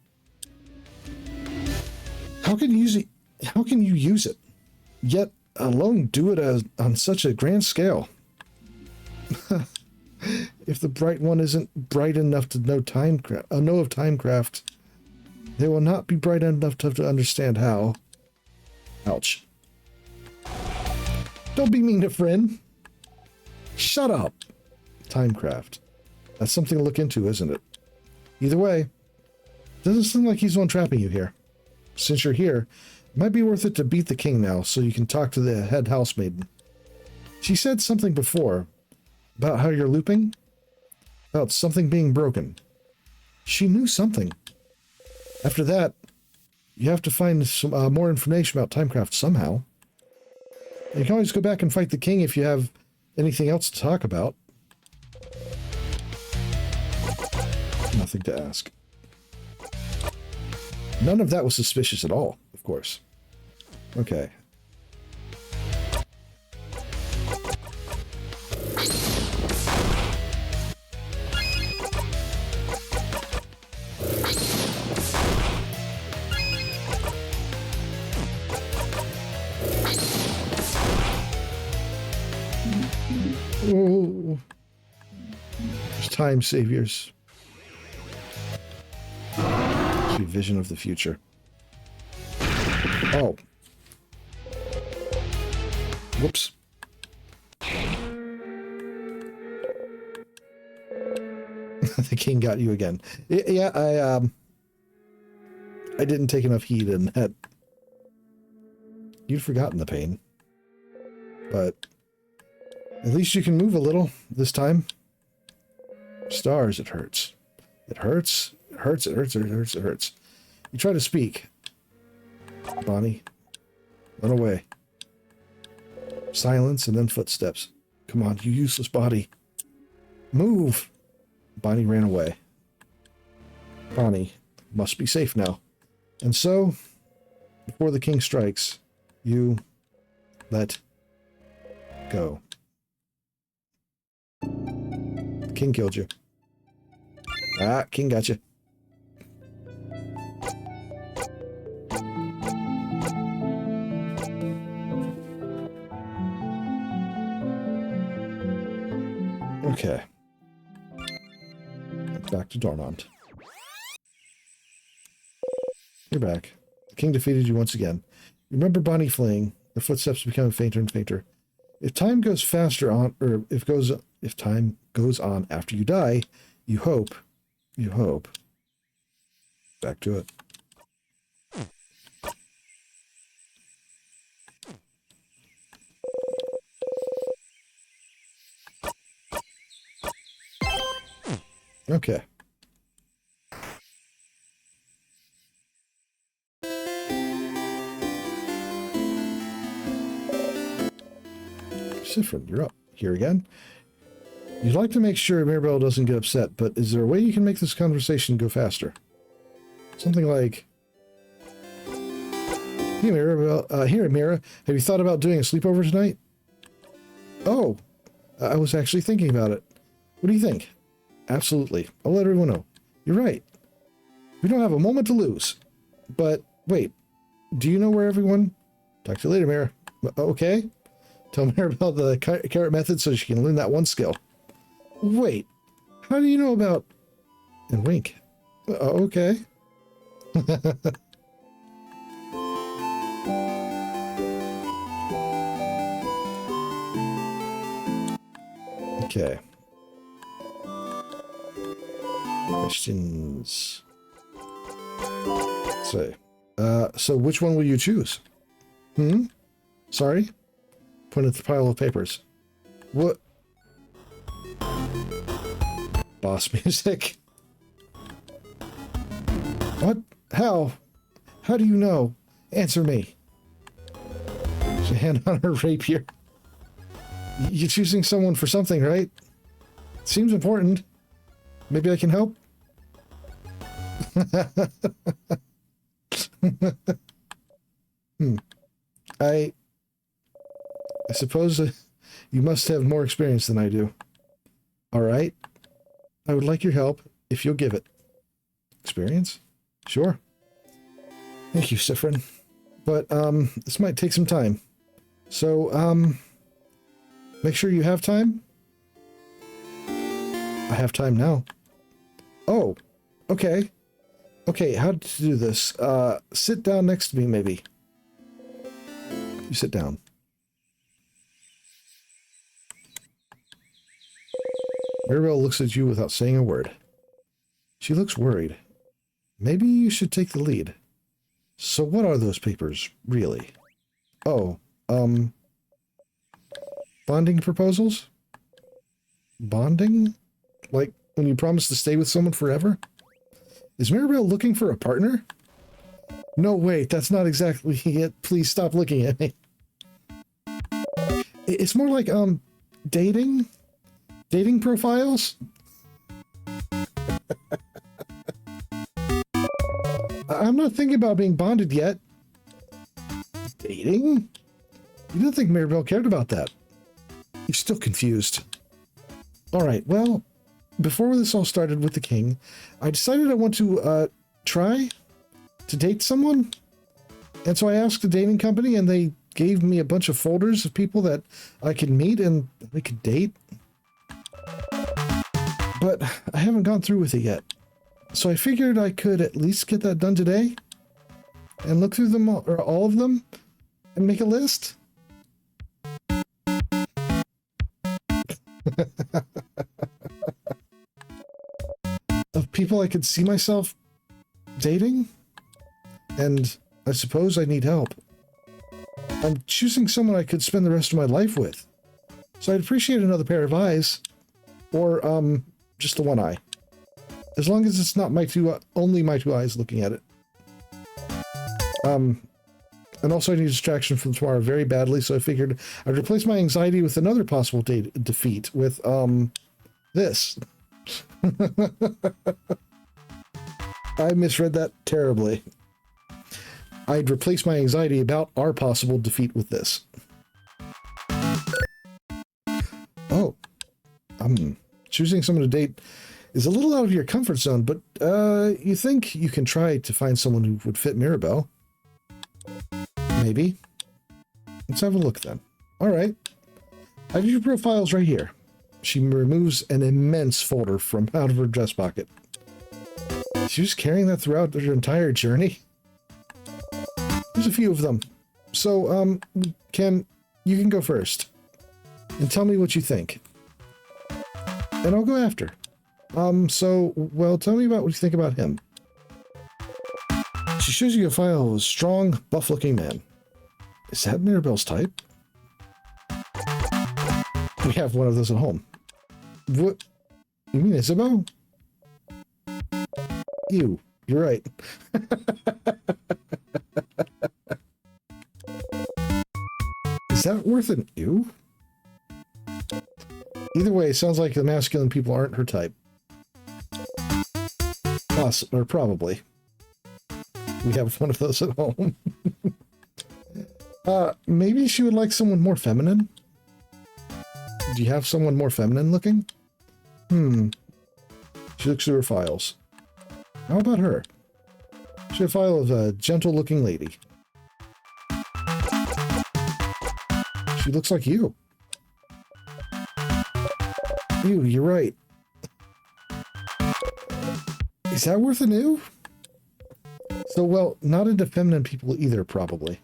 How can you use it? Yet alone do it on such a grand scale. If the Bright One isn't bright enough to know of timecraft, they will not be bright enough to understand how. Ouch. Don't be mean to Friend. Shut up. Timecraft. That's something to look into, isn't it? Either way, doesn't seem like he's the one trapping you here. Since you're here, it might be worth it to beat the king now so you can talk to the head housemaiden. She said something before about how you're looping, about something being broken. She knew something. After that, you have to find some more information about Timecraft somehow. You can always go back and fight the king if you have anything else to talk about. Nothing to ask. None of that was suspicious at all, of course. Okay. Oh. There's time saviors. See vision of the future. Oh. Whoops. The king got you again. Yeah, I didn't take enough heed in that. You'd forgotten the pain. But at least you can move a little this time. Stars, it hurts. It hurts. It hurts. It hurts. It hurts. It hurts. You try to speak. Bonnie, run away. Silence and then footsteps. Come on, you useless body. Move. Bonnie ran away. Bonnie must be safe now. And so, before the king strikes, you let go. The king killed you. Ah, king got you. Okay. Back to Dormont. You're back. The king defeated you once again. Remember Bonnie fleeing. Her footsteps become fainter and fainter. If time goes faster on, or if time goes on after you die, you hope. Back to it. Okay. Siffrin, you're up. Here again. You'd like to make sure Mirabelle doesn't get upset, but is there a way you can make this conversation go faster? Something like, hey Mirabelle, here Mira, have you thought about doing a sleepover tonight? Oh, I was actually thinking about it. What do you think? Absolutely. I'll let everyone know. You're right. We don't have a moment to lose. But wait, do you know where everyone? Talk to you later, Mira. Okay. Tell Mirabelle the carrot method so she can learn that one skill. Wait, how do you know about... And wink. Okay. Okay. Questions. So which one will you choose? Sorry? Point at the pile of papers. What? Boss music. What? How? How do you know? Answer me. She hand on her rapier. You're choosing someone for something, right? Seems important. Maybe I can help? I suppose you must have more experience than I do. All right. I would like your help if you'll give it. Experience? Sure. Thank you, Siffrin. But, this might take some time. So, make sure you have time. I have time now. Oh, okay. Okay, how to do this? Sit down next to me, maybe. You sit down. Mirabelle looks at you without saying a word. She looks worried. Maybe you should take the lead. So what are those papers, really? Oh, bonding proposals? Bonding? Like when you promise to stay with someone forever? Is Mirabelle looking for a partner? No, wait, that's not exactly it. Please stop looking at me. It's more like, dating? Dating profiles? I'm not thinking about being bonded yet. Dating? You didn't think Mirabelle cared about that. You're still confused. Alright, well, before this all started with the king, I decided I want to, try to date someone. And so I asked the dating company, and they gave me a bunch of folders of people that I could meet and we could date. But I haven't gone through with it yet. So I figured I could at least get that done today and look through them all of them and make a list. Of people I could see myself dating, and I suppose I need help. I'm choosing someone I could spend the rest of my life with, so I'd appreciate another pair of eyes, or just the one eye, as long as it's not my only my two eyes looking at it. And also I need distraction from tomorrow very badly, so I figured I'd replace my anxiety with another possible defeat with this. I misread that terribly. I'd replace my anxiety about our possible defeat with this. Oh. Choosing someone to date is a little out of your comfort zone, but you think you can try to find someone who would fit Mirabelle? Maybe. Let's have a look then. Alright. I have your profiles right here. She removes an immense folder from out of her dress pocket. She was carrying that throughout her entire journey? There's a few of them. So, you can go first. And tell me what you think. And I'll go after. Well, tell me about what you think about him. She shows you a file of a strong, buff-looking man. Is that Mirabelle's type? We have one of those at home. What? You mean Isabel? Ew, you're right. Is that worth an ew? Either way, it sounds like the masculine people aren't her type. Or probably. We have one of those at home. Maybe she would like someone more feminine? Do you have someone more feminine looking? She looks through her files. How about her? She has a file of a gentle-looking lady. She looks like you. Ew, you're right. Is that worth a new? So, well, not into feminine people either, probably.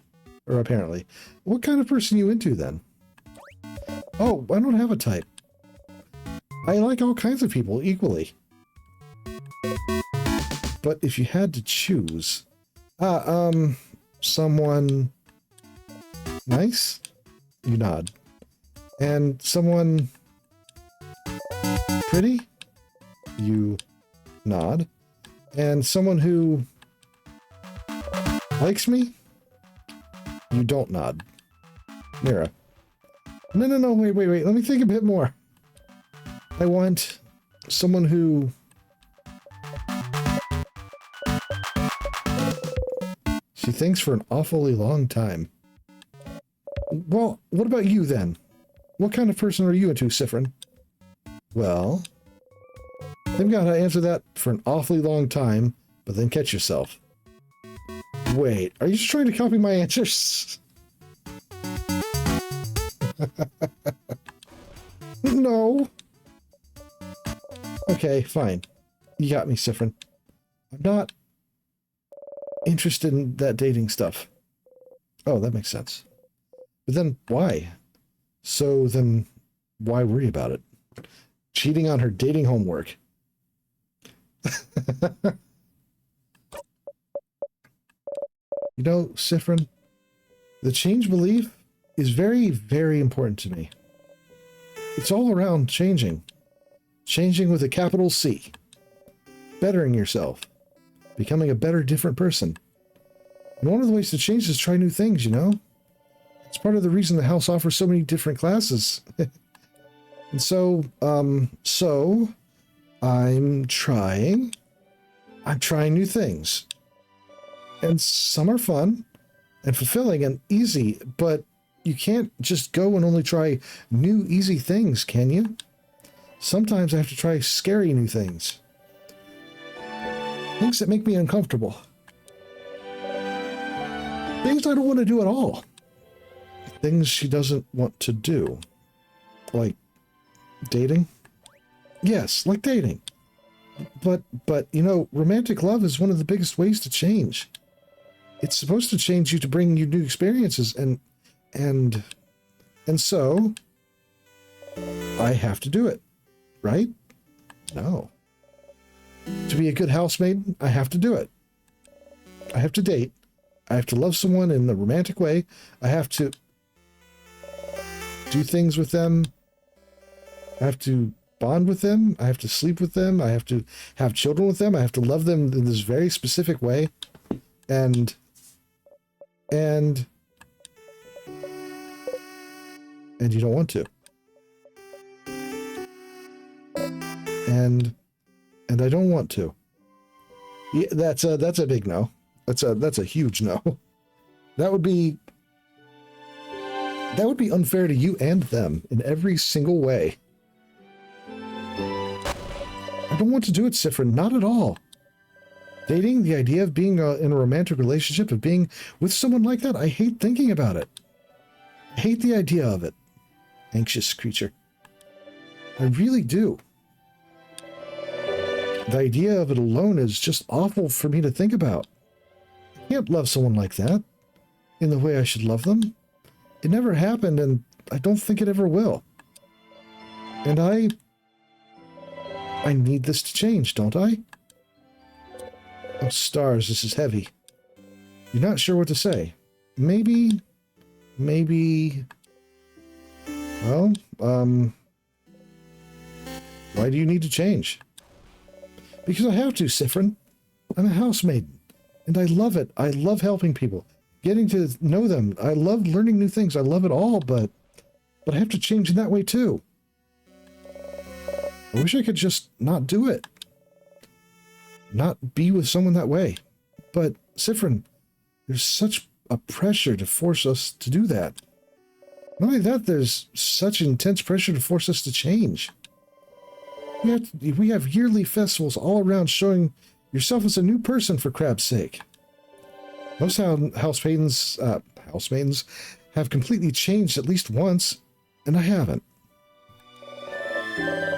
Or apparently. What kind of person are you into, then? Oh, I don't have a type. I like all kinds of people equally. But if you had to choose... someone... nice? You nod. And someone... pretty? You nod. And someone who... likes me? You don't nod. Mira. No, wait. Let me think a bit more. I want someone who... she thinks for an awfully long time. Well, what about you then? What kind of person are you into, Siffrin? Well... they've got to answer that for an awfully long time, but then catch yourself. Wait, are you just trying to copy my answers? No. Okay, fine. You got me, Siffrin. I'm not interested in that dating stuff. Oh, that makes sense. But then, why? So then, why worry about it? cheating on her dating homework. You know, Siffrin, the change belief is very, very important to me. It's all around changing. Changing with a capital C. Bettering yourself. Becoming a better, different person. And one of the ways to change is try new things, you know? It's part of the reason the house offers so many different classes. And so I'm trying new things. And some are fun and fulfilling and easy, but you can't just go and only try new, easy things, can you? Sometimes I have to try scary new things. Things that make me uncomfortable. Things I don't want to do at all. Things she doesn't want to do. Like dating? Yes, like dating. But you know, romantic love is one of the biggest ways to change. It's supposed to change you to bring you new experiences, and so I have to do it, right? No. To be a good housemaid, I have to do it. I have to date. I have to love someone in a romantic way. I have to do things with them. I have to bond with them. I have to sleep with them. I have to have children with them. I have to love them in this very specific way. And you don't want to. And I don't want to. Yeah, that's a big no. That's a huge no. That would be unfair to you and them in every single way. I don't want to do it, Siffrin. Not at all. Dating, the idea of being in a romantic relationship, of being with someone like that, I hate thinking about it. I hate the idea of it. Anxious creature. I really do. The idea of it alone is just awful for me to think about. I can't love someone like that in the way I should love them. It never happened, and I don't think it ever will. And I need this to change, don't I? Oh, stars, this is heavy. You're not sure what to say. Maybe, well, why do you need to change? Because I have to, Siffrin. I'm a housemaid, and I love it. I love helping people, getting to know them. I love learning new things. I love it all, but I have to change in that way too. I wish I could just not do it. Not be with someone that way. But, Siffrin, there's such a pressure to force us to do that. Not only that, there's such intense pressure to force us to change. We have yearly festivals all around showing yourself as a new person, for crab's sake. Most housemaidens have completely changed at least once, and I haven't.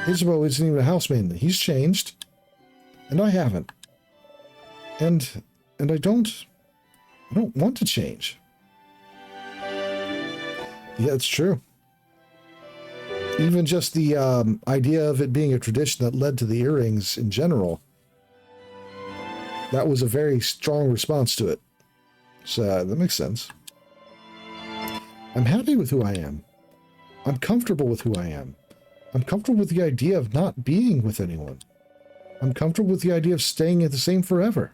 Isabel isn't even a housemaid. He's changed, and I haven't. And I don't want to change. Yeah, it's true. Even just the idea of it being a tradition that led to the earrings in general, that was a very strong response to it. So that makes sense. I'm happy with who I am. I'm comfortable with who I am. I'm comfortable with the idea of not being with anyone. I'm comfortable with the idea of staying at the same forever.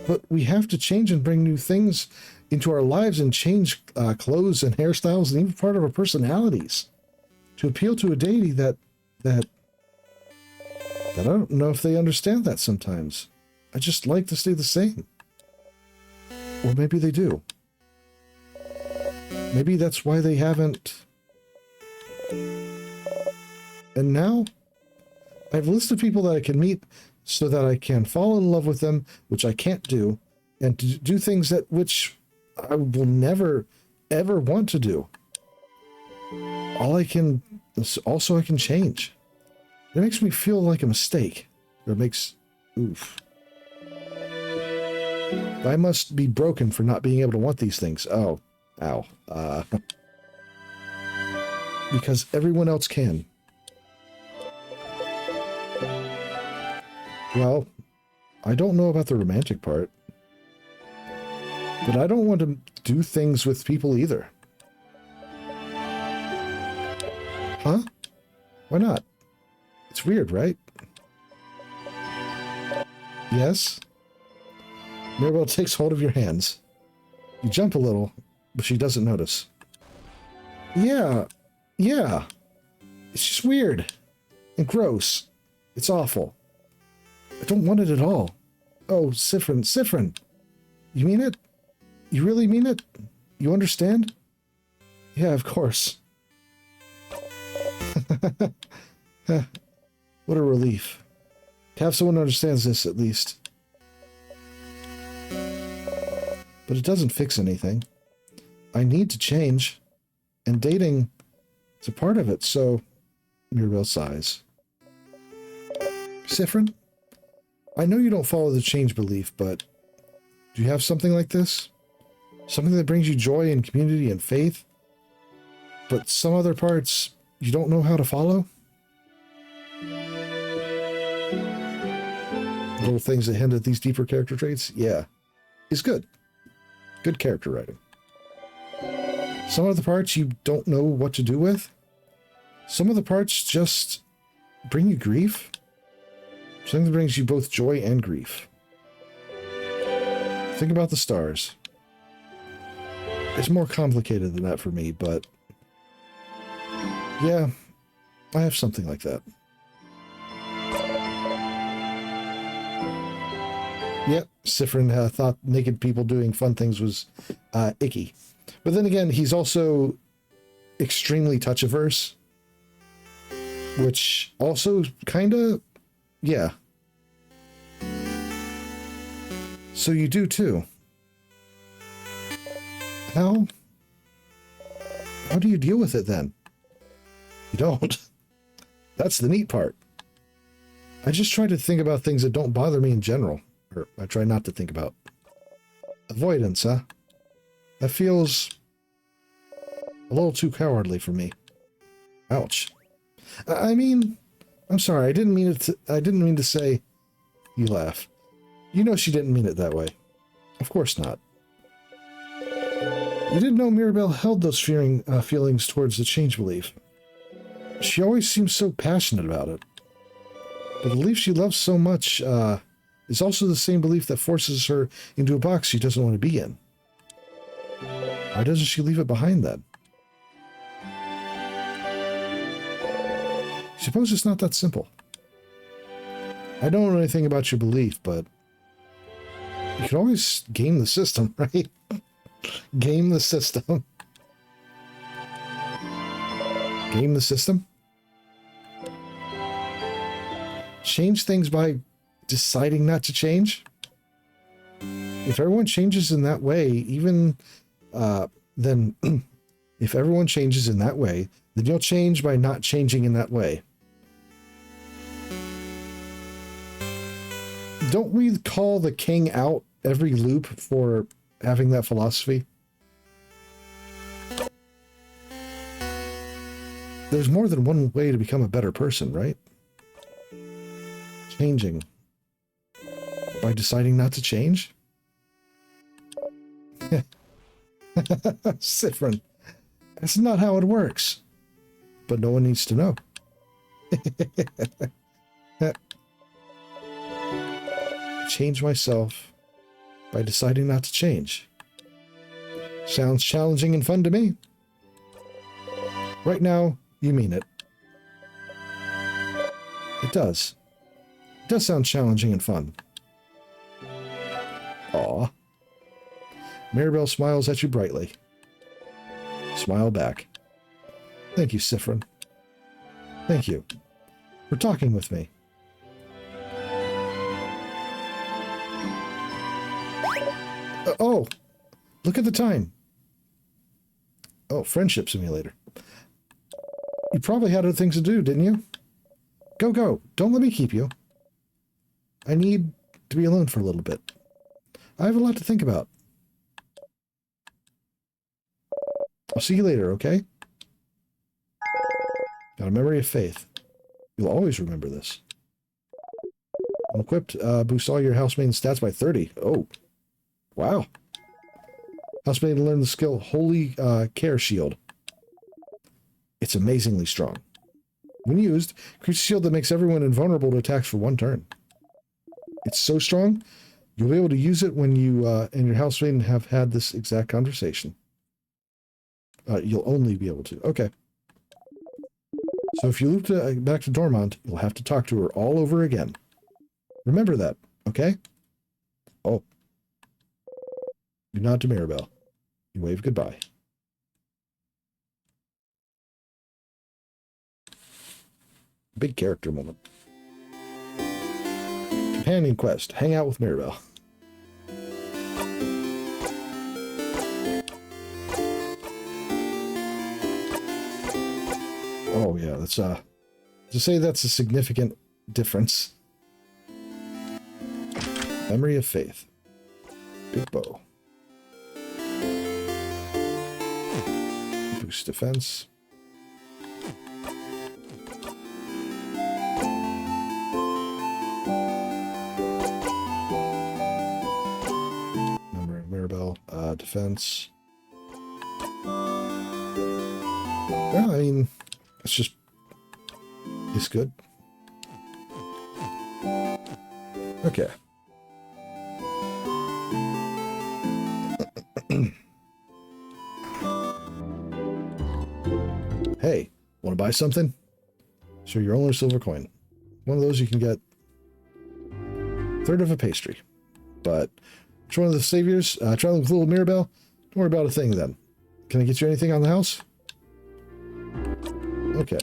But we have to change and bring new things into our lives and change clothes and hairstyles and even part of our personalities to appeal to a deity that I don't know if they understand that sometimes. I just like to stay the same. Or maybe they do. Maybe that's why they haven't. And now I have a list of people that I can meet so that I can fall in love with them, which I can't do, and to do things that which I will never, ever want to do. I can change. It makes me feel like a mistake. Or it makes, oof. I must be broken for not being able to want these things. Oh, ow. Because everyone else can. Well, I don't know about the romantic part. But I don't want to do things with people either. Huh? Why not? It's weird, right? Yes? Mirabelle takes hold of your hands. You jump a little, but she doesn't notice. Yeah. It's just weird. And gross. It's awful. I don't want it at all. Oh, Siffrin. You mean it? You really mean it? You understand? Yeah, of course. What a relief. To have someone who understands this, at least. But it doesn't fix anything. I need to change. And dating is a part of it, so... Mirabelle sighs. Siffrin, I know you don't follow the change belief, but... do you have something like this? Something that brings you joy and community and faith? But some other parts you don't know how to follow? Little things that hint at these deeper character traits? Yeah. Is good. Good character writing. Some of the parts you don't know what to do with? Some of the parts just bring you grief? Something that brings you both joy and grief. Think about the stars. It's more complicated than that for me, but... yeah, I have something like that. Yep, Siffrin thought naked people doing fun things was icky. But then again, he's also extremely touch-averse. Which also kind of... yeah. So you do too. How do you deal with it then? You don't. That's the neat part. I just try to think about things that don't bother me in general. Or I try not to think about. Avoidance, huh? That feels a little too cowardly for me. Ouch. I mean, I'm sorry. I didn't mean to say. You laugh. You know she didn't mean it that way. Of course not. You didn't know Mirabelle held those feelings towards the change belief. She always seems so passionate about it. But the belief she loves so much is also the same belief that forces her into a box she doesn't want to be in. Why doesn't she leave it behind then? Suppose it's not that simple. I don't know anything about your belief, but you can always game the system, right? Game the system. Game the system? Change things by deciding not to change? If everyone changes in that way, then if everyone changes in that way, then you'll change by not changing in that way. Don't we call the king out every loop for having that philosophy? There's more than one way to become a better person, right? Changing. By deciding not to change? Siffrin. That's not how it works. But no one needs to know. Change myself by deciding not to change. Sounds challenging and fun to me. Right now, you mean it. It does. It does sound challenging and fun. Aw. Mirabelle smiles at you brightly. Smile back. Thank you, Siffrin. Thank you for talking with me. Oh, look at the time. Oh, friendship simulator. You probably had other things to do, didn't you? Go, go. Don't let me keep you. I need to be alone for a little bit. I have a lot to think about. I'll see you later, okay? Got a memory of faith. You'll always remember this. Unequipped. Boost all your housemaiden stats by 30. Oh, wow. Housemaiden learn the skill Holy Care Shield. It's amazingly strong. When used, creates a shield that makes everyone invulnerable to attacks for 1 turn. It's so strong, you'll be able to use it when you and your housemaiden have had this exact conversation. You'll only be able to. Okay. So if you loop back to Dormont, you'll have to talk to her all over again. Remember that, okay? Oh. You nod to Mirabelle. You wave goodbye. Big character moment. Companion quest. Hang out with Mirabelle. Oh yeah, that's to say that's a significant difference. Memory of Faith. Big bow. Boost defense. Memory of Mirabelle. Defense. Yeah, I mean, it's just, it's good. Okay. Hey, want to buy something? Sure, your only silver coin. One of those you can get 1/3 of a pastry. But which one of the saviors? Traveling with little Mirabelle? Don't worry about a thing then. Can I get you anything on the house? Okay.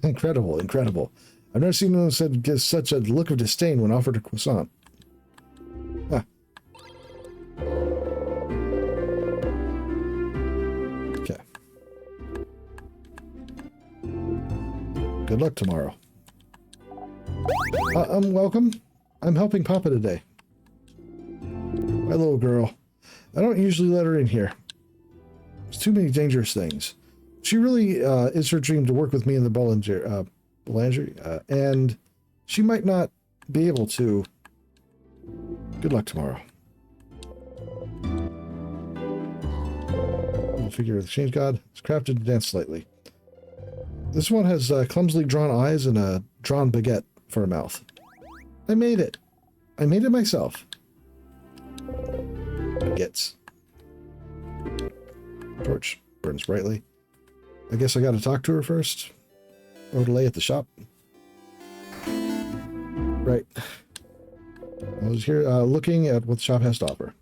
Incredible, incredible. I've never seen anyone said give such a look of disdain when offered a croissant. Ah. Okay. Good luck tomorrow. Welcome. I'm helping Papa today. My little girl. I don't usually let her in here. There's too many dangerous things. She really is her dream to work with me in the boulangerie, and she might not be able to. Good luck tomorrow. Little figure of the change god. It's crafted to dance slightly. This one has clumsily drawn eyes and a drawn baguette for a mouth. I made it. I made it myself. Baguettes. Torch burns brightly. I guess I gotta talk to her first. Or delay at the shop. Right. I was here looking at what the shop has to offer.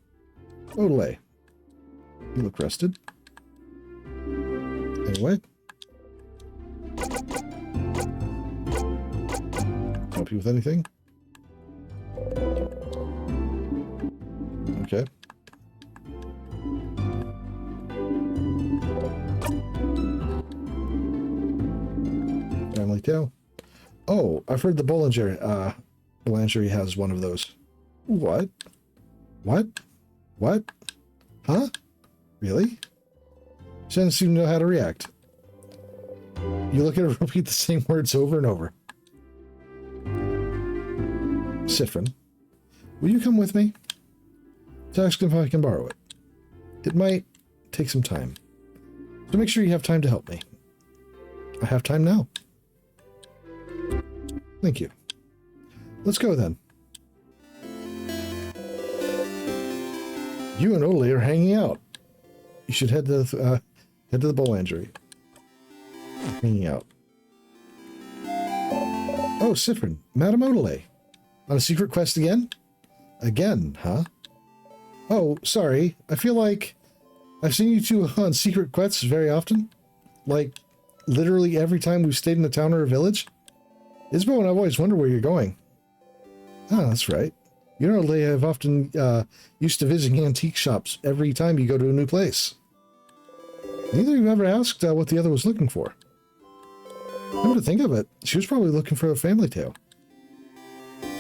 Odelay. You look rested. Anyway. Help you with anything? Okay. Family tale. Oh, I've heard the boulangerie has one of those. What? What? What? Huh? Really? She doesn't seem to know how to react. You look at her repeat the same words over and over. Siffrin, will you come with me? To ask if I can borrow it. It might take some time. So make sure you have time to help me. I have time now. Thank you. Let's go then. You and Ole are hanging out. You should head to the boulangerie. Hanging out. Oh, Siffrin, Madame Odelay. On a secret quest again? Again, huh? Oh, sorry. I feel like I've seen you two on secret quests very often. Like, literally every time we've stayed in a town or a village. Isabel and I've always wondered where you're going. Ah, that's right. You know, they have often used to visiting antique shops every time you go to a new place. Neither of you ever asked what the other was looking for. Come to think of it, she was probably looking for a family tale.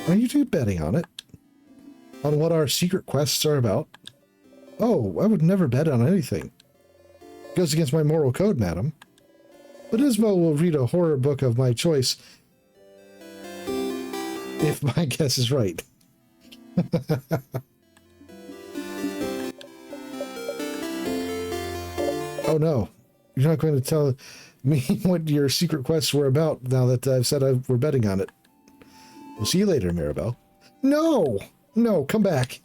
Are you two betting on it? On what our secret quests are about? Oh, I would never bet on anything. It goes against my moral code, madam. But Isabel will read a horror book of my choice if my guess is right. Oh no, you're not going to tell me what your secret quests were about now that I've said we're betting on it. We'll see you later, Mirabelle. No! No, come back.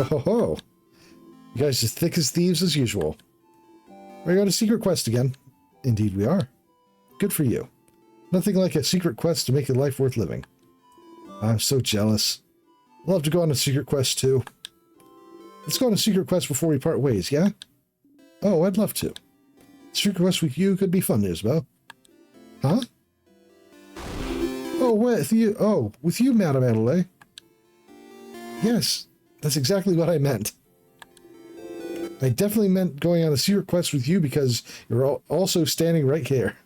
Oh ho! You guys as thick as thieves as usual. Are you on a secret quest again? Indeed we are. Good for you. Nothing like a secret quest to make your life worth living. I'm so jealous. I'd love to go on a secret quest too. Let's go on a secret quest before we part ways, yeah? Oh, I'd love to. Secret quest with you could be fun, Isabel. Huh? Oh, with you? Oh, with you, Madame Adelaide. Yes, that's exactly what I meant. I definitely meant going on a secret quest with you because you're also standing right here.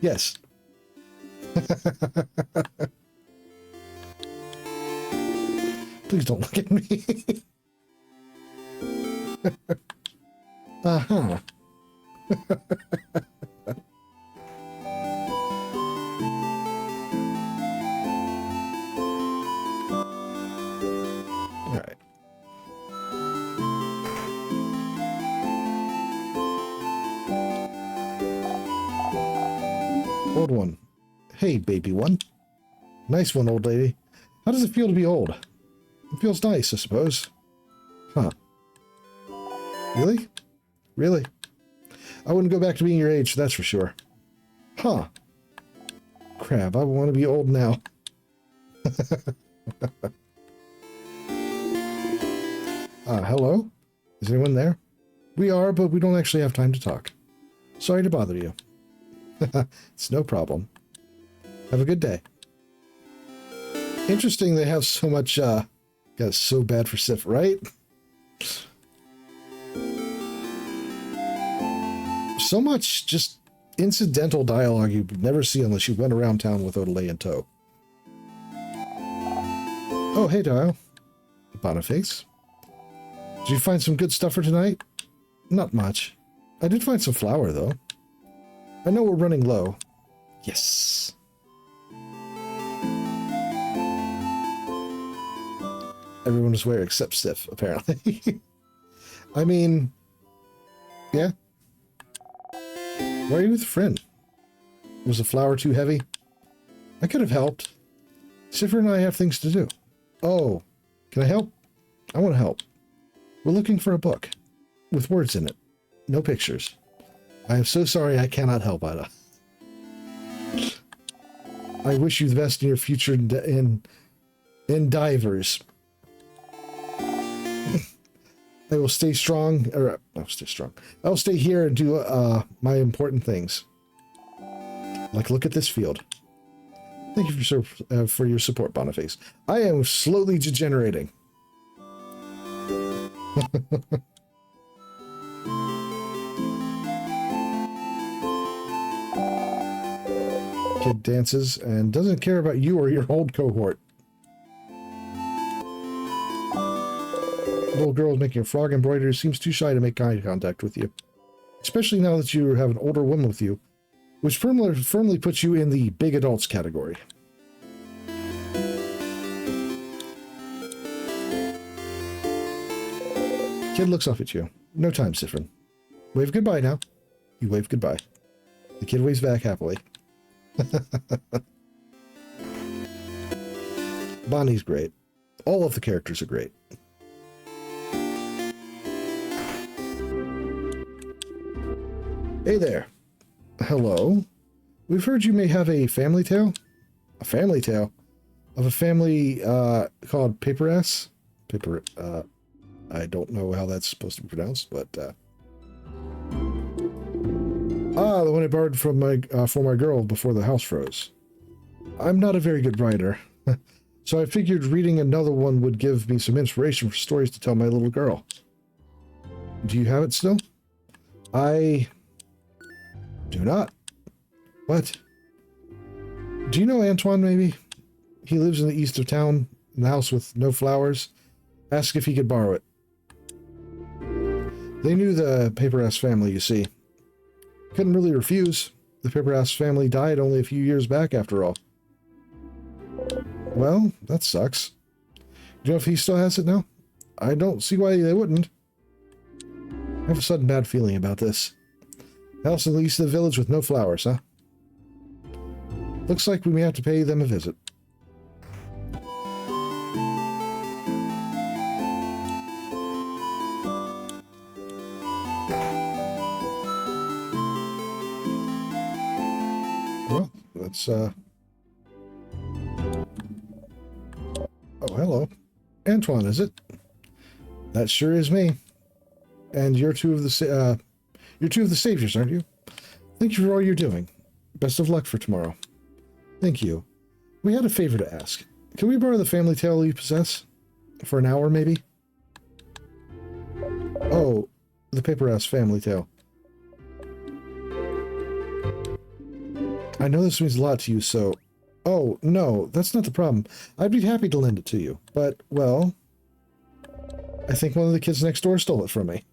Yes. Please don't look at me. Uh-huh. All right. Old one. Hey, baby one. Nice one, old lady. How does it feel to be old? It feels nice, I suppose. Huh. Really? Really? I wouldn't go back to being your age, that's for sure. Huh. Crap, I want to be old now. Hello? Is anyone there? We are, but we don't actually have time to talk. Sorry to bother you. It's no problem. Have a good day. Interesting they have so much, got so bad for Siffrin, right? So much just incidental dialogue you'd never see unless you went around town with Odelay in tow. Oh, hey, Dial. Boniface. Did you find some good stuff for tonight? Not much. I did find some flour, though. I know we're running low. Yes. Everyone is aware except Sif, apparently. I mean, yeah. Why are you with a friend? Was the flour too heavy? I could have helped. Siffrin and I have things to do. Oh, can I help? I want to help. We're looking for a book with words in it. No pictures. I am so sorry I cannot help, Ida. I wish you the best in your future in divers. I will stay strong, or I'll stay strong. I'll stay here and do my important things. Like look at this field. Thank you for your support, Boniface. I am slowly degenerating. Kid dances and doesn't care about you or your old cohort. Little girl making a frog embroidery seems too shy to make eye contact with you. Especially now that you have an older woman with you, which firmly puts you in the big adults category. Kid looks up at you. No time, Siffrin. Wave goodbye now. You wave goodbye. The kid waves back happily. Bonnie's great. All of the characters are great. Hey there. Hello. We've heard you may have a family tale? A family tale? Of a family called Paper Ass? Paper, I don't know how that's supposed to be pronounced, but, the one I borrowed from for my girl before the house froze. I'm not a very good writer, so I figured reading another one would give me some inspiration for stories to tell my little girl. Do you have it still? I do not. What? Do you know Antoine, maybe? He lives in the east of town, in the house with no flowers. Ask if he could borrow it. They knew the Paper-Ass family, you see. Couldn't really refuse. The Paper-Ass family died only a few years back, after all. Well, that sucks. Do you know if he still has it now? I don't see why they wouldn't. I have a sudden bad feeling about this. House in the east of the village with no flowers, huh? Looks like we may have to pay them a visit. Well, that's, Oh, hello. Antoine, is it? That sure is me. And you're two of the saviors, aren't you? Thank you for all you're doing. Best of luck for tomorrow. Thank you. We had a favor to ask. Can we borrow the family tale you possess? For an hour, maybe? Oh, the Paper-Ass family tale. I know this means a lot to you, so... Oh, no, that's not the problem. I'd be happy to lend it to you, but, well... I think one of the kids next door stole it from me.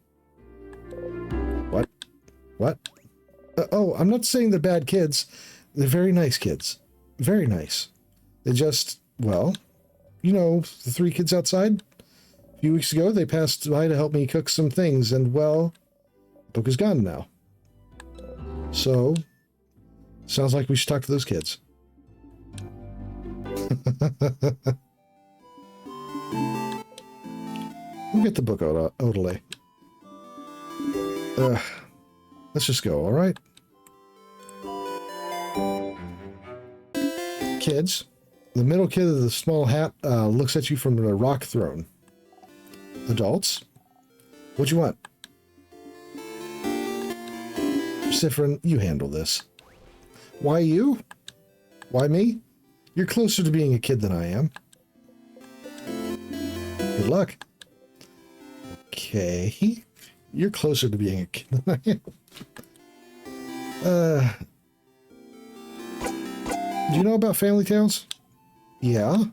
What? What? Oh, I'm not saying they're bad kids. They're very nice kids. Very nice. They just, well, you know, the three kids outside? A few weeks ago, they passed by to help me cook some things, and, well, the book is gone now. So, sounds like we should talk to those kids. We'll get the book, Odelay. Let's just go, all right? Kids, the middle kid of the small hat looks at you from the rock throne. Adults, what you want? Siffrin, you handle this. Why you? Why me? You're closer to being a kid than I am. Good luck. Okay. You're closer to being a kid than I am. Do you know about family tales? Yeah.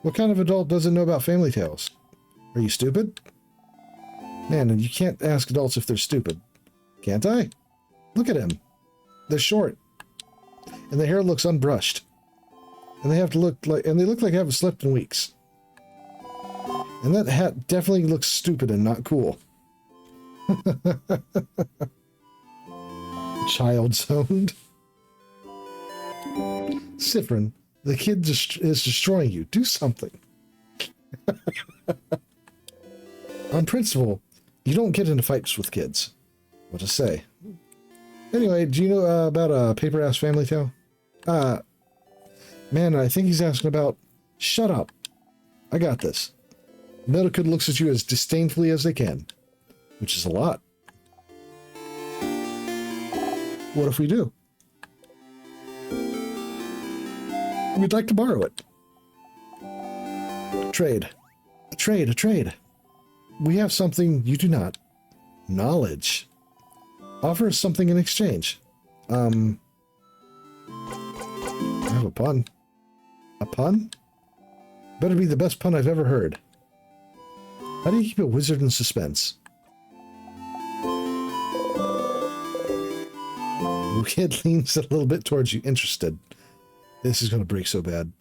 What kind of adult doesn't know about family tales? Are you stupid? Man, and you can't ask adults if they're stupid. Can't I? Look at him. They're short. And the hair looks unbrushed. And they look like they haven't slept in weeks. And that hat definitely looks stupid and not cool. Child's owned. Siffrin, the kid is destroying you. Do something. On principle, you don't get into fights with kids. What to say? Anyway, do you know about a Paper-Ass family tale? Man, I think he's asking about... Shut up. I got this. Middle kid looks at you as disdainfully as they can, which is a lot. What if we do? We'd like to borrow it. Trade. A trade, a trade. We have something you do not. Knowledge. Offer us something in exchange. I have a pun. A pun? Better be the best pun I've ever heard. How do you keep a wizard in suspense? The kid leans a little bit towards you, interested. This is going to break so bad.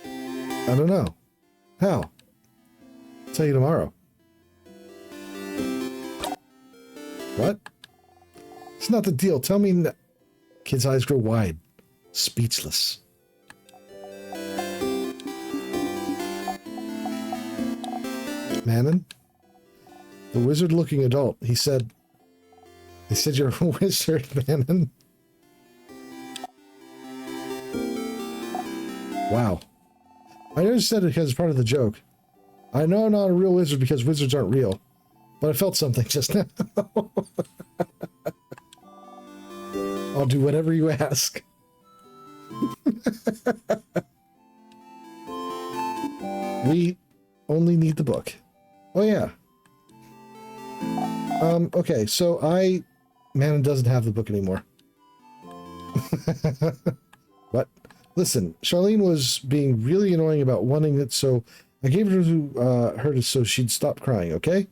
I don't know. How? I'll tell you tomorrow. What? It's not the deal. Tell me... Kid's eyes grow wide. Speechless. Manon? The wizard-looking adult. He said... They said you're a wizard, Manon. Wow. I just said it because it's part of the joke. I know I'm not a real wizard because wizards aren't real. But I felt something just now. I'll do whatever you ask. We only need the book. Oh, yeah. Okay, so Manon doesn't have the book anymore. What? Listen, Charlene was being really annoying about wanting it, so I gave her to her so she'd stop crying, okay?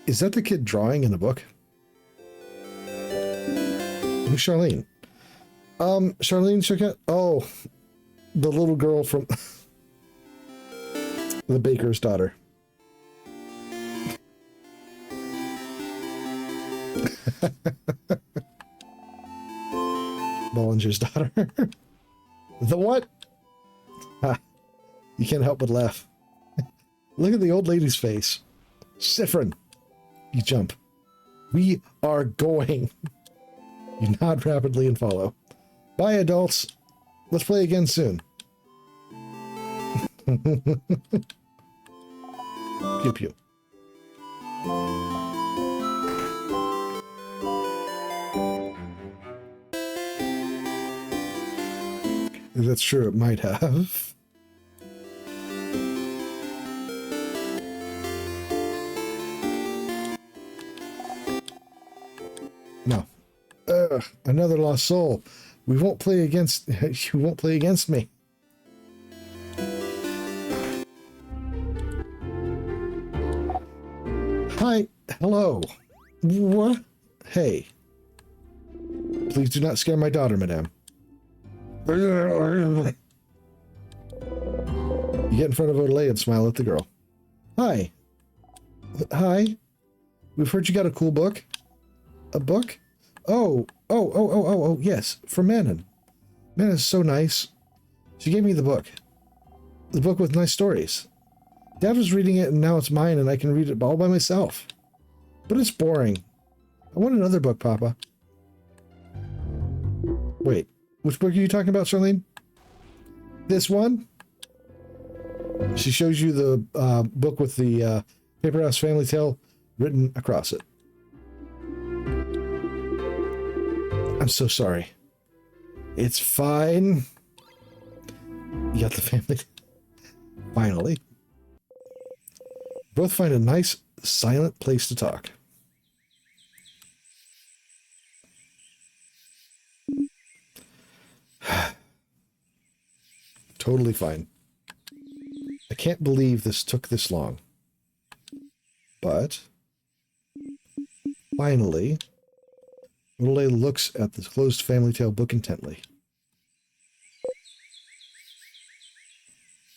Is that the kid drawing in the book? Who's Charlene? Charlene Choquette? Oh, the little girl from the baker's daughter. Bollinger's daughter. The what? Ha, you can't help but laugh. Look at the old lady's face. Siffrin. You jump. We are going. You nod rapidly and follow. Bye, adults. Let's play again soon. Pew pew. That's true, it might have. No. Another lost soul. We won't play against... You won't play against me. Hi. Hello. What? Hey. Please do not scare my daughter, madame. You get in front of Odelay and smile at the girl. Hi. Hi. We've heard you got a cool book. A book? Oh, yes, from Manon. Manon's so nice. She gave me the book. The book with nice stories. Dad was reading it and now it's mine and I can read it all by myself. But it's boring. I want another book, Papa. Wait, which book are you talking about, Charlene? This one? She shows you the book with the Paper House Family Tale written across it. I'm so sorry. It's fine. You got the family. Finally. Both find a nice, silent place to talk. Totally fine. I can't believe this took this long. But finally, Odelay looks at the closed family tale book intently.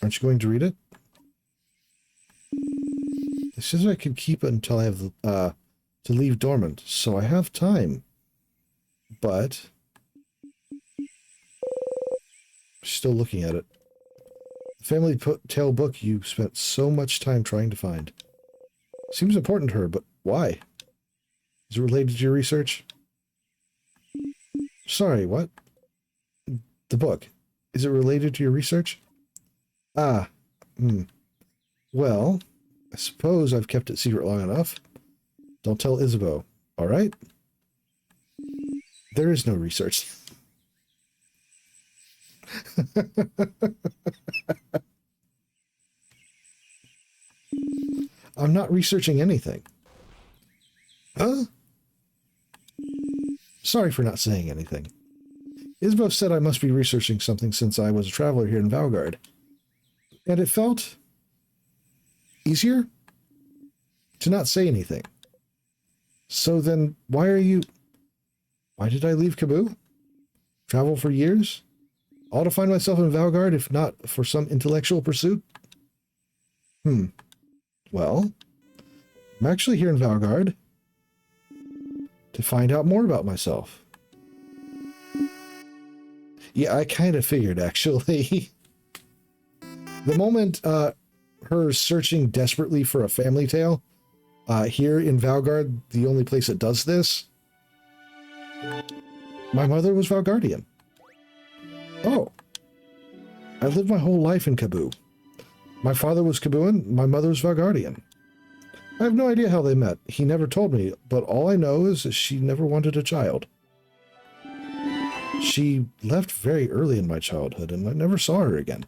Aren't you going to read it? It says I can keep it until I have to leave dormant, so I have time. But still looking at it. The family tale book you spent so much time trying to find. Seems important to her, but why? Is it related to your research? Sorry, what? The book. Is it related to your research? Ah, Well, I suppose I've kept it secret long enough. Don't tell Isabeau, all right? There is no research. I'm not researching anything. Huh? Sorry for not saying anything. Isabeau said I must be researching something since I was a traveler here in Valgard. And it felt easier to not say anything. So then why did I leave Kaboo? Travel for years? All to find myself in Valgard, if not for some intellectual pursuit? Well, I'm actually here in Valgard to find out more about myself. Yeah, I kind of figured, actually. The moment her searching desperately for a family tale, here in Valgard, the only place that does this, my mother was Valgardian. Oh. I lived my whole life in Kaboo. My father was Kabooan, my mother was Valgardian. I have no idea how they met. He never told me, but all I know is that she never wanted a child. She left very early in my childhood, and I never saw her again.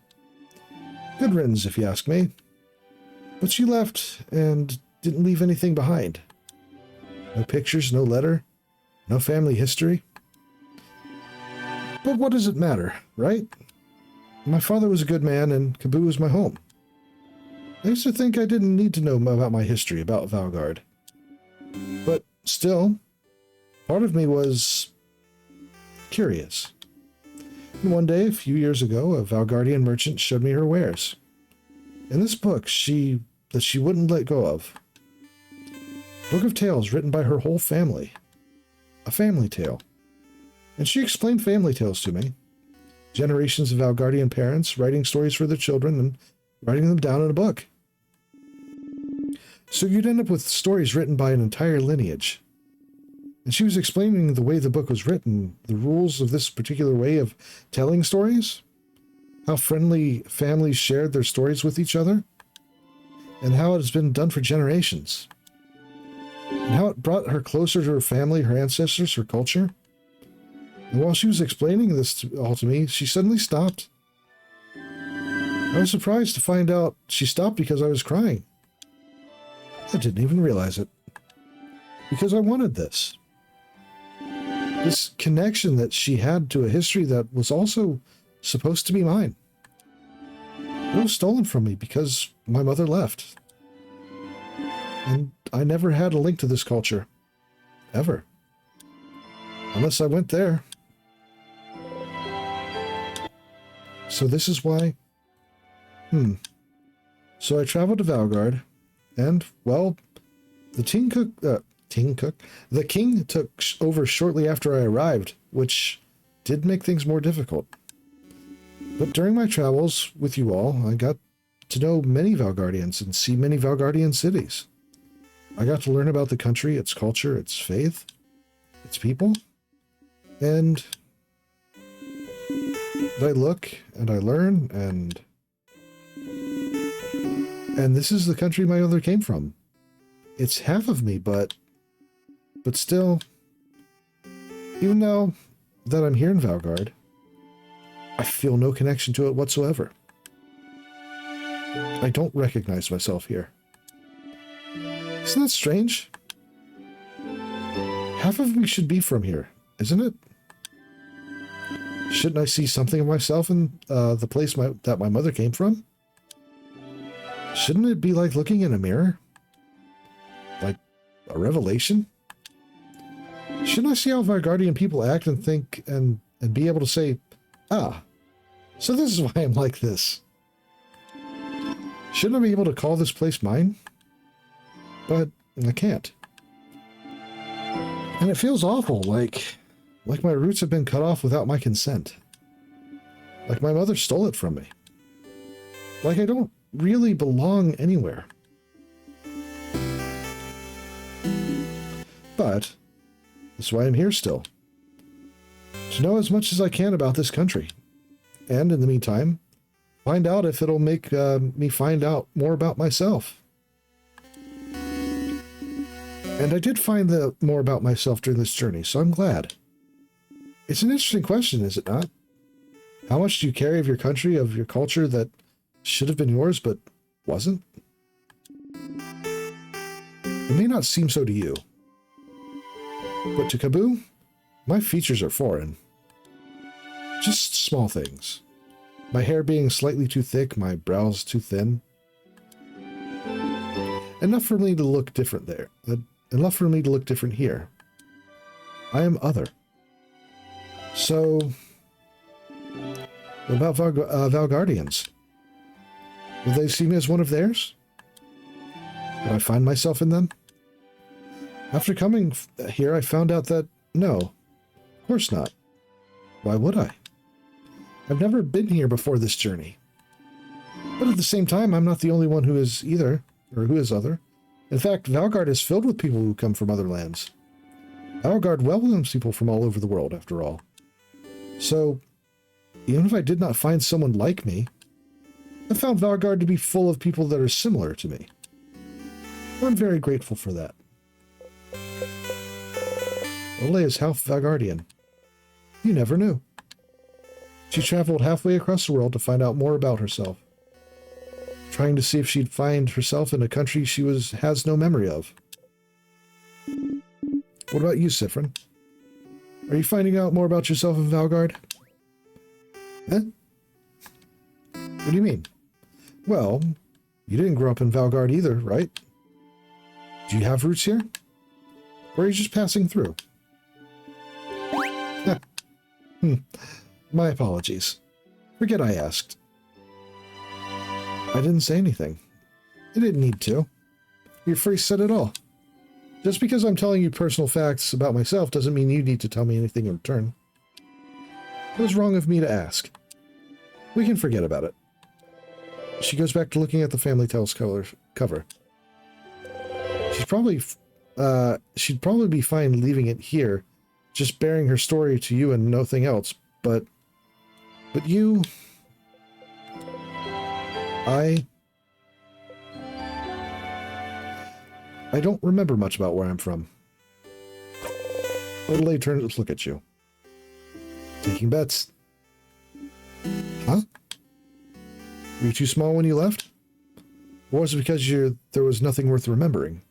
Good riddance, if you ask me. But she left and didn't leave anything behind. No pictures, no letter, no family history. But what does it matter, right? My father was a good man, and Kaboo was my home. I used to think I didn't need to know about my history, about Valgard. But still, part of me was curious. And one day, a few years ago, a Valgardian merchant showed me her wares. In this book that she wouldn't let go of. Book of tales written by her whole family. A family tale. And she explained family tales to me. Generations of Valgardian parents writing stories for their children and writing them down in a book. So you'd end up with stories written by an entire lineage. And she was explaining the way the book was written, the rules of this particular way of telling stories, how friendly families shared their stories with each other, and how it has been done for generations, and how it brought her closer to her family, her ancestors, her culture. And while she was explaining this all to me, she suddenly stopped. I was surprised to find out she stopped because I was crying. I didn't even realize it. Because I wanted this. This connection that she had to a history that was also supposed to be mine. It was stolen from me because my mother left. And I never had a link to this culture. Ever. Unless I went there. So this is why... So I traveled to Valgard, and, well, the king took over shortly after I arrived, which did make things more difficult. But during my travels with you all, I got to know many Valgardians and see many Valgardian cities. I got to learn about the country, its culture, its faith, its people, and I look and I learn, and this is the country my mother came from. It's half of me, but still, even now that I'm here in Valgard, I feel no connection to it whatsoever. I don't recognize myself here. Isn't that strange? Half of me should be from here, isn't it? Shouldn't I see something of myself in the place that my mother came from? Shouldn't it be like looking in a mirror? Like a revelation? Shouldn't I see how Valgardian people act and think and be able to say, ah, so this is why I'm like this? Shouldn't I be able to call this place mine? But I can't. And it feels awful, like my roots have been cut off without my consent. Like my mother stole it from me. Like I don't really belong anywhere. But that's why I'm here still. To know as much as I can about this country. And in the meantime, find out if it'll make me find out more about myself. And I did find more about myself during this journey, so I'm glad. It's an interesting question, is it not? How much do you carry of your country, of your culture that should have been yours but wasn't? It may not seem so to you. But to Kaboo, my features are foreign. Just small things. My hair being slightly too thick, my brows too thin. Enough for me to look different there. Enough for me to look different here. I am other. So, what about Valgardians? Will they see me as one of theirs? Will I find myself in them? After coming here, I found out that, no, of course not. Why would I? I've never been here before this journey. But at the same time, I'm not the only one who is either, or who is other. In fact, Valgard is filled with people who come from other lands. Valgard welcomes people from all over the world, after all. So, even if I did not find someone like me, I found Valgard to be full of people that are similar to me. I'm very grateful for that. Ole is half Valgardian. You never knew. She traveled halfway across the world to find out more about herself, trying to see if she'd find herself in a country she has no memory of. What about you, Siffrin? Are you finding out more about yourself in Valgard? Huh? What do you mean? Well, you didn't grow up in Valgard either, right? Do you have roots here? Or are you just passing through? My apologies. Forget I asked. I didn't say anything. You didn't need to. Your phrase said it all. Just because I'm telling you personal facts about myself doesn't mean you need to tell me anything in return. It was wrong of me to ask. We can forget about it. She goes back to looking at the Family Tales cover. She'd probably be fine leaving it here, just bearing her story to you and nothing else, but you... I don't remember much about where I'm from. Odelay turns to look at you. Taking bets. Huh? Were you too small when you left? Or was it because there was nothing worth remembering?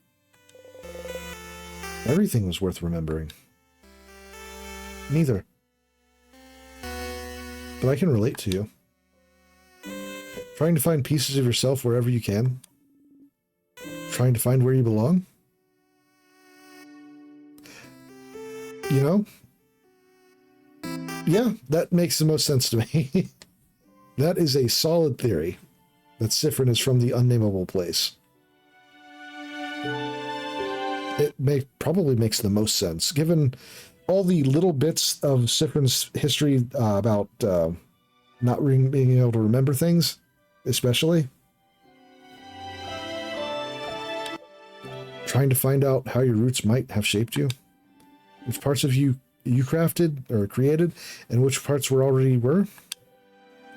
Everything was worth remembering. Neither. But I can relate to you. Trying to find pieces of yourself wherever you can. Trying to find where you belong. You know? Yeah, that makes the most sense to me. That is a solid theory. That Siffrin is from the unnameable place. It probably makes the most sense, given all the little bits of Siffrin's history about not being able to remember things, especially. Trying to find out how your roots might have shaped you. Which parts of you crafted or created, and which parts already were.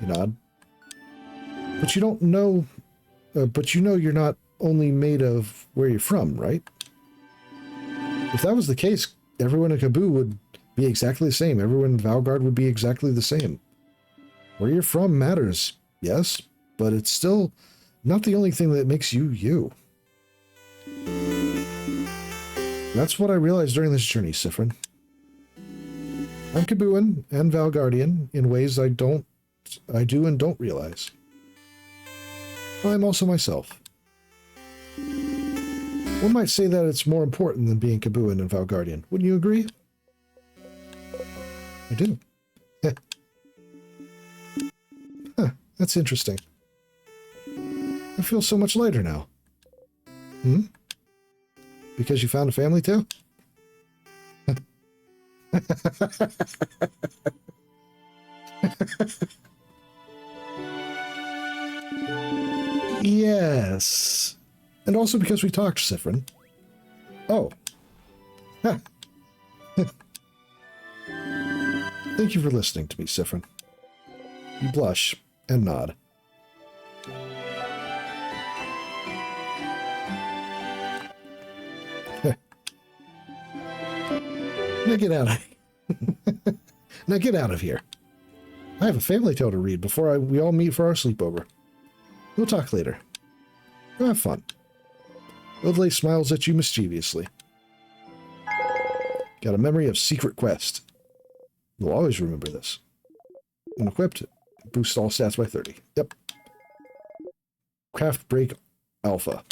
You nod. But you don't know, but you know you're not only made of where you're from, right? If that was the case, everyone in Kaboo would be exactly the same. Everyone in Valgard would be exactly the same. Where you're from matters, yes, but it's still not the only thing that makes you you. That's what I realized during this journey, Siffrin. I'm Kabooan and Valgardian in ways I do and don't realize. I'm also myself. One might say that it's more important than being Kabooan and Valgardian. Wouldn't you agree? I do. Huh, that's interesting. I feel so much lighter now. Because you found a family too? Yes. And also because we talked, Siffrin. Oh. Thank you for listening to me, Siffrin. You blush and nod. Now get out of Now get out of here. I have a family tale to read before we all meet for our sleepover. We'll talk later. Go have fun. Odelay smiles at you mischievously. Got a memory of secret quest. You'll always remember this. When equipped, boost all stats by 30. Yep. Craft Break Alpha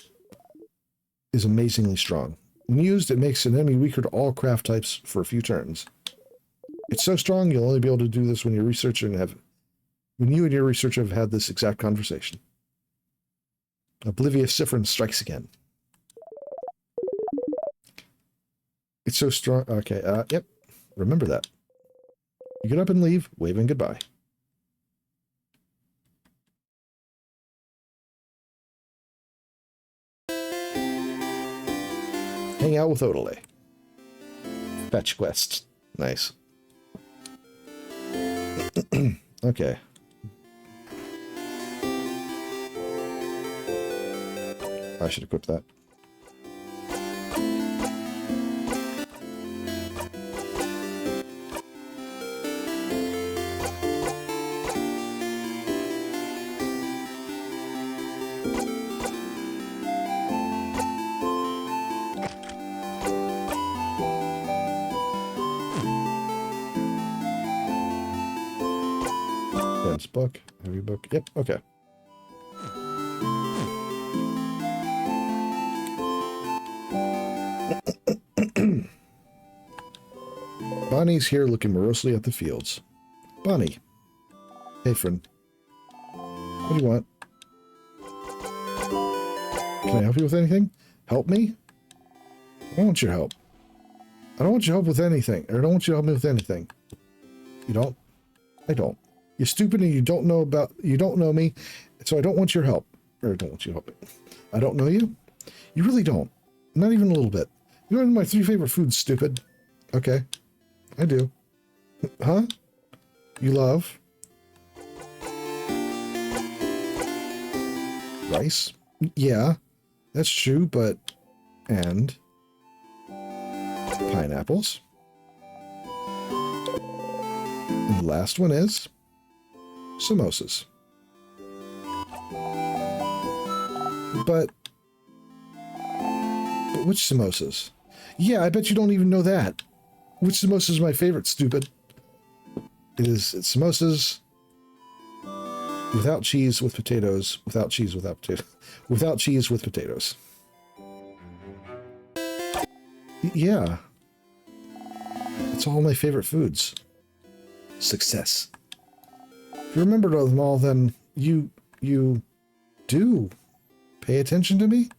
is amazingly strong. When used, it makes an enemy weaker to all craft types for a few turns. It's so strong, you'll only be able to do this when you and your researcher have had this exact conversation. Oblivious Siffrin strikes again. It's so strong. Okay, yep. Remember that. You get up and leave, waving goodbye. Hang out with Odelay. Fetch quests. Nice. Okay. I should equip that. dense book, heavy book. Yep, okay. Bonnie's here looking morosely at the fields. Bonnie. Hey, friend. What do you want? Can I help you with anything? Help me? I don't want your help. I don't want your help with anything. I don't want you to help me with anything. You don't? I don't. You're stupid and you don't know me, so I don't want your help. Or I don't want you to help me. I don't know you? You really don't. Not even a little bit. You know my 3 favorite foods, stupid. Okay. I do. Huh? You love? Rice? Yeah, that's true, but... And... Pineapples. And the last one is... Samosas. But which samosas? Yeah, I bet you don't even know that. Which samosa is my favorite, stupid? It's samosas without cheese with potatoes, without cheese without potato, without cheese with potatoes. Yeah. It's all my favorite foods. Success. If you remembered them all, then you do pay attention to me?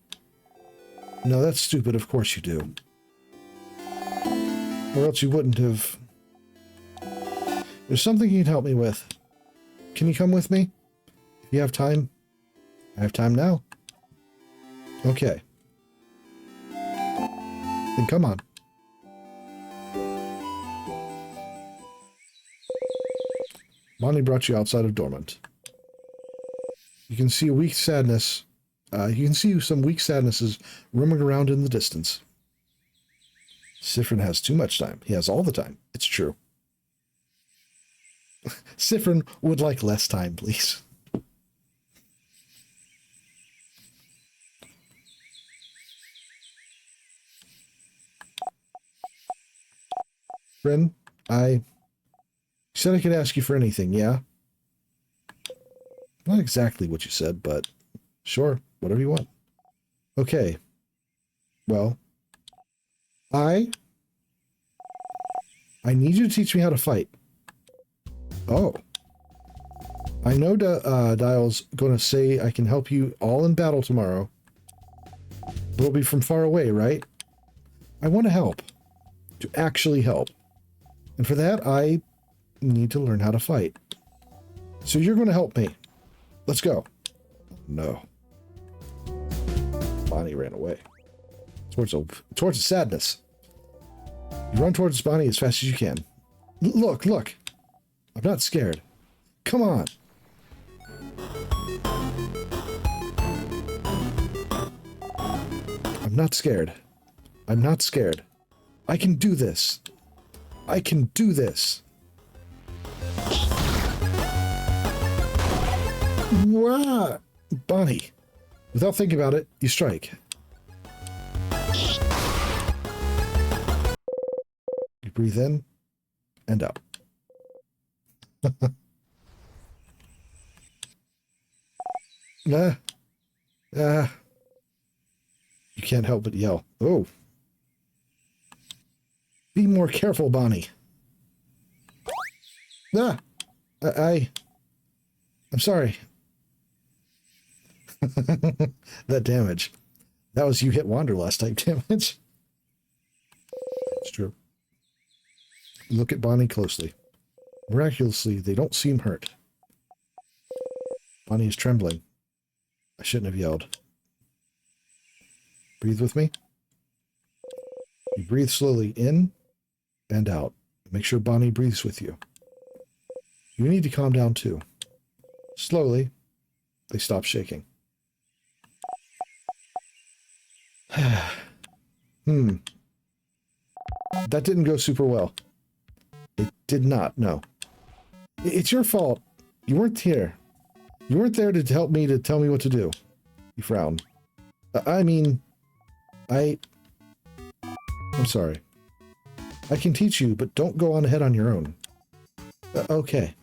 No, that's stupid. Of course you do. Or else you wouldn't have. There's something you can help me with. Can you come with me? If you have time? I have time now. Okay. Then come on. Bonnie brought you outside of Dormant. You can see a weak sadness. You can see some weak sadnesses roaming around in the distance. Siffrin has too much time. He has all the time. It's true. Siffrin would like less time, please. Friend, I said I could ask you for anything, yeah? Not exactly what you said, but sure, whatever you want. Okay. Well, I need you to teach me how to fight. Oh. I know Dial's going to say I can help you all in battle tomorrow. But it'll be from far away, right? I want to help. To actually help. And for that, I need to learn how to fight. So you're going to help me. Let's go. No. Bonnie ran away. Towards the sadness. You run towards Bonnie as fast as you can. Look. I'm not scared. Come on. I'm not scared. I'm not scared. I can do this. I can do this. Wow. Bonnie. Without thinking about it, you strike. You breathe in and out. You can't help but yell. Oh. Be more careful, Bonnie. I'm sorry. That damage. That was you hit Wanderlust type damage. It's true. Look at Bonnie closely. Miraculously, they don't seem hurt. Bonnie is trembling. I shouldn't have yelled. Breathe with me. You breathe slowly in and out. Make sure Bonnie breathes with you. You need to calm down too. Slowly, they stop shaking. That didn't go super well. It did not, no. It's your fault. You weren't here. You weren't there to help me to tell me what to do. You frown. I'm sorry. I can teach you, but don't go on ahead on your own. Okay.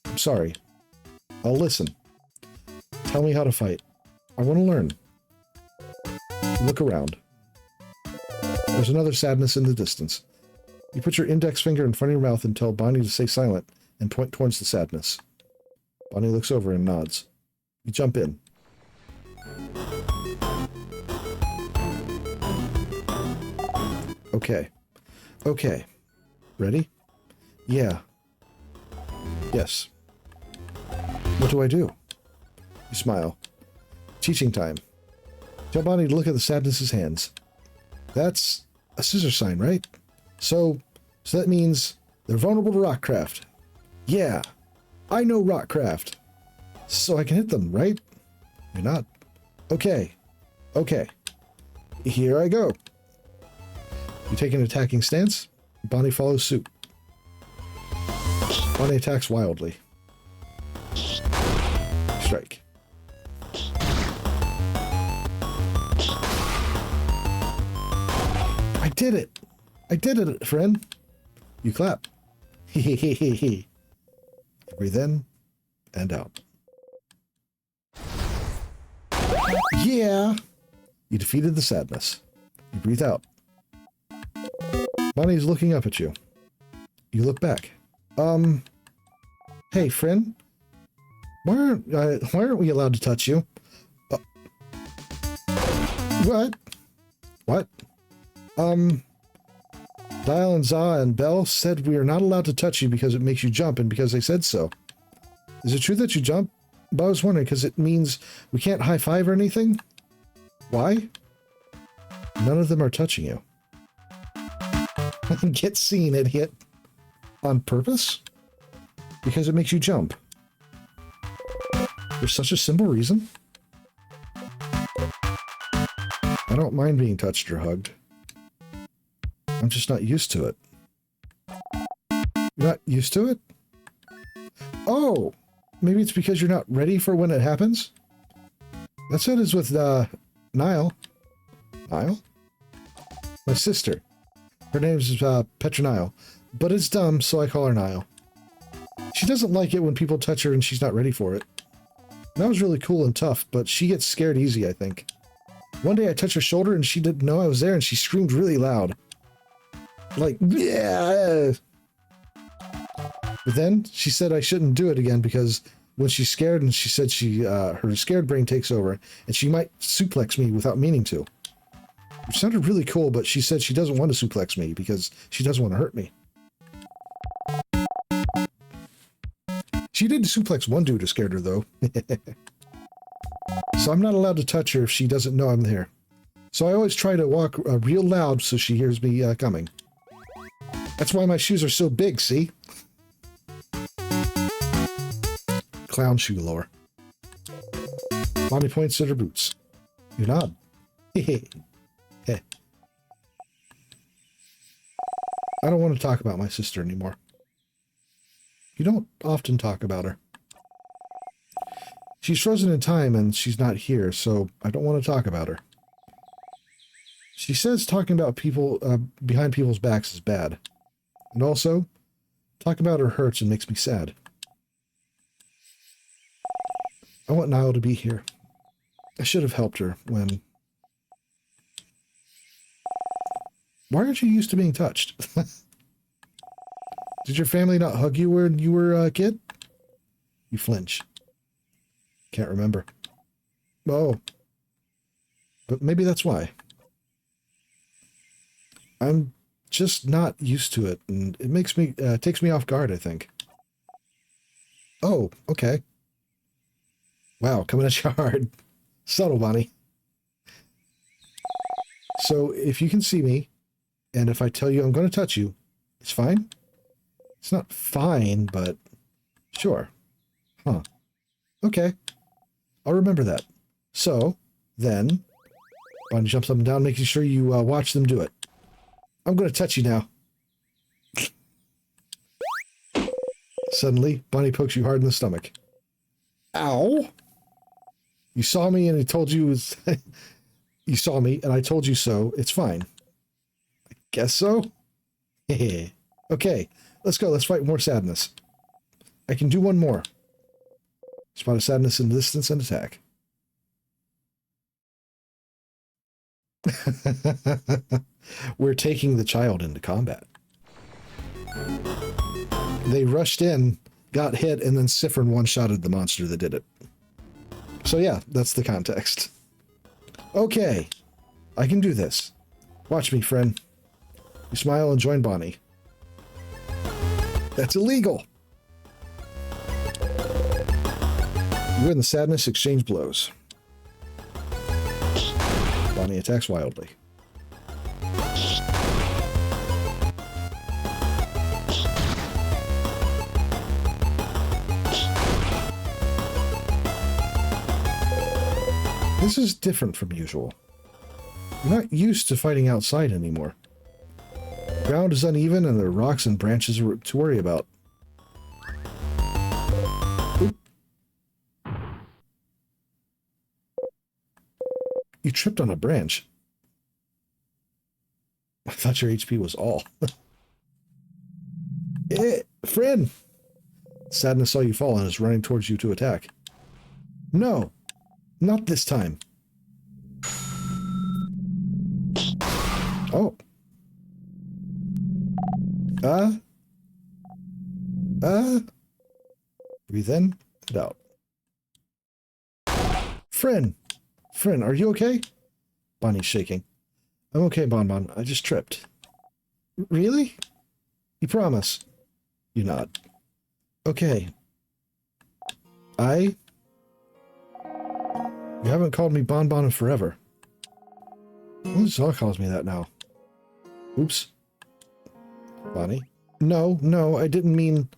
I'm sorry. I'll listen. Tell me how to fight. I want to learn. Look around. There's another sadness in the distance. You put your index finger in front of your mouth and tell Bonnie to stay silent and point towards the sadness. Bonnie looks over and nods. You jump in. Okay. Okay. Ready? Yeah. Yes. What do I do? You smile. Teaching time. Tell Bonnie to look at the sadness's hands. That's a scissor sign, right? So that means they're vulnerable to rockcraft. Yeah, I know rockcraft. So I can hit them, right? You're not. Okay. Okay. Here I go. You take an attacking stance. Bonnie follows suit. Bonnie attacks wildly. Strike. I did it! I did it, friend! You clap. Hehehehe. Breathe in and out. Yeah! You defeated the sadness. You breathe out. Bonnie's looking up at you. You look back. Hey, friend. Why aren't we allowed to touch you? What? What? Dial and Za and Belle said we are not allowed to touch you because it makes you jump and because they said so. Is it true that you jump? But I was wondering because it means we can't high five or anything? Why? None of them are touching you. Get seen, idiot. On purpose? Because it makes you jump. There's such a simple reason. I don't mind being touched or hugged. I'm just not used to it. You're not used to it? Oh! Maybe it's because you're not ready for when it happens? That's what it is with, Niall. Niall? My sister. Her name's, Petronile. But it's dumb, so I call her Niall. She doesn't like it when people touch her and she's not ready for it. That was really cool and tough, but she gets scared easy, I think. One day I touched her shoulder and she didn't know I was there and she screamed really loud. Like, yeah! But then she said I shouldn't do it again because when she's scared and she said her scared brain takes over and she might suplex me without meaning to. It sounded really cool, but she said she doesn't want to suplex me because she doesn't want to hurt me. She did suplex one dude who scared her, though. So I'm not allowed to touch her if she doesn't know I'm there. So I always try to walk real loud so she hears me coming. That's why my shoes are so big, see? Clown shoe lore. Mommy points at her boots. You nod. Heh. I don't want to talk about my sister anymore. You don't often talk about her. She's frozen in time and she's not here, so I don't want to talk about her. She says talking about people behind people's backs is bad. And also, talking about her hurts and makes me sad. I want Niall to be here. I should have helped her when... Why aren't you used to being touched? Did your family not hug you when you were a kid? You flinch. Can't remember. Oh. But maybe that's why. I'm just not used to it, and it makes me, takes me off guard, I think. Oh, okay. Wow, coming at you hard. Subtle, Bonnie. So, if you can see me, and if I tell you I'm going to touch you, it's fine? It's not fine, but sure. Huh. Okay. I'll remember that. So, then, Bonnie jumps up and down, making sure you watch them do it. I'm going to touch you now. Suddenly, Bonnie pokes you hard in the stomach. Ow! You saw me and I told you it was... You saw me and I told you so. It's fine. I guess so? Okay, let's go. Let's fight more sadness. I can do one more. Spot a sadness in the distance and attack. We're taking the child into combat. They rushed in, got hit, and then Siffrin one-shotted the monster that did it. So yeah, that's the context. Okay, I can do this. Watch me, friend. You smile and join Bonnie. That's illegal! You and the sadness exchange blows. Bonnie attacks wildly. This is different from usual. You're not used to fighting outside anymore. The ground is uneven and there are rocks and branches to worry about. Oop. You tripped on a branch. I thought your HP was all. Friend! Sadness saw you fall and is running towards you to attack. No! Not this time. Oh. Breathe in and out. Friend! Friend, are you okay? Bonnie's shaking. I'm okay, Bonbon. I just tripped. Really? You promise? You nod. Okay. You haven't called me Bonbon in forever. Well, Zaw calls me that now. Oops. Bonnie? No, I didn't mean...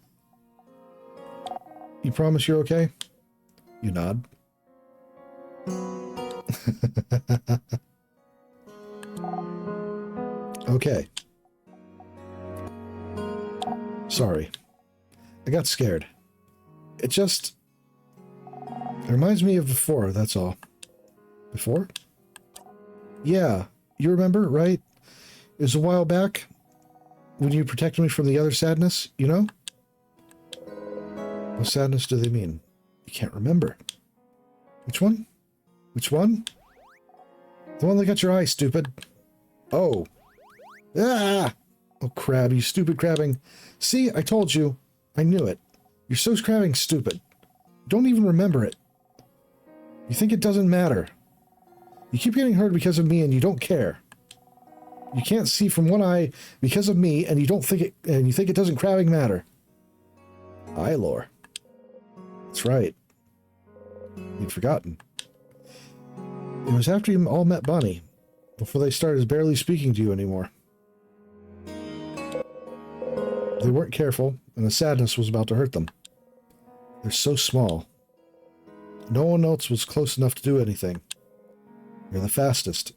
You promise you're okay? You nod. Okay. Sorry. I got scared. It reminds me of before, that's all. Before? Yeah, you remember, right? It was a while back when you protected me from the other sadness, you know? What sadness do they mean? You can't remember. Which one? Which one? The one that got your eye, stupid. Oh. Ah! Oh, crab, you stupid crabbing. See, I told you. I knew it. You're so crabbing stupid. Don't even remember it. You think it doesn't matter. You keep getting hurt because of me and you don't care. You can't see from one eye because of me and you think it doesn't crabbing matter. Eye lore. That's right. You'd forgotten. It was after you all met Bonnie, before they started barely speaking to you anymore. They weren't careful, and the sadness was about to hurt them. They're so small. No one else was close enough to do anything. You're the fastest.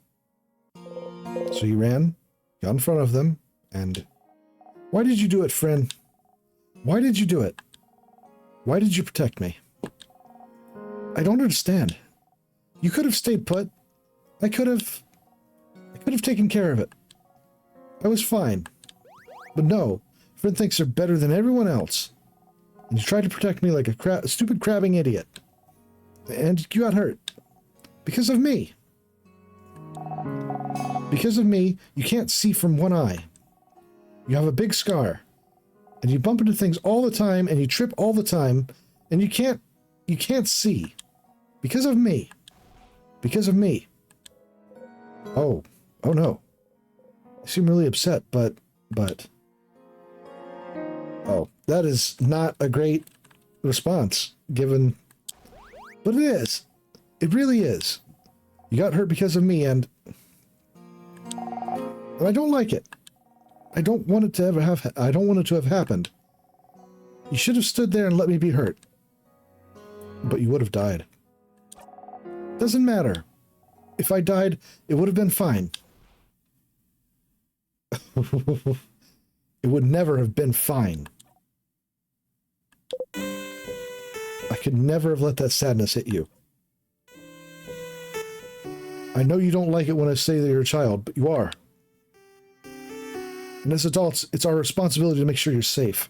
So you ran, got in front of them, and... Why did you do it, friend? Why did you do it? Why did you protect me? I don't understand. You could have stayed put. I could have taken care of it. I was fine. But no, Friend thinks they're better than everyone else. And you tried to protect me like a stupid crabbing idiot. And you got hurt. Because of me. Because of me, you can't see from one eye. You have a big scar. And you bump into things all the time, and you trip all the time, and you can't see. Because of me. Because of me. Oh no. You seem really upset, but... Oh, that is not a great response, given... But it is. It really is. You got hurt because of me, and I don't like it. I don't want it to ever have... I don't want it to have happened. You should have stood there and let me be hurt. But you would have died. Doesn't matter. If I died, it would have been fine. It would never have been fine. I could never have let that sadness hit you. I know you don't like it when I say that you're a child, but you are. And as adults, it's our responsibility to make sure you're safe.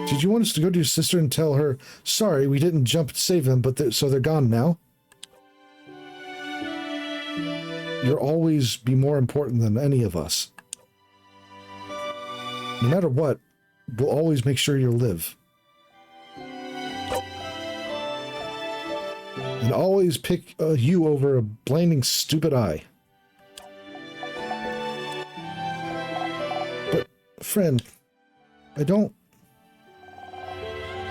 Did you want us to go to your sister and tell her, sorry, we didn't jump to save them, but so they're gone now? You'll always be more important than any of us. No matter what, we'll always make sure you'll live. And always pick you over a blinding stupid eye. But, friend, I don't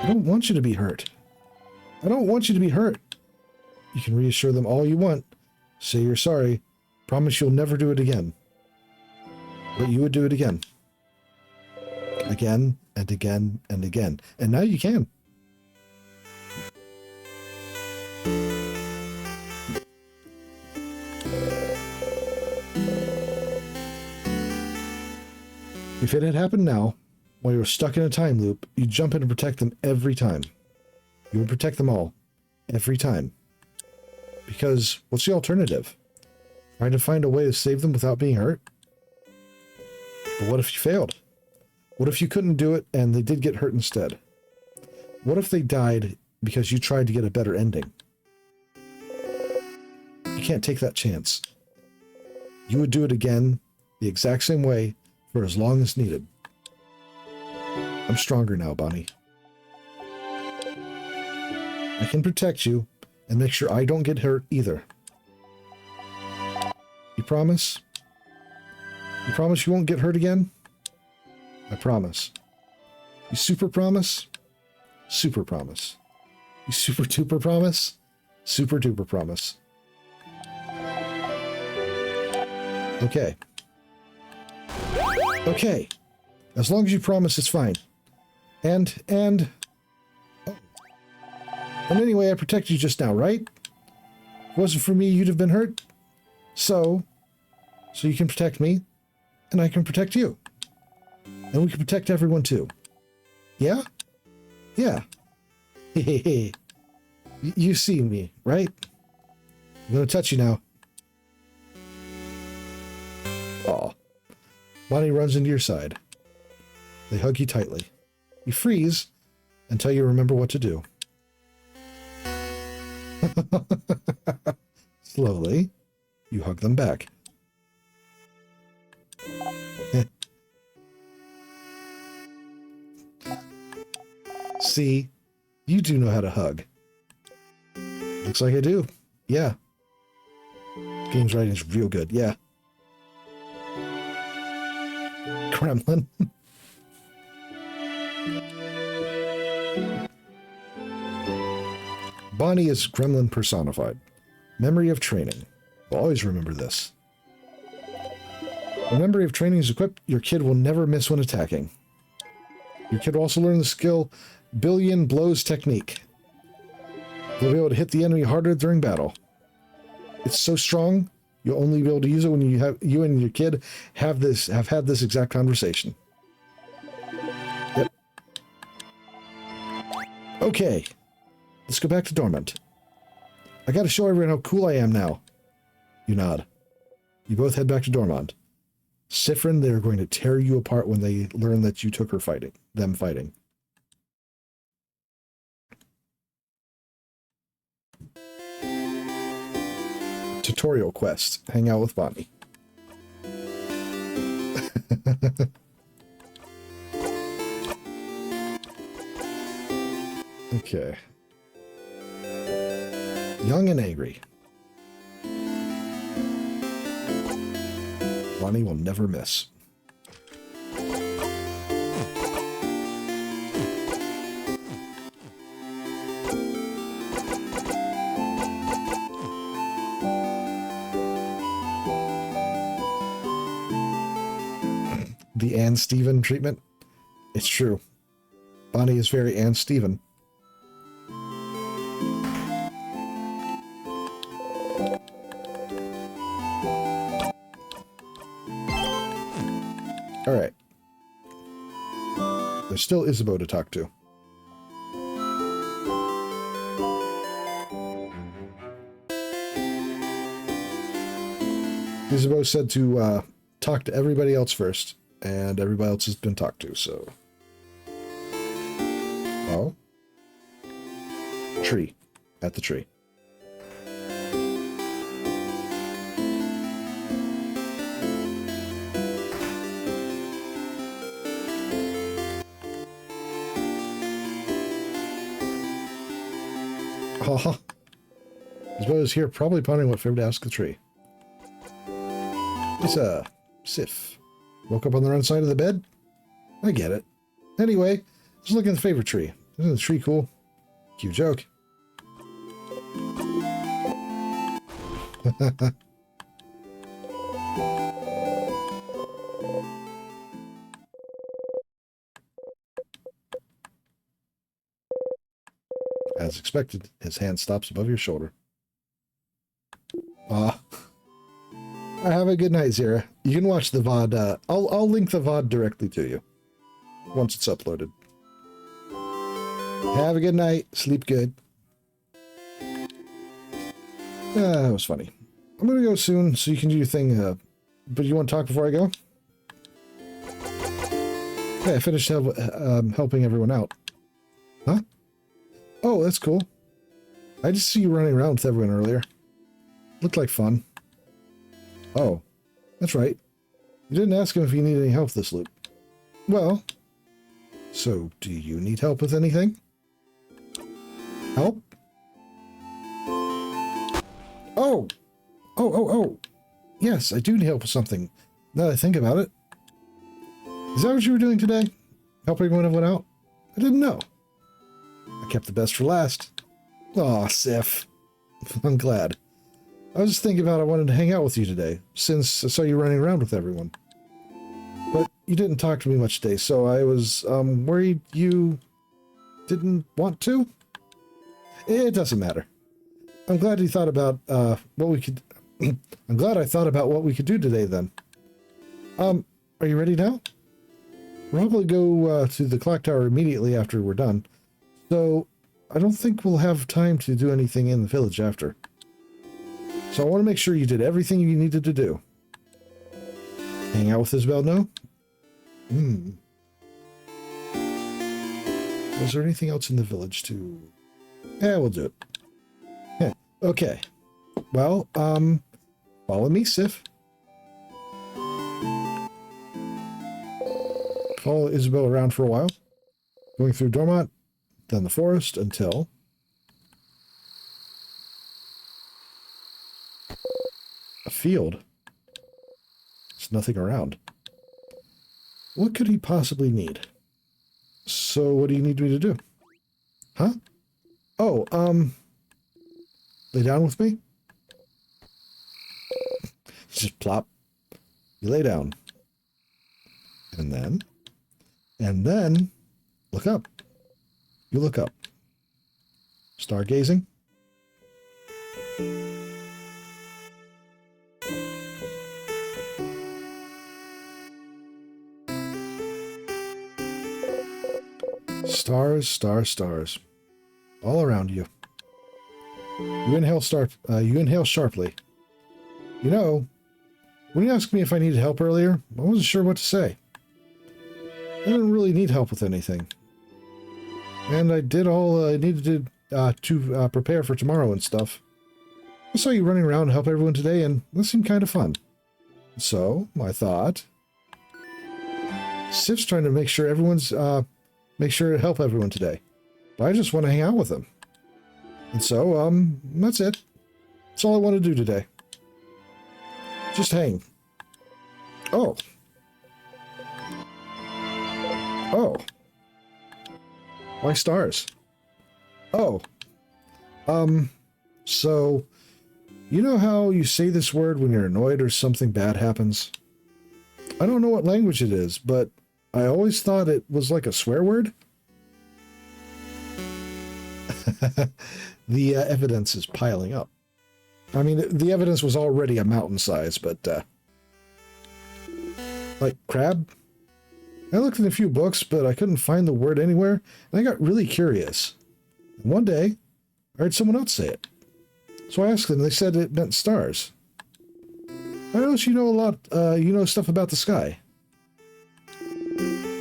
want you to be hurt. I don't want you to be hurt. You can reassure them all you want. Say you're sorry. Promise you'll never do it again. But you would do it again. Again and again and again. And now you can. If it had happened now, while you were stuck in a time loop, you'd jump in and protect them every time. You would protect them all. Every time. Because what's the alternative? Trying to find a way to save them without being hurt? But what if you failed? What if you couldn't do it and they did get hurt instead? What if they died because you tried to get a better ending? You can't take that chance. You would do it again, the exact same way, for as long as needed. I'm stronger now, Bonnie. I can protect you and make sure I don't get hurt either. You promise? You promise you won't get hurt again? I promise. You super promise? Super promise. You super duper promise? Super duper promise. Okay. Okay. As long as you promise, it's fine. And anyway, I protected you just now, right? If it wasn't for me, you'd have been hurt. So you can protect me, and I can protect you. And we can protect everyone too. Yeah? Yeah. Hey. You see me, right? I'm gonna touch you now. Aw. Bonnie runs into your side. They hug you tightly. You freeze until you remember what to do. Slowly, you hug them back. See, you do know how to hug. Looks like I do. Yeah. Game's writing is real good. Yeah. Gremlin. Bonnie is Gremlin personified. Memory of training. We'll always remember this. When memory of training is equipped, your kid will never miss when attacking. Your kid will also learn the skill billion blows technique. They'll be able to hit the enemy harder during battle. It's so strong, you'll only be able to use it when you and your kid have had this exact conversation. Yep. Okay. Let's go back to Dormant. I gotta show everyone how cool I am now. You nod. You both head back to Dormant. Siffrin, they're going to tear you apart when they learn that you took them fighting. Tutorial quest. Hang out with Bonnie. Okay. Young and angry. Bonnie will never miss. The Anne Stephen treatment. It's true. Bonnie is very Anne Stephen. All right. There still Isabeau to talk to. Isabeau said to talk to everybody else first, and everybody else has been talked to, so. Oh. Tree. At the tree. Oh. As well as here, probably pondering what favor to ask the tree. It's a Sif. Woke up on the wrong side of the bed? I get it. Anyway, let's look at the favorite tree. Isn't the tree cool? Cute joke. As expected, his hand stops above your shoulder. Have a good night, Zira. You can watch the VOD. I'll link the VOD directly to you once it's uploaded. Have a good night. Sleep good. That was funny. I'm gonna go soon, so you can do your thing. But you want to talk before I go? Hey, I finished helping everyone out. Huh? Oh, that's cool. I just see you running around with everyone earlier. Looked like fun. Oh, that's right. You didn't ask him if he needed any help this loop. Well, so do you need help with anything? Help? Oh! Oh. Yes, I do need help with something. Now that I think about it. Is that what you were doing today? Helping everyone out? I didn't know. I kept the best for last. Aw, Sif. I'm glad. I was just thinking about I wanted to hang out with you today, since I saw you running around with everyone. But you didn't talk to me much today, so I was worried you didn't want to? It doesn't matter. I'm glad you thought about what we could... I'm glad I thought about what we could do today, then. Are you ready now? We'll probably go to the clock tower immediately after we're done, so I don't think we'll have time to do anything in the village after. So I want to make sure you did everything you needed to do. Hang out with Isabel, no? Was there anything else in the village to... Yeah, we'll do it. Yeah, okay. Well, follow me, Sif. Follow Isabel around for a while. Going through Dormont, then the forest, until... a field. There's nothing around. What could he possibly need? So what do you need me to do? Huh? Oh, lay down with me? Just plop. You lay down. And then, look up. You look up. Stargazing. Stars, stars, stars. All around you. You inhale sharply. You know, when you asked me if I needed help earlier, I wasn't sure what to say. I didn't really need help with anything. And I did all I needed to prepare for tomorrow and stuff. I saw you running around and help everyone today, and that seemed kind of fun. So, I thought... Sif's trying to make sure everyone's... make sure to help everyone today. But I just want to hang out with them. And so, that's it. That's all I want to do today. Just hang. Oh. Oh. Why stars? Oh. So, you know how you say this word when you're annoyed or something bad happens? I don't know what language it is, but I always thought it was like a swear word. The evidence is piling up. I mean, the evidence was already a mountain size, but, like crab? I looked in a few books, but I couldn't find the word anywhere, and I got really curious. And one day, I heard someone else say it. So I asked them, and they said it meant stars. I noticed you know a lot, you know stuff about the sky.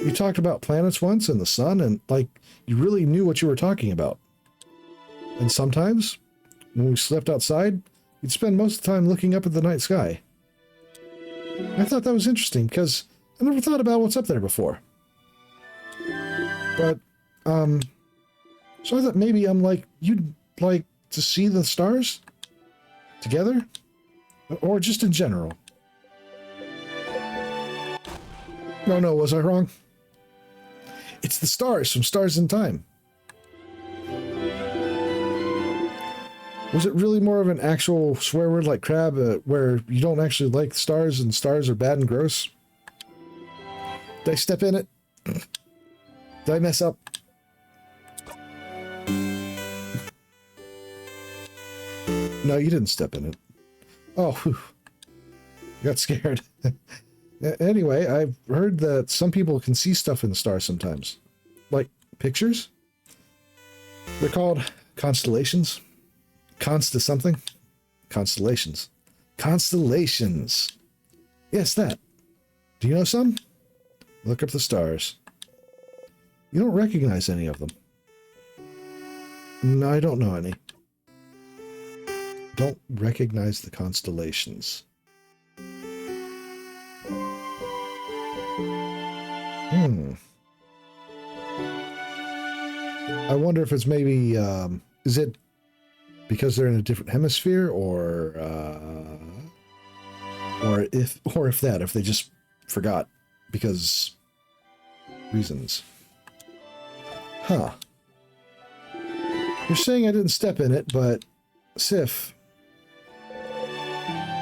You talked about planets once and the sun, and like you really knew what you were talking about. And sometimes, when we slept outside, you'd spend most of the time looking up at the night sky. I thought that was interesting because I never thought about what's up there before. But, so I thought maybe I'm like, you'd like to see the stars together? Or just in general? No, was I wrong? It's the stars from Stars in Time. Was it really more of an actual swear word like crab, where you don't actually like stars and stars are bad and gross? Did I step in it? Did I mess up? No, you didn't step in it. Oh, whew. Got scared. Anyway, I've heard that some people can see stuff in the stars sometimes. Like pictures. They're called constellations. Consta something? Constellations. Constellations. Yes, that. Do you know some? Look up the stars. You don't recognize any of them. No, I don't know any. Don't recognize the constellations. I wonder if it's maybe, is it because they're in a different hemisphere, or if they just forgot because reasons. Huh. You're saying I didn't step in it, but Sif.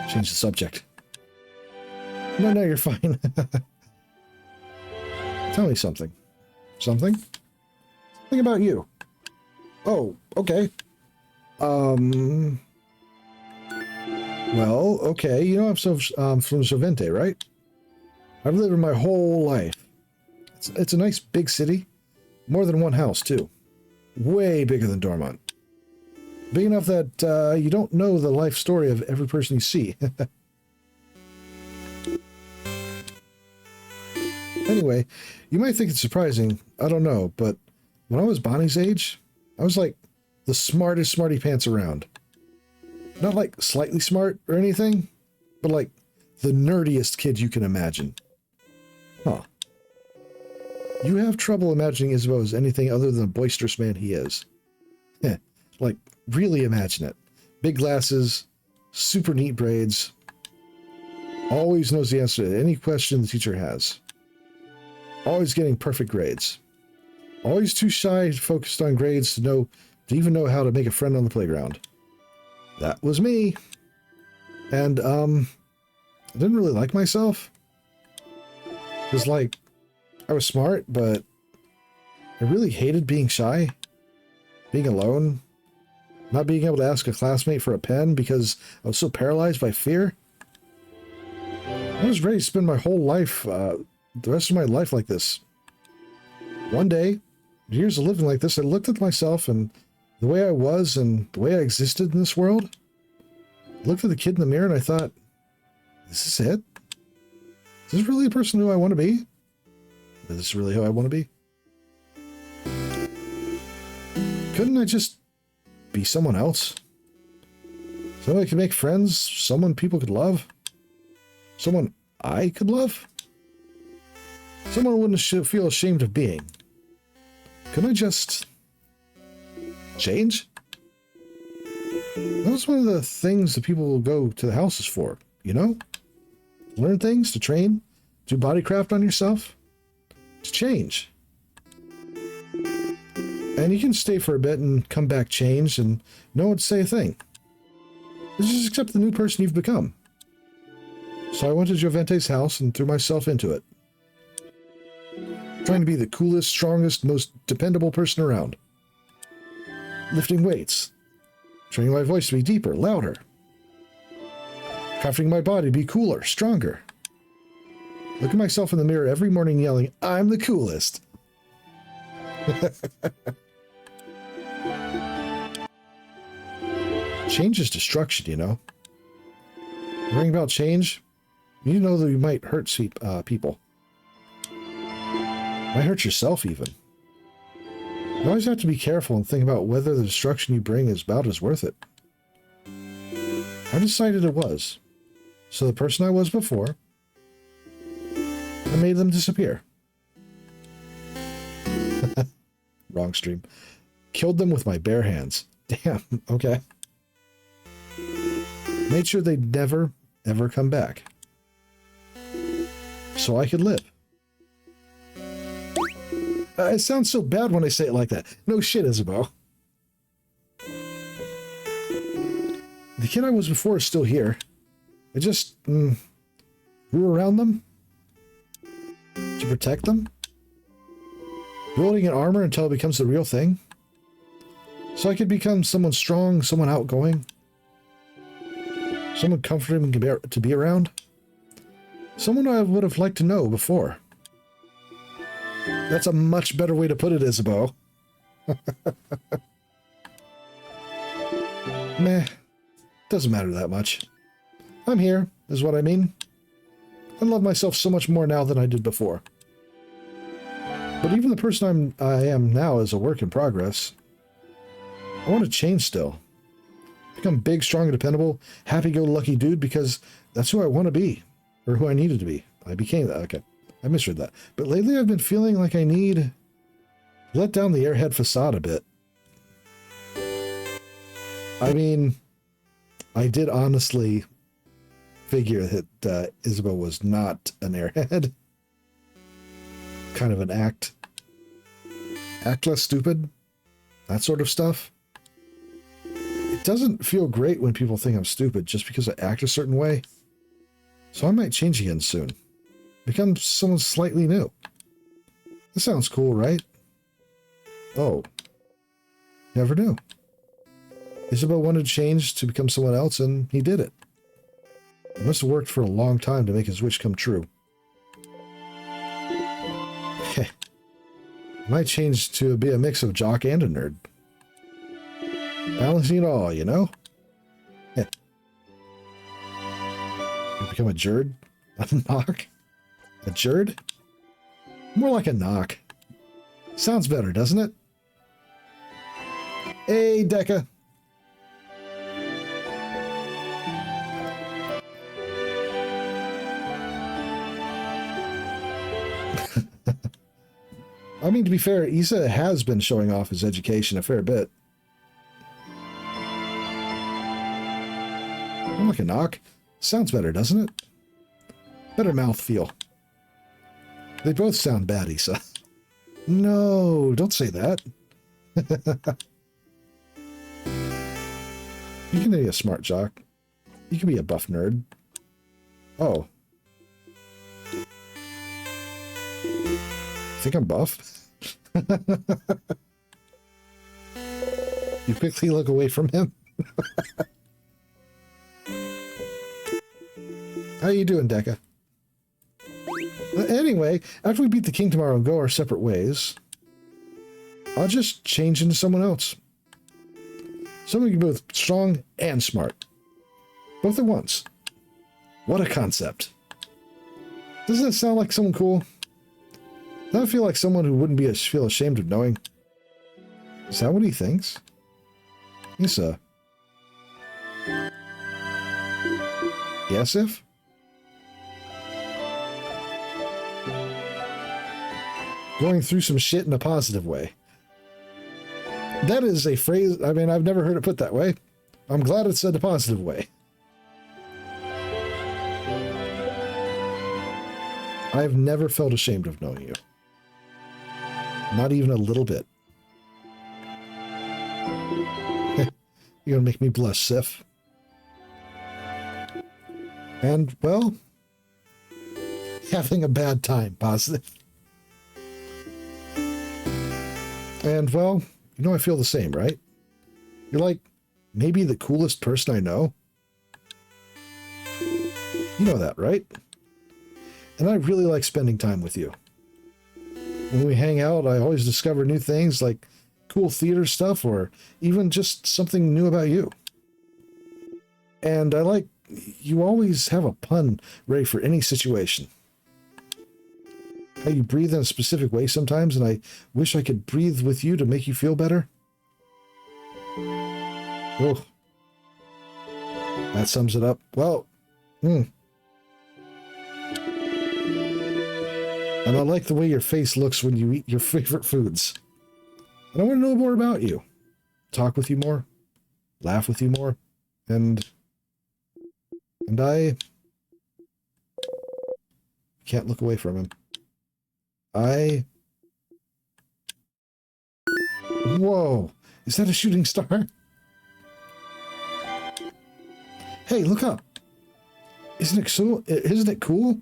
Change the subject. No, you're fine. Tell me something. Something? Think about you. Oh, okay. Well, okay. You know I'm from Sovente, right? I've lived my whole life. It's a nice big city. More than one house, too. Way bigger than Dormont. Big enough that you don't know the life story of every person you see. Anyway, you might think it's surprising. I don't know, but when I was Bonnie's age, I was like the smartest smarty pants around. Not like slightly smart or anything, but like the nerdiest kid you can imagine. Huh. You have trouble imagining Isabeau as anything other than a boisterous man he is. Heh. Like, really imagine it. Big glasses, super neat braids. Always knows the answer to any question the teacher has. Always getting perfect grades. Always too shy, focused on grades to even know how to make a friend on the playground. That was me. And, I didn't really like myself. It was like, I was smart, but I really hated being shy. Being alone. Not being able to ask a classmate for a pen because I was so paralyzed by fear. I was ready to spend my whole life, the rest of my life like this. One day, years of living like this, I looked at myself and the way I was and the way I existed in this world. I looked at the kid in the mirror and I thought, is this it? Is this really the person who I want to be? Is this really who I want to be? Couldn't I just be someone else? Someone I could make friends? Someone people could love? Someone I could love? Someone I wouldn't feel ashamed of being? Couldn't I just change? That was one of the things that people will go to the houses for, you know? Learn things, to train, do bodycraft on yourself, to change. And you can stay for a bit and come back changed and no one to say a thing. Just accept the new person you've become. So I went to Jovente's house and threw myself into it. Trying to be the coolest, strongest, most dependable person around. Lifting weights. Training my voice to be deeper, louder. Crafting my body to be cooler, stronger. Look at myself in the mirror every morning yelling, I'm the coolest. Change is destruction, you know. Worrying about change, you know that you might hurt people. Might hurt yourself even. You always have to be careful and think about whether the destruction you bring is about as worth it. I decided it was. So the person I was before, I made them disappear. Wrong stream. Killed them with my bare hands. Damn, okay. Made sure they'd never, ever come back. So I could live. It sounds so bad when I say it like that. No shit, Isabeau. The kid I was before is still here. I just grew around them to protect them. Building an armor until it becomes the real thing. So I could become someone strong, someone outgoing. Someone comforting to be around. Someone I would have liked to know before. That's a much better way to put it, Isabeau. Meh. Doesn't matter that much. I'm here, is what I mean. I love myself so much more now than I did before. But even the person I am now is a work in progress. I want to change still. Become big, strong, and dependable, happy-go-lucky dude because that's who I want to be. Or who I needed to be. I became that. Okay. I misread that. But lately I've been feeling like I need to let down the airhead facade a bit. I mean, I did honestly figure that Isabeau was not an airhead. Kind of an act less stupid. That sort of stuff. It doesn't feel great when people think I'm stupid just because I act a certain way. So I might change again soon. Become someone slightly new. That sounds cool, right? Oh. Never knew. Isabeau wanted to change to become someone else, and he did it. It must have worked for a long time to make his wish come true. Heh. Might change to be a mix of jock and a nerd. Balancing it all, you know? Heh. You become a jerd? A knock? A jerd? More like a knock. Sounds better, doesn't it? Hey, Deca. I mean, to be fair, Isa has been showing off his education a fair bit. More like a knock. Sounds better, doesn't it? Better mouthfeel. They both sound bad, Isa. No, don't say that. You can be a smart jock. You can be a buff nerd. Oh. Think I'm buff? You quickly look away from him. How you doing, Deca? Anyway, after we beat the king tomorrow and go our separate ways, I'll just change into someone else. Someone who can be both strong and smart. Both at once. What a concept. Doesn't that sound like someone cool? Doesn't that feel like someone who wouldn't feel ashamed of knowing? Is that what he thinks? Isa. Yes, if? Going through some shit in a positive way. That is a phrase, I mean, I've never heard it put that way. I'm glad it's said a positive way. I've never felt ashamed of knowing you. Not even a little bit. You're gonna make me blush, Sif. And, well, having a bad time, positive. And, well, you know I feel the same, right? You're like, maybe the coolest person I know. You know that, right? And I really like spending time with you. When we hang out, I always discover new things like cool theater stuff or even just something new about you. And I like, you always have a pun ready for any situation. how you breathe in a specific way sometimes, and I wish I could breathe with you to make you feel better? Oh. That sums it up. Well, and I like the way your face looks when you eat your favorite foods. And I want to know more about you. Talk with you more. Laugh with you more. And I can't look away from him. Whoa! Is that a shooting star? Hey, look up! Isn't it so? Isn't it cool?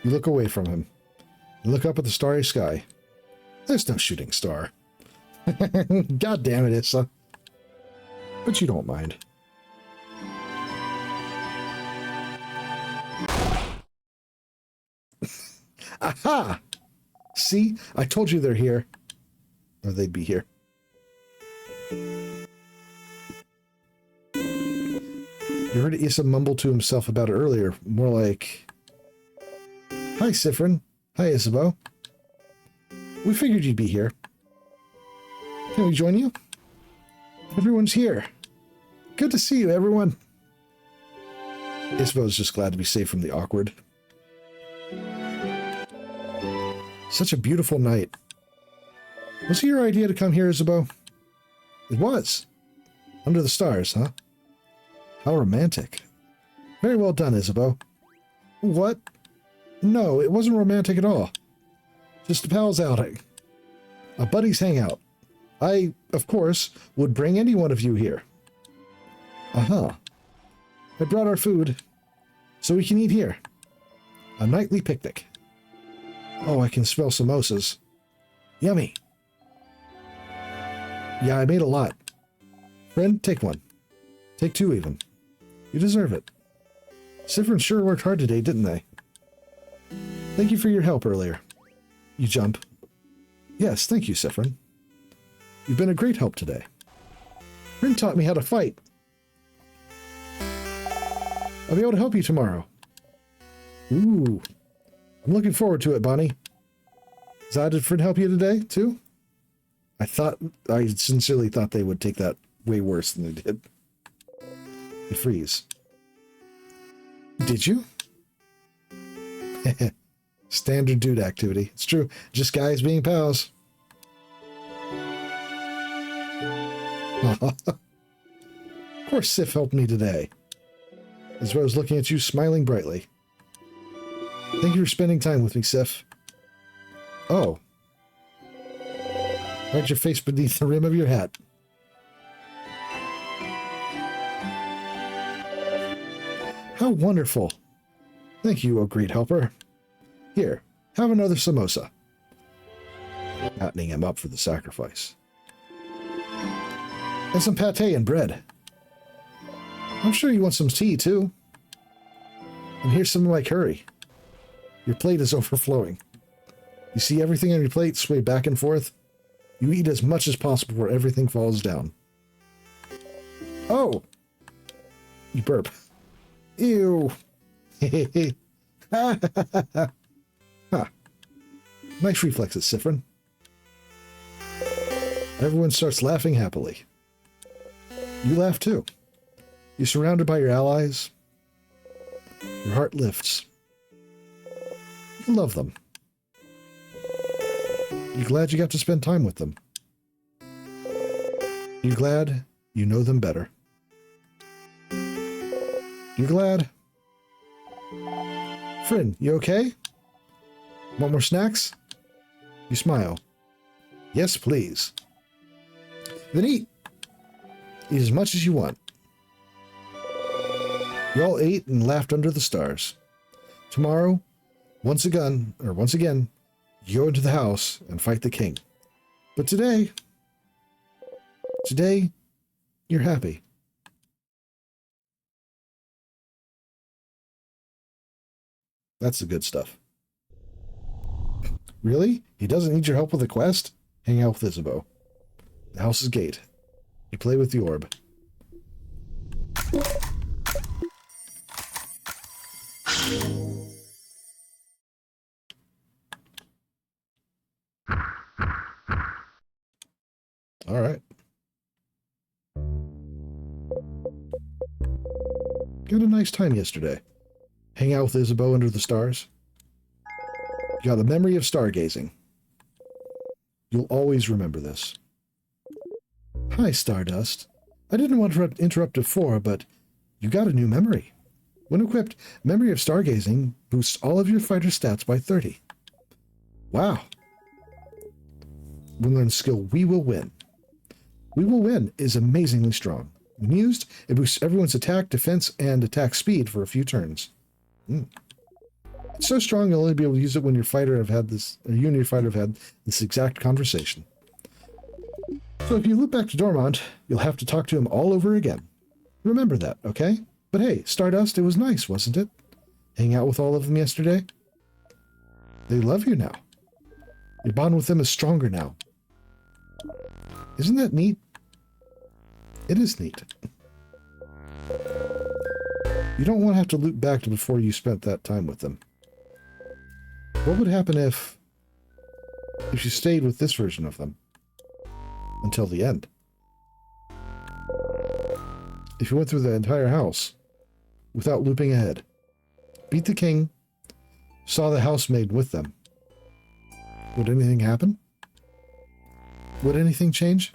You look away from him. You look up at the starry sky. There's no shooting star. God damn it, Issa. But you don't mind. Aha! See? I told you they're here. Or they'd be here. You heard Issa mumble to himself about it earlier. More like... Hi, Siffrin. Hi, Isabeau. We figured you'd be here. Can we join you? Everyone's here. Good to see you, everyone. Isabeau's just glad to be safe from the awkward. Such a beautiful night. Was it your idea to come here, Isabeau? It was. Under the stars, huh? How romantic. Very well done, Isabeau. What? No, it wasn't romantic at all. Just a pal's outing. A buddy's hangout. I, of course, would bring any one of you here. Uh-huh. I brought our food, so we can eat here. A nightly picnic. Oh, I can smell samosas. Yummy. Yeah, I made a lot. Friend, take one. Take two, even. You deserve it. Siffrin sure worked hard today, didn't they? Thank you for your help earlier. You jump. Yes, thank you, Siffrin. You've been a great help today. Rin taught me how to fight. I'll be able to help you tomorrow. Ooh. I'm looking forward to it, Bonnie. Zod, did Frin help you today, too? I sincerely thought they would take that way worse than they did. They freeze. Did you? Standard dude activity. It's true. Just guys being pals. Of course Sif helped me today. As I was looking at you, smiling brightly. Thank you for spending time with me, Sif. Oh. Hide your face beneath the rim of your hat. How wonderful. Thank you, O great helper. Here, have another samosa. Fattening him up for the sacrifice. And some pate and bread. I'm sure you want some tea, too. And here's some of my curry. Your plate is overflowing. You see everything on your plate sway back and forth? You eat as much as possible where everything falls down. Oh! You burp. Ew. Huh. Nice reflexes, Siffrin. Everyone starts laughing happily. You laugh too. You're surrounded by your allies. Your heart lifts. You love them. You're glad you got to spend time with them. You're glad you know them better. You're glad. Frin, you okay? Want more snacks? You smile. Yes, please. Then eat. Eat as much as you want. You all ate and laughed under the stars. Tomorrow, once again, you go into the house and fight the king. But today, you're happy. That's the good stuff. Really? He doesn't need your help with a quest? Hang out with Isabeau. The house's gate. You play with the orb. Got a nice time yesterday. Hang out with Isabeau under the stars. You got a memory of stargazing. You'll always remember this. Hi, Stardust. I didn't want to interrupt before, but you got a new memory. When equipped, Memory of Stargazing boosts all of your fighter stats by 30. Wow. We learn skill We Will Win. We Will Win is amazingly strong. When used, it boosts everyone's attack, defense, and attack speed for a few turns. It's so strong you'll only be able to use it when your fighter have had this, or you and your fighter have had this exact conversation. So if you loop back to Dormont, you'll have to talk to him all over again. Remember that, okay? But hey, Stardust, it was nice, wasn't it? Hang out with all of them yesterday? They love you now. Your bond with them is stronger now. Isn't that neat? It is neat. You don't want to have to loop back to before you spent that time with them. What would happen if you stayed with this version of them until the end? If you went through the entire house without looping ahead, beat the king, saw the housemaid with them, would anything happen? Would anything change?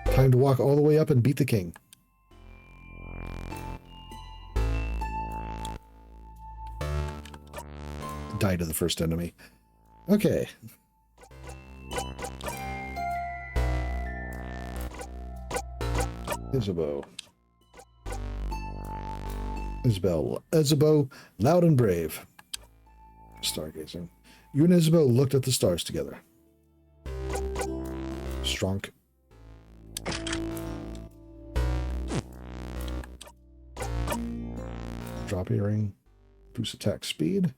Time to walk all the way up and beat the king. Die to the first enemy. Okay. Isabeau. Isabeau, loud and brave. Stargazing. You and Isabeau looked at the stars together. Strong. Drop earring. Boost attack speed.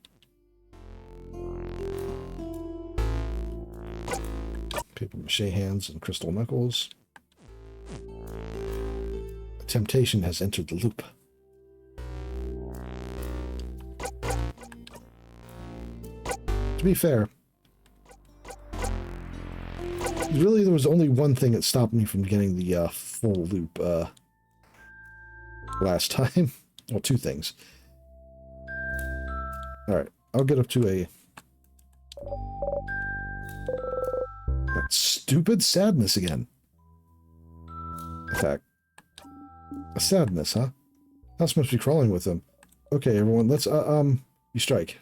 Paper mache hands and crystal knuckles. Temptation has entered the loop. To be fair, really there was only one thing that stopped me from getting the full loop last time. Well, two things. Alright, I'll get up to that stupid sadness again. Attack. A sadness, huh? House must be crawling with them. Okay, everyone, let's, you strike.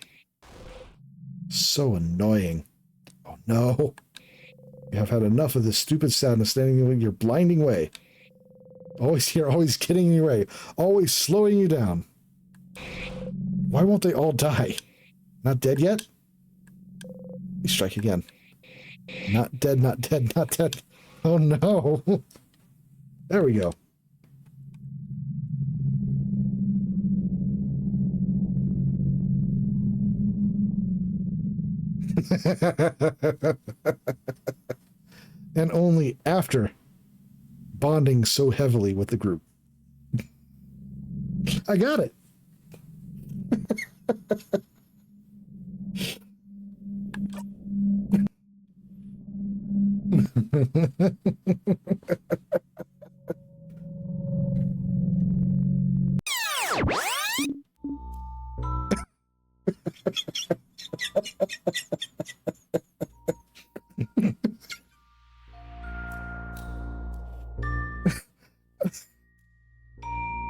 So annoying. Oh, no. You have had enough of this stupid sadness standing in your blinding way. Always here, always getting in your way. Always slowing you down. Why won't they all die? Not dead yet? You strike again. Not dead, not dead, not dead. Oh, no. There we go. And only after bonding so heavily with the group. I got it.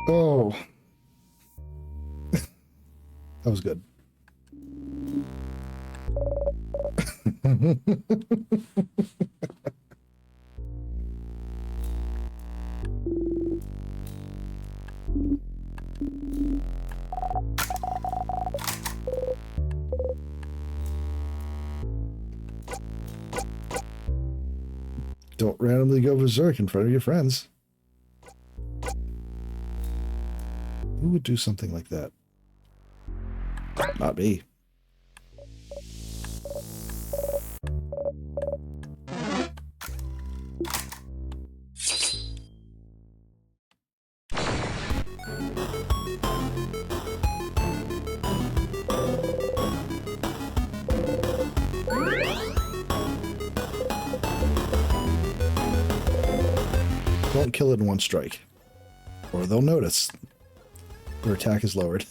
Oh. That was good. Don't randomly go berserk in front of your friends. Who would do something like that? Not me. Don't kill it in one strike. Or they'll notice their attack is lowered.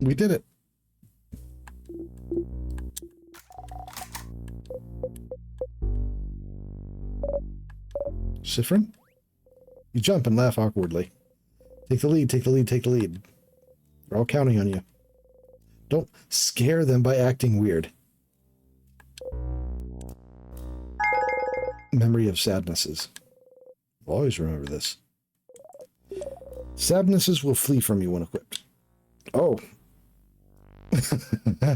We did it. Siffrin? You jump and laugh awkwardly. Take the lead, take the lead, take the lead. They're all counting on you. Don't scare them by acting weird. Memory of sadnesses. I'll always remember this. Sadnesses will flee from you when equipped. Oh.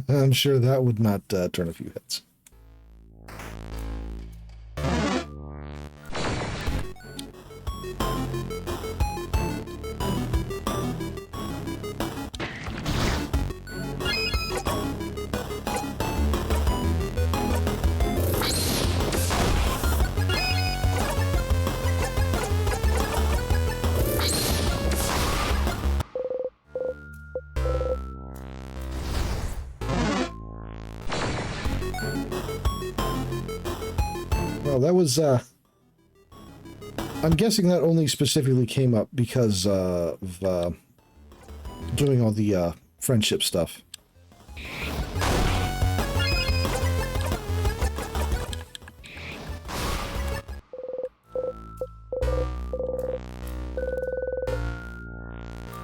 I'm sure that would not turn a few hits. Well, that was, I'm guessing that only specifically came up because of doing all the friendship stuff.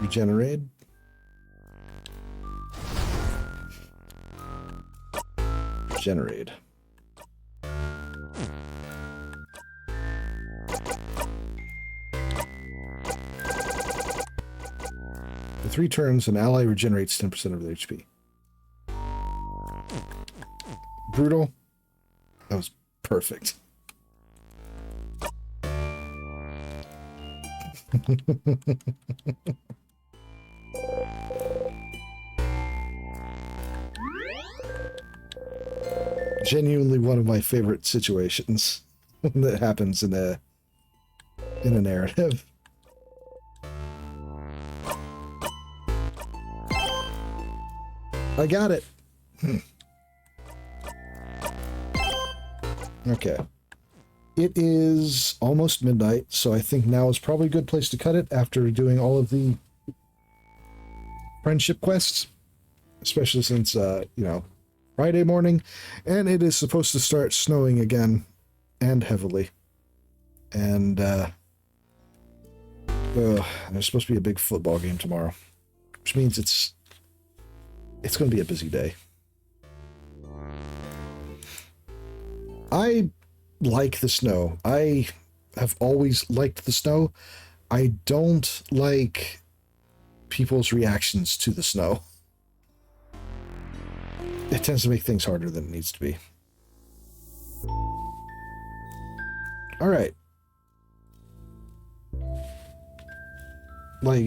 Regenerate. Regenerate. For 3 turns, an ally regenerates 10% of their HP. Brutal. That was perfect. Genuinely one of my favorite situations that happens in a narrative. I got it. Okay. It is almost midnight, so I think now is probably a good place to cut it after doing all of the friendship quests, especially since, you know, Friday morning, and it is supposed to start snowing again, and heavily. And, there's supposed to be a big football game tomorrow, which means it's going to be a busy day. I like the snow. I have always liked the snow. I don't like people's reactions to the snow. It tends to make things harder than it needs to be. All right. Like,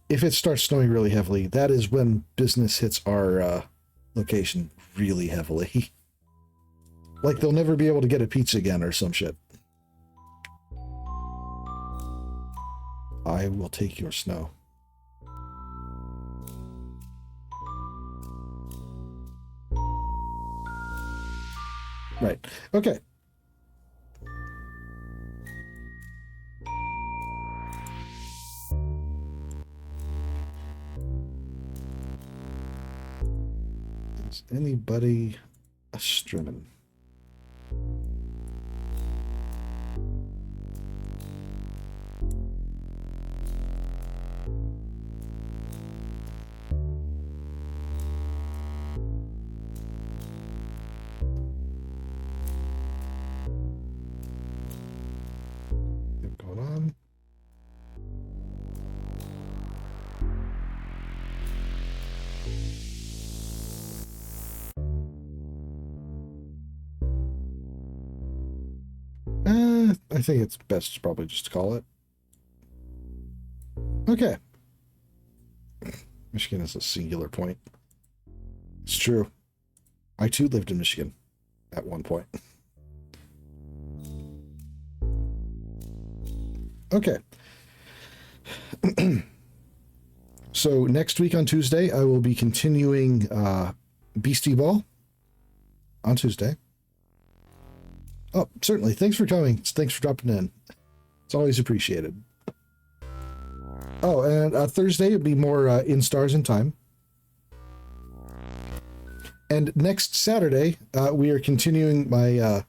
if it starts snowing really heavily, that is when business hits our location really heavily. Like, they'll never be able to get a pizza again or some shit. I will take your snow. Right. Okay. Is anybody a Strimmin? Going on. I think it's best probably just to call it. Okay. Michigan is a singular point. It's true. I too lived in Michigan at one point. Okay. So next week on Tuesday, I will be continuing Beastie Ball on Tuesday. Oh, certainly. Thanks for coming. Thanks for dropping in. It's always appreciated. Oh, and Thursday it'll be more In Stars in Time. And next Saturday, we are continuing my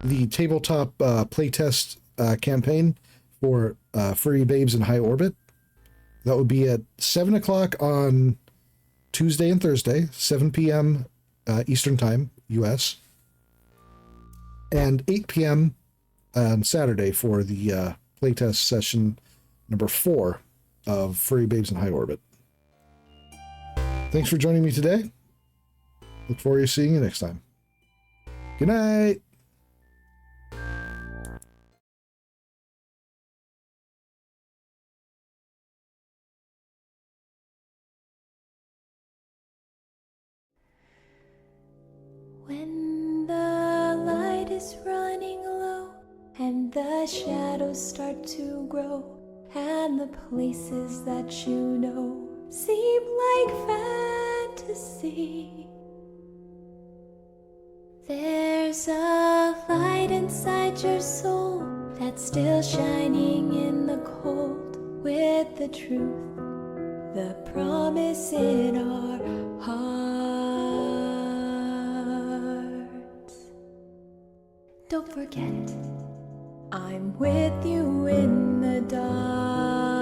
the tabletop playtest campaign for Furry Babes in High Orbit. That would be at 7 o'clock on Tuesday and Thursday, 7 p.m. Eastern Time, U.S., and 8 p.m. on Saturday for the playtest session number 4 of Furry Babes in High Orbit. Thanks for joining me today. Look forward to seeing you next time. Good night. When the light is running low and the shadows start to grow and the places that you know seem like fantasy, there's a light inside your soul that's still shining in the cold with the truth, the promise in our hearts. Don't forget, I'm with you in the dark.